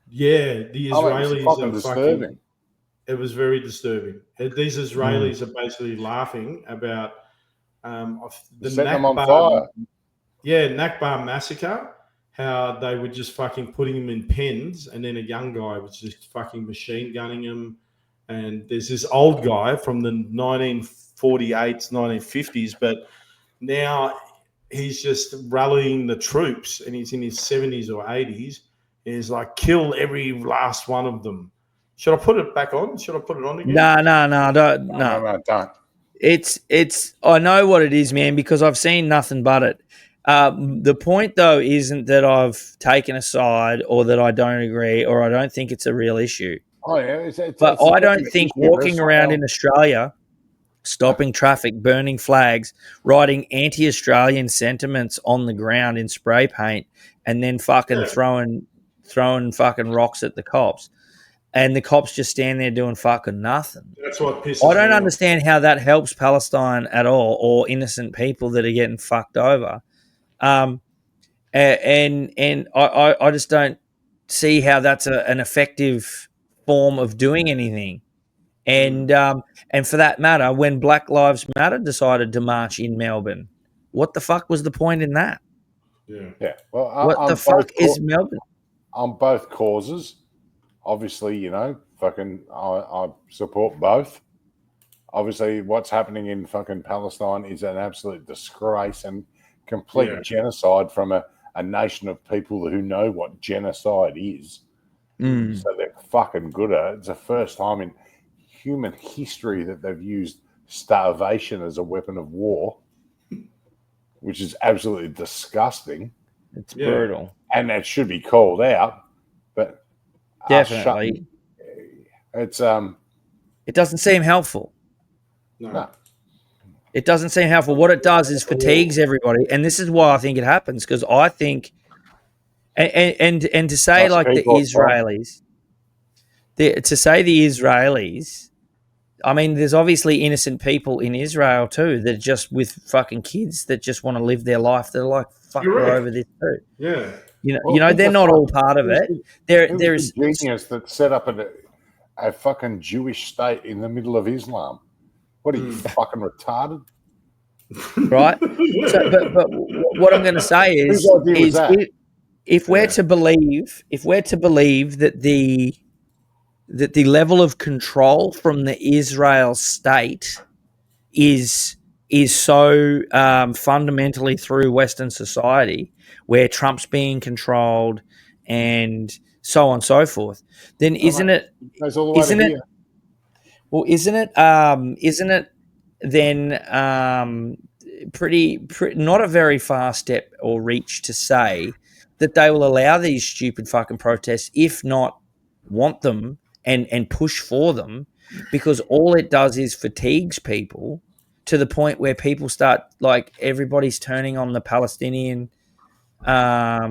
Yeah, the Israelis are disturbing. It was very disturbing. These Israelis are basically laughing about the Nakba, Nakba massacre. How they were just fucking putting him in pens, and then a young guy was just fucking machine gunning him. And there's this old guy from the 1948s, 1950s, but now he's just rallying the troops, and he's in his 70s or 80s. And he's like, kill every last one of them. Should I put it back on? Should I put it on again? No, don't. It's. I know what it is, man, because I've seen nothing but it. The point, though, isn't that I've taken a side or that I don't agree or I don't think it's a real issue. Oh, yeah. But I don't think walking around in Australia, stopping traffic, burning flags, writing anti-Australian sentiments on the ground in spray paint, and then fucking throwing fucking rocks at the cops, and the cops just stand there doing fucking nothing. That's what pisses me off. I don't understand how that helps Palestine at all, or innocent people that are getting fucked over. And I just don't see how that's an effective form of doing anything. And for that matter, when Black Lives Matter decided to march in Melbourne, what the fuck was the point in that? Yeah. Well, what the fuck is Melbourne? On both causes, obviously, fucking I support both. obviously what's happening in fucking Palestine is an absolute disgrace and complete genocide from a nation of people who know what genocide is. Mm. So they're fucking good at it. It's the first time in human history that they've used starvation as a weapon of war, which is absolutely disgusting. It's brutal. And that should be called out. But definitely, it's it doesn't seem helpful. No. It doesn't seem helpful. What it does is fatigues everybody, and this is why I think it happens, because I think, and to say like the Israelis, to say the Israelis, I mean, there's obviously innocent people in Israel too that are just with fucking kids that just want to live their life. They're like, fuck, we're over this too. Yeah. You know, they're not all part of it. There's a genius that set up a fucking Jewish state in the middle of Islam. What are you fucking retarded? Right. So, but what I'm going to say is if we're to believe that the level of control from the Israel state is so fundamentally through Western society, where Trump's being controlled and so on and so forth, then isn't it then pretty not a very far step or reach to say that they will allow these stupid fucking protests, if not want them and push for them, because all it does is fatigues people to the point where people start, like, everybody's turning on the Palestinian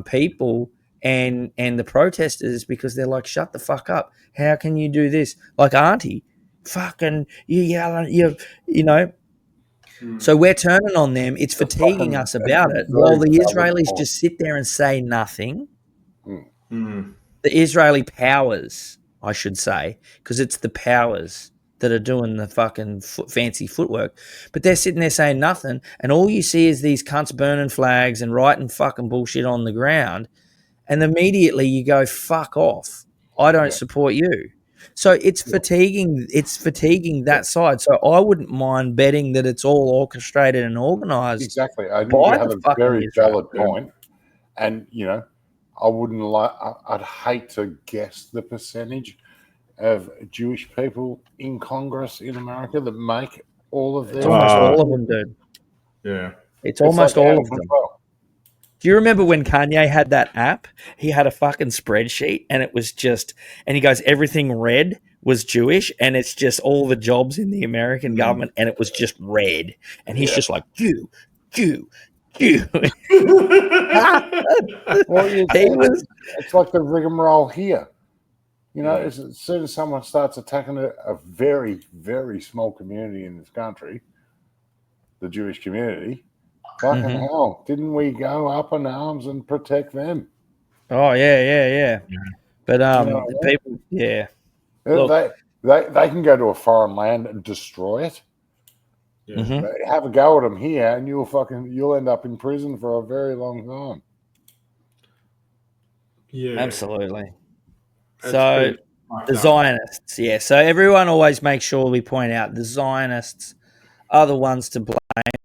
people and the protesters, because they're like, shut the fuck up. How can you do this? Like, auntie, fucking, you yelling, you know. So we're turning on them. It's fatiguing us about it, while the Israelis just sit there and say nothing. The Israeli powers, I should say, because it's the powers that are doing the fucking fancy footwork. But they're sitting there saying nothing, and all you see is these cunts burning flags and writing fucking bullshit on the ground, and immediately you go, fuck off. I don't support you. So it's fatiguing. It's fatiguing that side. So I wouldn't mind betting that it's all orchestrated and organised. Exactly. I think you have a very valid point. And, you know, I wouldn't like, I'd hate to guess the percentage of Jewish people in Congress in America that make all of It's almost all of them, dude. Yeah. It's almost all of them. Do you remember when Kanye had that app? He had a fucking spreadsheet, and it was just, and he goes, everything red was Jewish, and it's just all the jobs in the American government, and it was just red. And he's just like, Jew. Well, it's like the rigmarole here. You know, as soon as someone starts attacking a very, very small community in this country, the Jewish community, fucking hell, didn't we go up in arms and protect them? Oh, yeah. But the people, Look, they can go to a foreign land and destroy it. Have a go at them here, and you'll end up in prison for a very long time. Yeah, absolutely. So the Zionists, so everyone always makes sure we point out the Zionists are the ones to blame,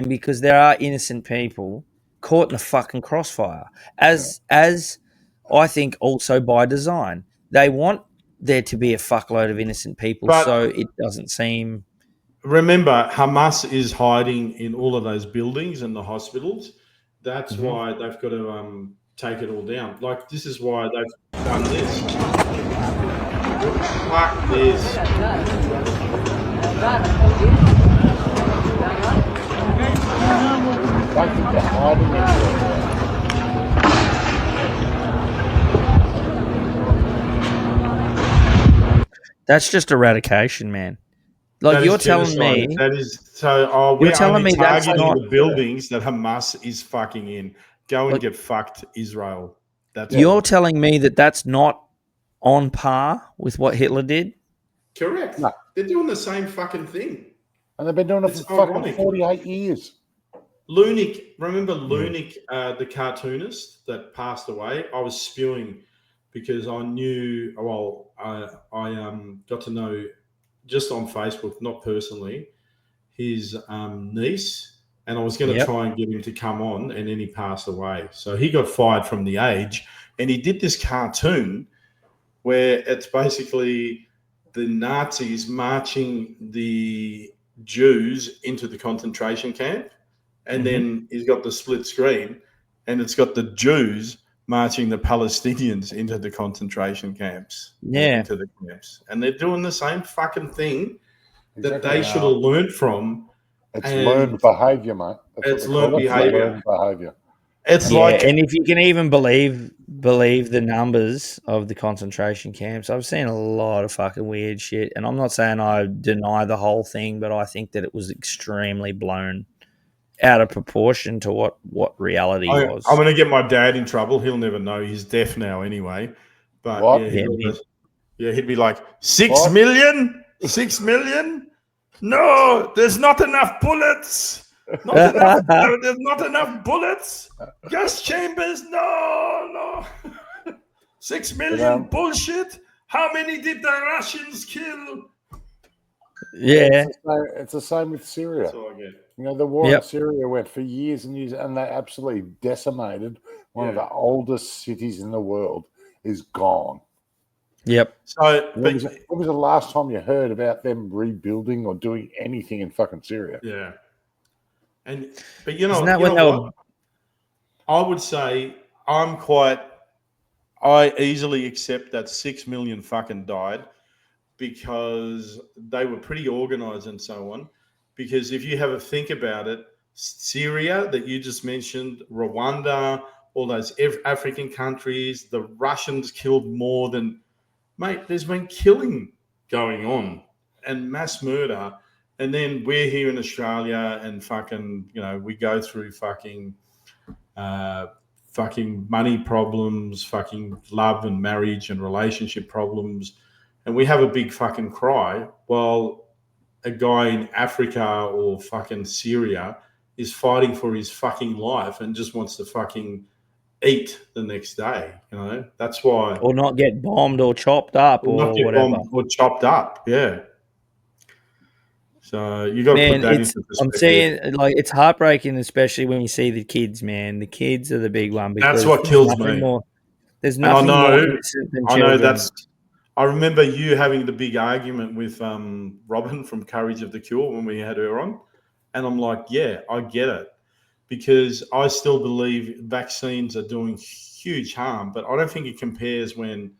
because there are innocent people caught in the fucking crossfire, as I think also by design. They want there to be a fuckload of innocent people, so it doesn't seem. Remember, Hamas is hiding in all of those buildings and the hospitals. That's why they've got to take it all down. Like, this is why they've done this. Fuck this. That's just eradication, man. Like, you're telling me that is so. We're telling me that's not the buildings that Hamas is fucking in. Go and get fucked, Israel. You're telling me that that's not on par with what Hitler did? Correct. No. They're doing the same fucking thing, and they've been doing it for fucking 48 years. Lunik, remember Lunik, the cartoonist that passed away? I was spewing because I knew. Well, I got to know just on Facebook, not personally, his niece, and I was going to try and get him to come on, and then he passed away. So he got fired from The Age, and he did this cartoon where it's basically the Nazis marching the Jews into the concentration camp, and then he's got the split screen, and it's got the Jews marching the Palestinians into the concentration camps. Into the camps. And they're doing the same fucking thing that they should have learned from. It's learned behaviour, mate. It's learned behaviour. It's like, and if you can even believe the numbers of the concentration camps, I've seen a lot of fucking weird shit. And I'm not saying I deny the whole thing, but I think that it was extremely blown out of proportion to what reality was. I'm going to get my dad in trouble. He'll never know. He's deaf now anyway. But he'd be like, 6 million? 6 million? No, there's not enough bullets. There's not enough bullets. Gas chambers? No. 6 million? Bullshit. How many did the Russians kill? Yeah. It's the same with Syria. That's all I get. You know, the war in Syria went for years and years, and they absolutely decimated one of the oldest cities in the world. Is gone. Yep. So, when was the last time you heard about them rebuilding or doing anything in fucking Syria? Yeah. But you know what? I would say I easily accept that 6 million fucking died because they were pretty organized and so on. Because if you have a think about it, Syria that you just mentioned, Rwanda, all those African countries, the Russians killed more than, mate, there's been killing going on and mass murder. And then we're here in Australia and fucking, we go through fucking money problems, fucking love and marriage and relationship problems. And we have a big fucking cry while a guy in Africa or fucking Syria is fighting for his fucking life and just wants to fucking eat the next day. That's why. Or not get bombed or chopped up or not get whatever. Bombed or chopped up, yeah. So you got to put that into perspective. I'm saying, it's heartbreaking, especially when you see the kids, man. The kids are the big one. That's what kills me. There's nothing more innocent than children. I remember you having the big argument with Robin from Courage of the Cure when we had her on. And I'm like, yeah, I get it. Because I still believe vaccines are doing huge harm. But I don't think it compares when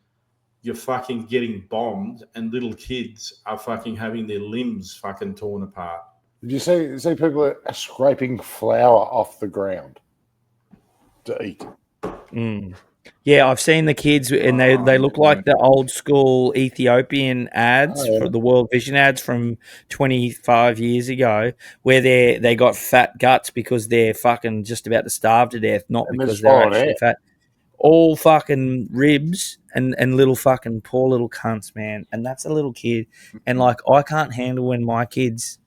you're fucking getting bombed and little kids are fucking having their limbs fucking torn apart. Did you see people are scraping flour off the ground to eat? Yeah, I've seen the kids, and they look like the old school Ethiopian ads for the World Vision ads from 25 years ago, where they got fat guts because they're fucking just about to starve to death, not because they're actually fat. All fucking ribs and little fucking poor little cunts, man. And that's a little kid. And I can't handle when my kids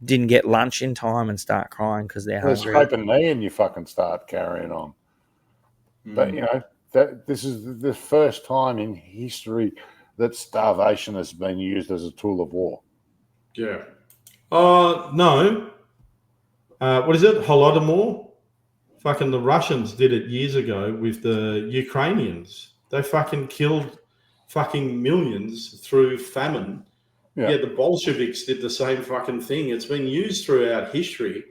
didn't get lunch in time and start crying because they're hungry. Scrape a knee and you fucking start carrying on. But this is the first time in history that starvation has been used as a tool of war. Yeah. No. What is it? Holodomor? Fucking the Russians did it years ago with the Ukrainians. They fucking killed fucking millions through famine. Yeah, the Bolsheviks did the same fucking thing. It's been used throughout history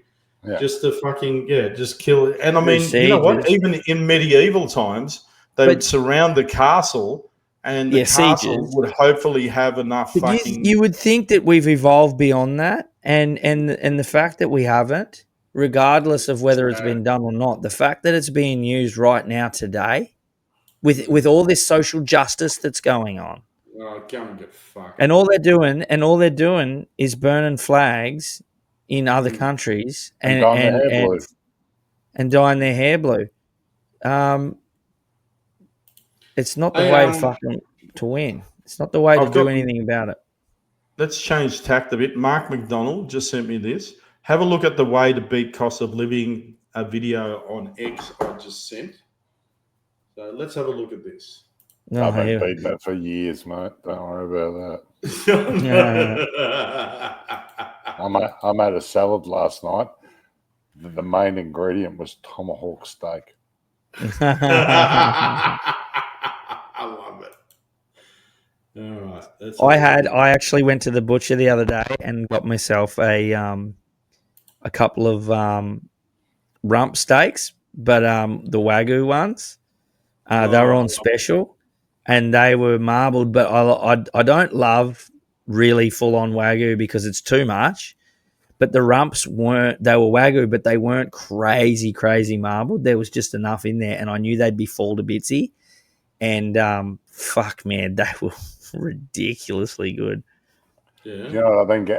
just to fucking, just kill. And I mean, you know what? Even in medieval times, they would surround the castle and the castle would hopefully have enough fucking... You would think that we've evolved beyond that. And the fact that we haven't, regardless of whether it's been done or not, the fact that it's being used right now today with all this social justice that's going on. Oh, go and get fucked. And all they're doing is burning flags in other countries and dyeing their hair blue. It's not the way to win. It's not the way to do anything about it. Let's change tact a bit. Mark McDonald just sent me this. Have a look at the way to beat cost of living, a video on X I just sent. So let's have a look at this. I've been beating that for years, mate. Don't worry about that. I made a salad last night. The main ingredient was tomahawk steak. I love it. All right. I actually went to the butcher the other day and got myself a couple of rump steaks, but the Wagyu ones, they were on special, and they were marbled. But I don't love really full on Wagyu because it's too much. But the rumps weren't. They were Wagyu, but they weren't crazy marbled. There was just enough in there, and I knew they'd be fall to bitsy. And fuck, man, they were ridiculously good. Yeah. You know what I think?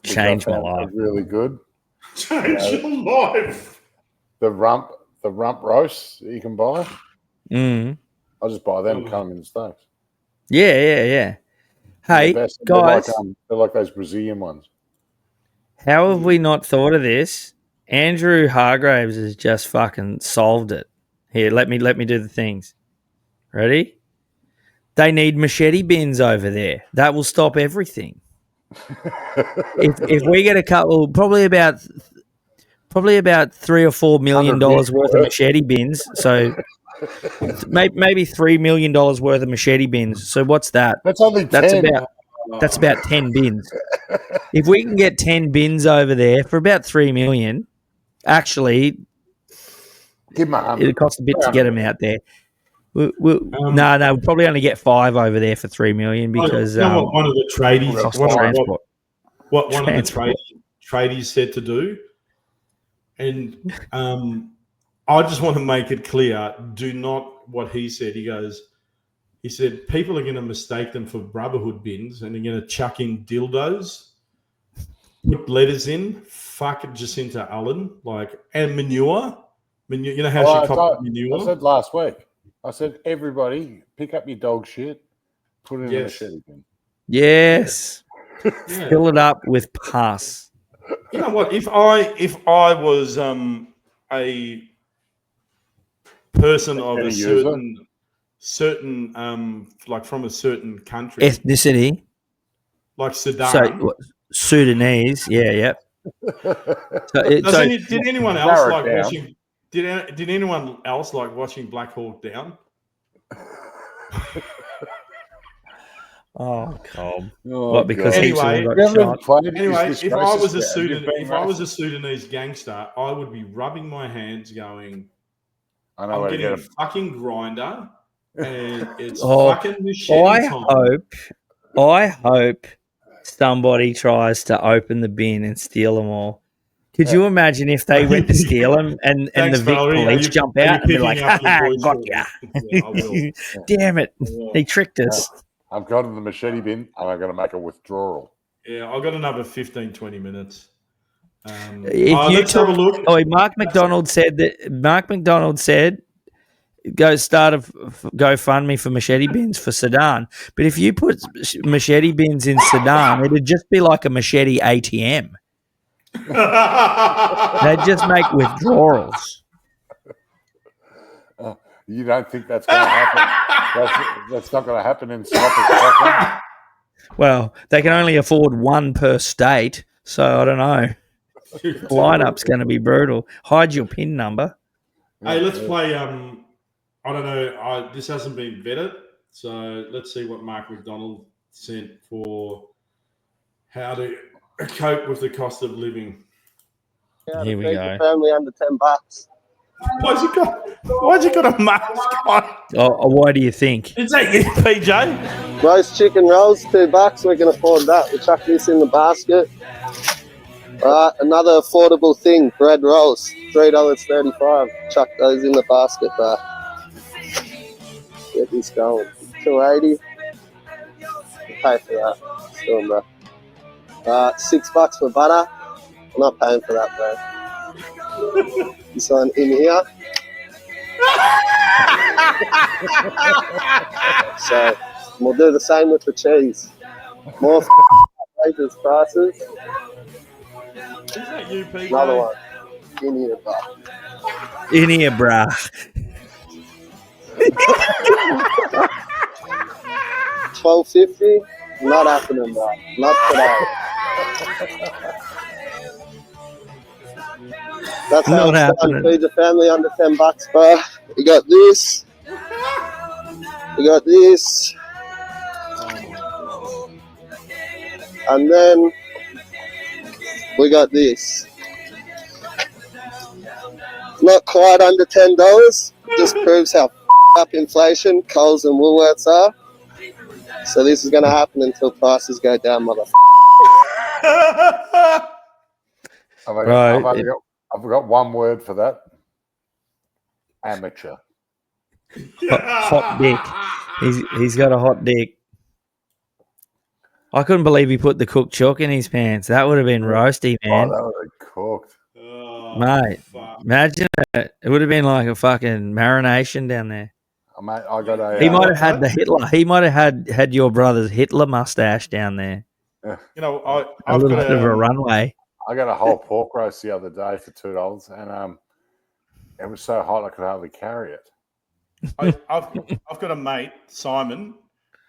Changed my life. Really good. Change your life. The rump roasts that you can buy. Mm. I just buy them, cut them in the steaks. Yeah. Hey, they're guys, they're like those Brazilian ones. how have we not thought of this? Andrew Hargraves has just fucking solved it. Here, let me do the things. Ready? They need machete bins over there. That will stop everything. if we get a couple, probably about $3 or $4 million worth of machete bins. So maybe $3 million worth of machete bins. So what's that? That's only 10. That's about 10 bins. If we can get 10 bins over there for about $3 million, actually, give them it'll cost a bit to get them out there. We'll probably only get 5 over there for $3 million because what one of the tradies, one of the Transport. tradies said to do, and I just want to make it clear: do not what he said. He said people are going to mistake them for Brotherhood bins, and they're going to chuck in dildos, put letters in, fuck Jacinta Allen, and manure. You know how she copied manure. I said last week. I said, everybody, pick up your dog shit, put it in a machete bin. Yes. Yeah. Fill it up with pus. You know what? If I was a person of a certain like from a certain country, Ethnicity. like Sudan. So Sudanese, yeah. Did anyone else like watching? Did anyone else like watching Black Hawk Down? Oh, Cobb. Oh, what? Because anyway, got shot? Anyway, if I was a Sudanese gangster, I would be rubbing my hands, going, "I'm getting a fucking grinder, and it's fucking machete time." I hope somebody tries to open the bin and steal them all. Could you imagine if they went to steal them and the Vic police jump out and be like, "Ha, gotcha." Damn it. They tricked us. I've got in the machete bin and I'm going to make a withdrawal. Yeah, I've got another 15, 20 minutes. Let's have a look. Oh, Mark McDonald said, go start a GoFundMe for machete bins for Sudan. But if you put machete bins in Sudan, it'd just be like a machete ATM. They'd just make withdrawals. You don't think that's going to happen? That's not going to happen in Scotland. Well, they can only afford one per state, so I don't know. The lineup's going to be brutal. Hide your PIN number. Hey, let's play. I don't know. This hasn't been vetted, so let's see what Mark McDonald sent for how to cope with the cost of living. Yeah, here we go. Family under $10. Why's he got a mask on? Oh, why do you think? Is that you, PJ? Roast chicken rolls, $2. We can afford that. We chuck this in the basket. Another affordable thing, bread rolls, $3.35. Chuck those in the basket, bro. Get this going. $2.80. Pay for that. Still, bro. $6 for butter. I'm not paying for that, bro. This one in here. So we'll do the same with the cheese. More outrageous prices. Is that you, PJ? Another one. In here, bro. In here, brah. $12.50. Not happening, bro. Not today. That's how Not it's done. happening. Feed the family under $10, bro. We got this. We got this. And then we got this. Not quite under $10. Just proves how up inflation Coles and Woolworths are. So this is going to happen until prices go down, motherfucker. I've got one word for that. Amateur. Hot dick. He's got a hot dick. I couldn't believe he put the cooked chook in his pants. That would have been roasty, man. Oh, that would have cooked. Mate, imagine it. It would have been like a fucking marination down there. Mate, I got a. He might have had the Hitler. He might have had your brother's Hitler mustache down there. You know, A little bit of a runway. I got a whole pork roast the other day for $2, and it was so hot I could hardly carry it. I've got a mate, Simon,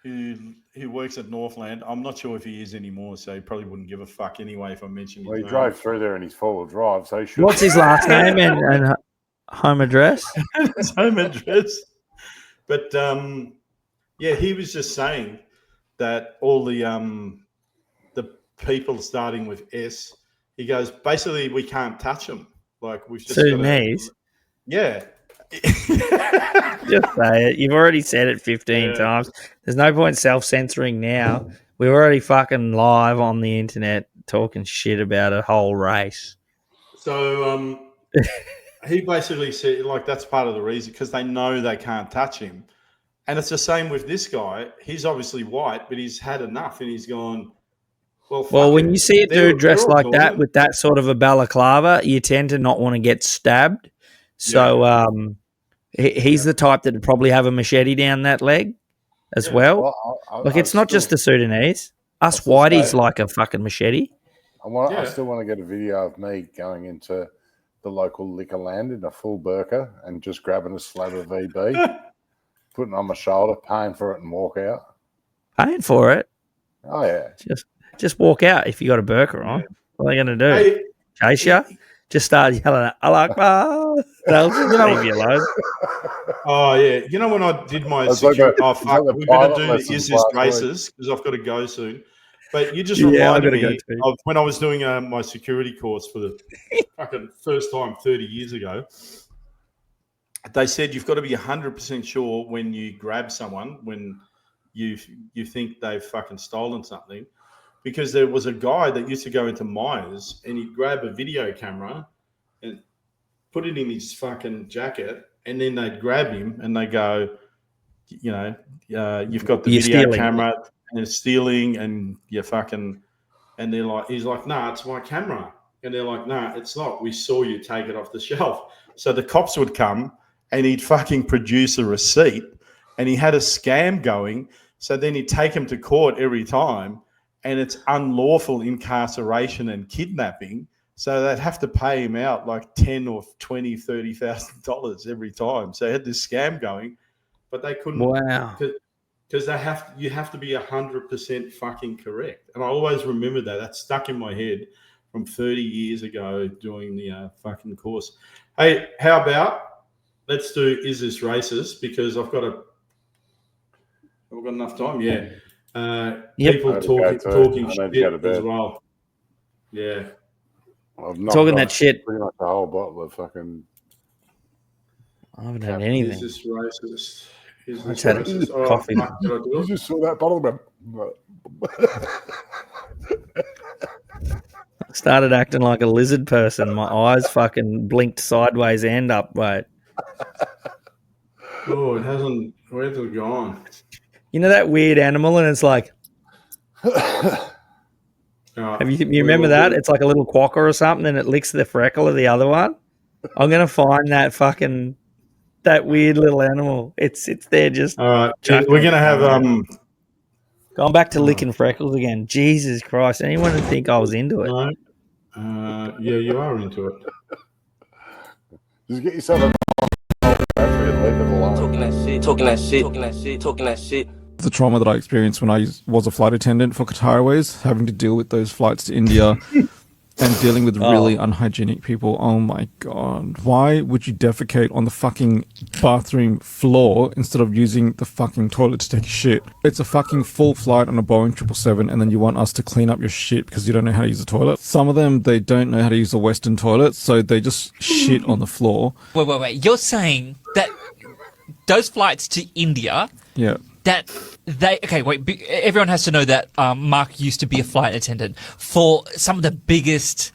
who works at Northland. I'm not sure if he is anymore, so he probably wouldn't give a fuck anyway if I mentioned his Well, he name. drove through there in his four-wheel drive, so he should. What's his last name and home address? His home address. But yeah, he was just saying that all the people starting with S, he goes, basically we can't touch them. Like we've just Sudanese. Yeah. Just say it. You've already said it 15 times. There's no point self-censoring now. We're already fucking live on the internet talking shit about a whole race. So he basically said, like, that's part of the reason, because they know they can't touch him. And it's the same with this guy. He's obviously white, but he's had enough, and he's gone, well, when you see a dude dressed like that with that sort of a balaclava, you tend to not want to get stabbed. So he's the type that would probably have a machete down that leg as well. Like, it's not just the Sudanese. Us whiteys like a fucking machete. I still want to get a video of me going into the local liquor land in a full burqa and just grabbing a slab of VB, putting it on my shoulder, paying for it, and walk out. Paying for it? Oh, yeah. Just walk out if you got a burqa on. What are they going to do? Chase you? Just start yelling at Allah Akbar. They'll just leave you alone. Oh, yeah. You know, when I did my security, we're going to do the Is This Racist, because I've got to go soon. But you just reminded me of when I was doing my security course for the fucking first time 30 years ago. They said you've got to be 100% sure when you grab someone, when you think they've fucking stolen something. Because there was a guy that used to go into Myers and he'd grab a video camera and put it in his fucking jacket, and then they'd grab him and they go, you know, you've got the video camera and it's stealing, and you're fucking, and they're like, he's like, nah, it's my camera. And they're like, nah, it's not. We saw you take it off the shelf. So the cops would come and he'd fucking produce a receipt, and he had a scam going. So then he'd take him to court every time. And it's unlawful incarceration and kidnapping, so they'd have to pay him out like $10,000 or $20,000, $30,000 every time. So they had this scam going, but they couldn't. Wow! Because you have to be 100% fucking correct. And I always remember that. That's stuck in my head from 30 years ago doing the fucking course. Hey, how about let's do Is This Racist? Because I've got enough time. Yeah. People talking shit as well. Yeah. Talking that shit. Pretty much a whole bottle of fucking. I haven't had anything. Is this racist? Is this had racist? coffee. Fuck, did I do You it? just saw that bottle of. Started acting like a lizard person. My eyes fucking blinked sideways and up, mate. Oh, it hasn't. Where's it gone? You know that weird animal, and it's like, you remember that? It's like a little quokka or something, and it licks the freckle of the other one. I'm gonna find that weird little animal. It's there just. All right, we're gonna have going back to licking freckles again. Jesus Christ! Anyone would think I was into it? No. Yeah, you are into it. Just get yourself a. Leave it alone. Talking that shit. the trauma that I experienced when I was a flight attendant for Qatar Airways, having to deal with those flights to India and dealing with really unhygienic people. Oh my God. Why would you defecate on the fucking bathroom floor instead of using the fucking toilet to take a shit? It's a fucking full flight on a Boeing 777 and then you want us to clean up your shit because you don't know how to use a toilet. Some of them, they don't know how to use a Western toilet, so they just shit on the floor. Wait. You're saying that those flights to India... Yeah. That they everyone has to know that Mark used to be a flight attendant for some of the biggest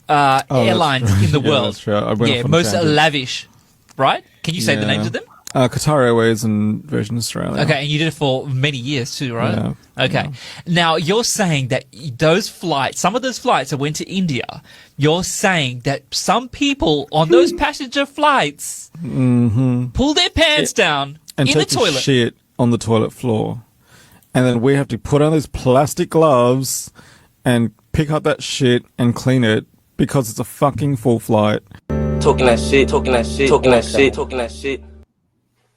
airlines in the world. That's right. Yeah, most lavish, right? Can you say the names of them? Qatar Airways and Virgin Australia. Okay, and you did it for many years too, right? Yeah. Okay. Yeah. Now you're saying that those flights, some of those flights that went to India, you're saying that some people on those passenger flights pull their pants down and in the take toilet. Shit on the toilet floor, and then we have to put on those plastic gloves and pick up that shit and clean it because it's a fucking full flight. Talking that shit.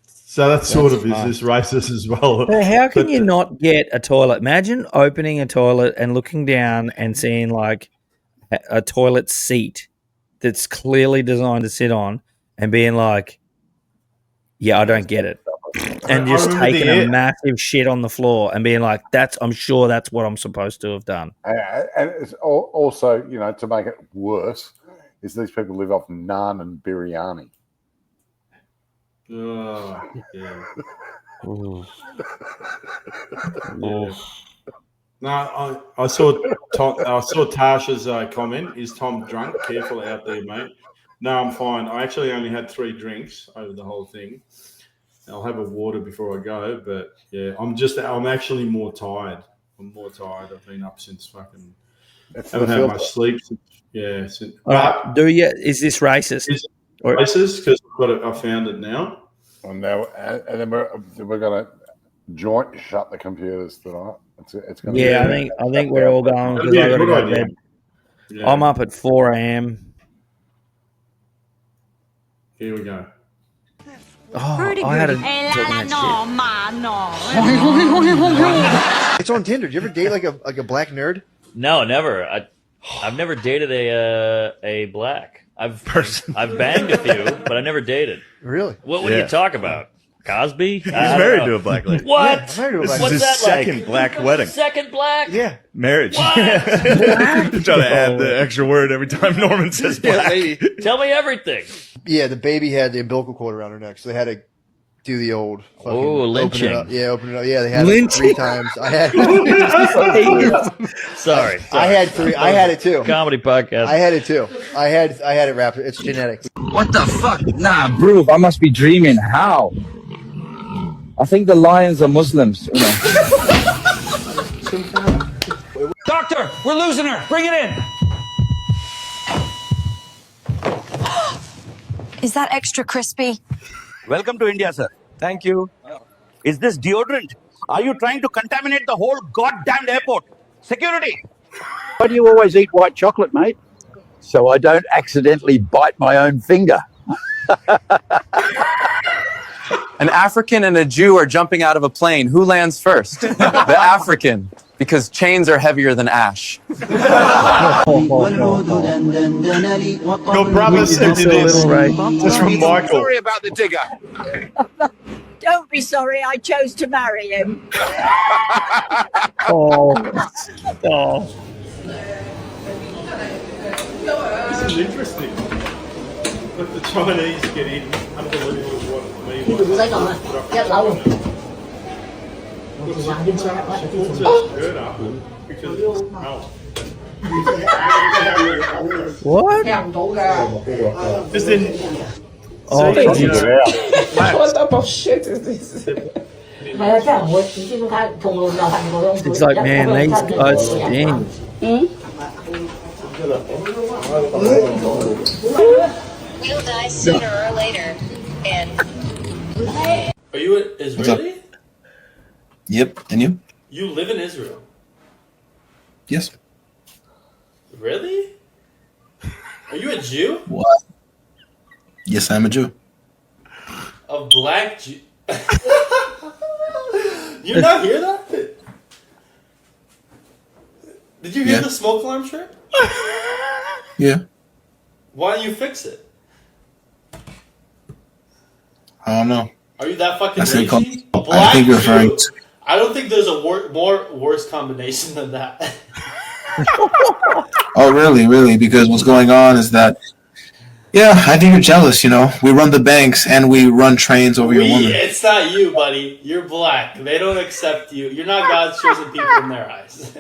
So that sort of is this racist as well. So how can you not get a toilet? Imagine opening a toilet and looking down and seeing like a toilet seat that's clearly designed to sit on and being like, yeah, I don't get it. And just taking a massive shit on the floor and being like, I'm sure that's what I'm supposed to have done. And it's also, to make it worse, is these people live off naan and biryani. Oh, yeah. No, I saw Tasha's comment. Is Tom drunk? Careful out there, mate. No, I'm fine. I actually only had 3 drinks over the whole thing. I'll have a water before I go, but yeah, I'm actually more tired. I'm more tired. I've been up since fucking haven't had much sleep. All right, is this racist? Is it racist? Because I found it now. And then we're gonna joint shut the computers tonight. It's gonna I think we're all going because I got to go to bed. Yeah. I'm up at 4 a.m. Here we go. Oh, I had a It's on Tinder. Do you ever date like a black nerd? No, never. I've never dated a black. I've banged a few, but I never dated. Really? What would you talk about? Cosby? He's married to a black lady. What? Yeah, I'm married to a black What's lady. that This is his second like? black wedding. Second black? Yeah. Marriage. I'm trying to add the extra word every time Norman says black. Tell me everything. Yeah, the baby had the umbilical cord around her neck, so they had to do the old fucking lynching. open it up. Yeah, they had it 3 times. I had Sorry. I had 3. I had it too. Comedy podcast. I had it too. I had it wrapped. It's genetics. What the fuck? Nah, bro, I must be dreaming. How? I think the lions are Muslims. Doctor, we're losing her. Bring it in. Is that extra crispy? Welcome to India, sir. Thank you. Is this deodorant? Are you trying to contaminate the whole goddamn airport? Security! Why do you always eat white chocolate, mate? So I don't accidentally bite my own finger. An African and a Jew are jumping out of a plane. Who lands first? The African, because chains are heavier than ash. Your brother sent you this. This from Michael. Sorry about the digger. Don't be sorry, I chose to marry him. This is interesting. But the Chinese get in. Unbelievable what me. What? Just in. What type of shit is this? It's like, man, these guys stink. You'll die sooner or later. And are you an Israeli? Yep, and you? You live in Israel? Yes. Really? Are you a Jew? What? Yes, I'm a Jew. A black Jew? You not hear that? Did you hear the smoke alarm trip? Yeah. Why don't you fix it? I don't know. Are you that fucking I think I'll- lazy? A I black think you're referring Jew? to- I don't think there's a worse combination than that. Oh, really? Really? Because what's going on is that, yeah, I think you're jealous, you know? We run the banks and we run trains over your woman. It's not you, buddy. You're black. They don't accept you. You're not God's chosen people in their eyes.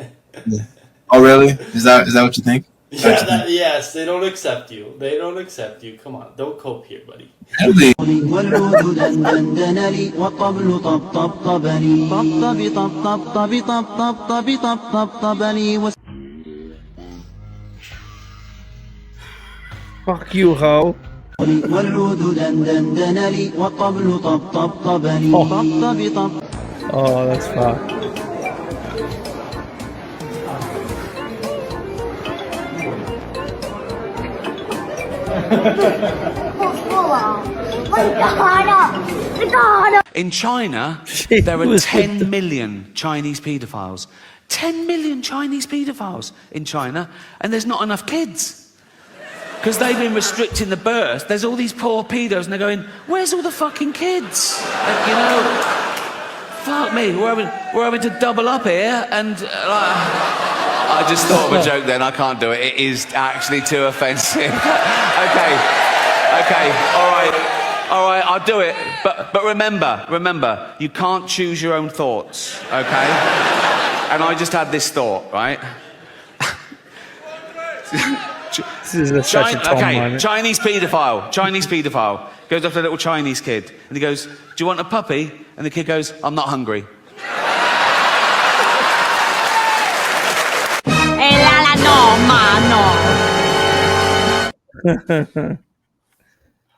Oh, really? Is that what you think? Yes, they don't accept you. They don't accept you. Come on, don't cope here, buddy. Really? والعود دندن لي والطبل طبطبني طبطبني Fuck you, hoe. والعود دندن لي والطبل طبطبني Oh, that's fucked. In China, there are 10 million Chinese paedophiles. 10 million Chinese paedophiles in China, and there's not enough kids. Because they've been restricting the birth. There's all these poor pedos, and they're going, where's all the fucking kids? And, you know, fuck me, we're having to double up here, and I just thought of a joke then, I can't do it. It is actually too offensive. Okay, all right, I'll do it. But remember, you can't choose your own thoughts, okay? And I just had this thought, right? This is such a Tom moment. Chinese paedophile goes up to a little Chinese kid and he goes, do you want a puppy? And the kid goes, I'm not hungry.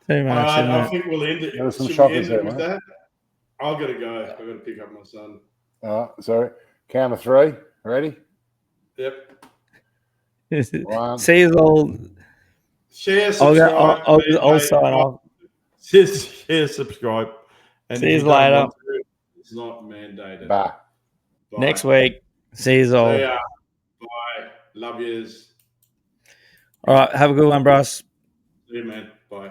Too much, isn't I it? think we'll end it. There was some Should we shoppers end there, it with mate. that? I've got to go. I've got to pick up my son. So, count of three. Ready? Yep. One. See you all. Share, I'll subscribe. I'll sign off. Share, subscribe. And See if you you don't later. want to, it's not mandated. Bye. Next week. See you all. See ya. Bye. Love yous. All right. Have a good one, bros. See you, man. Bye.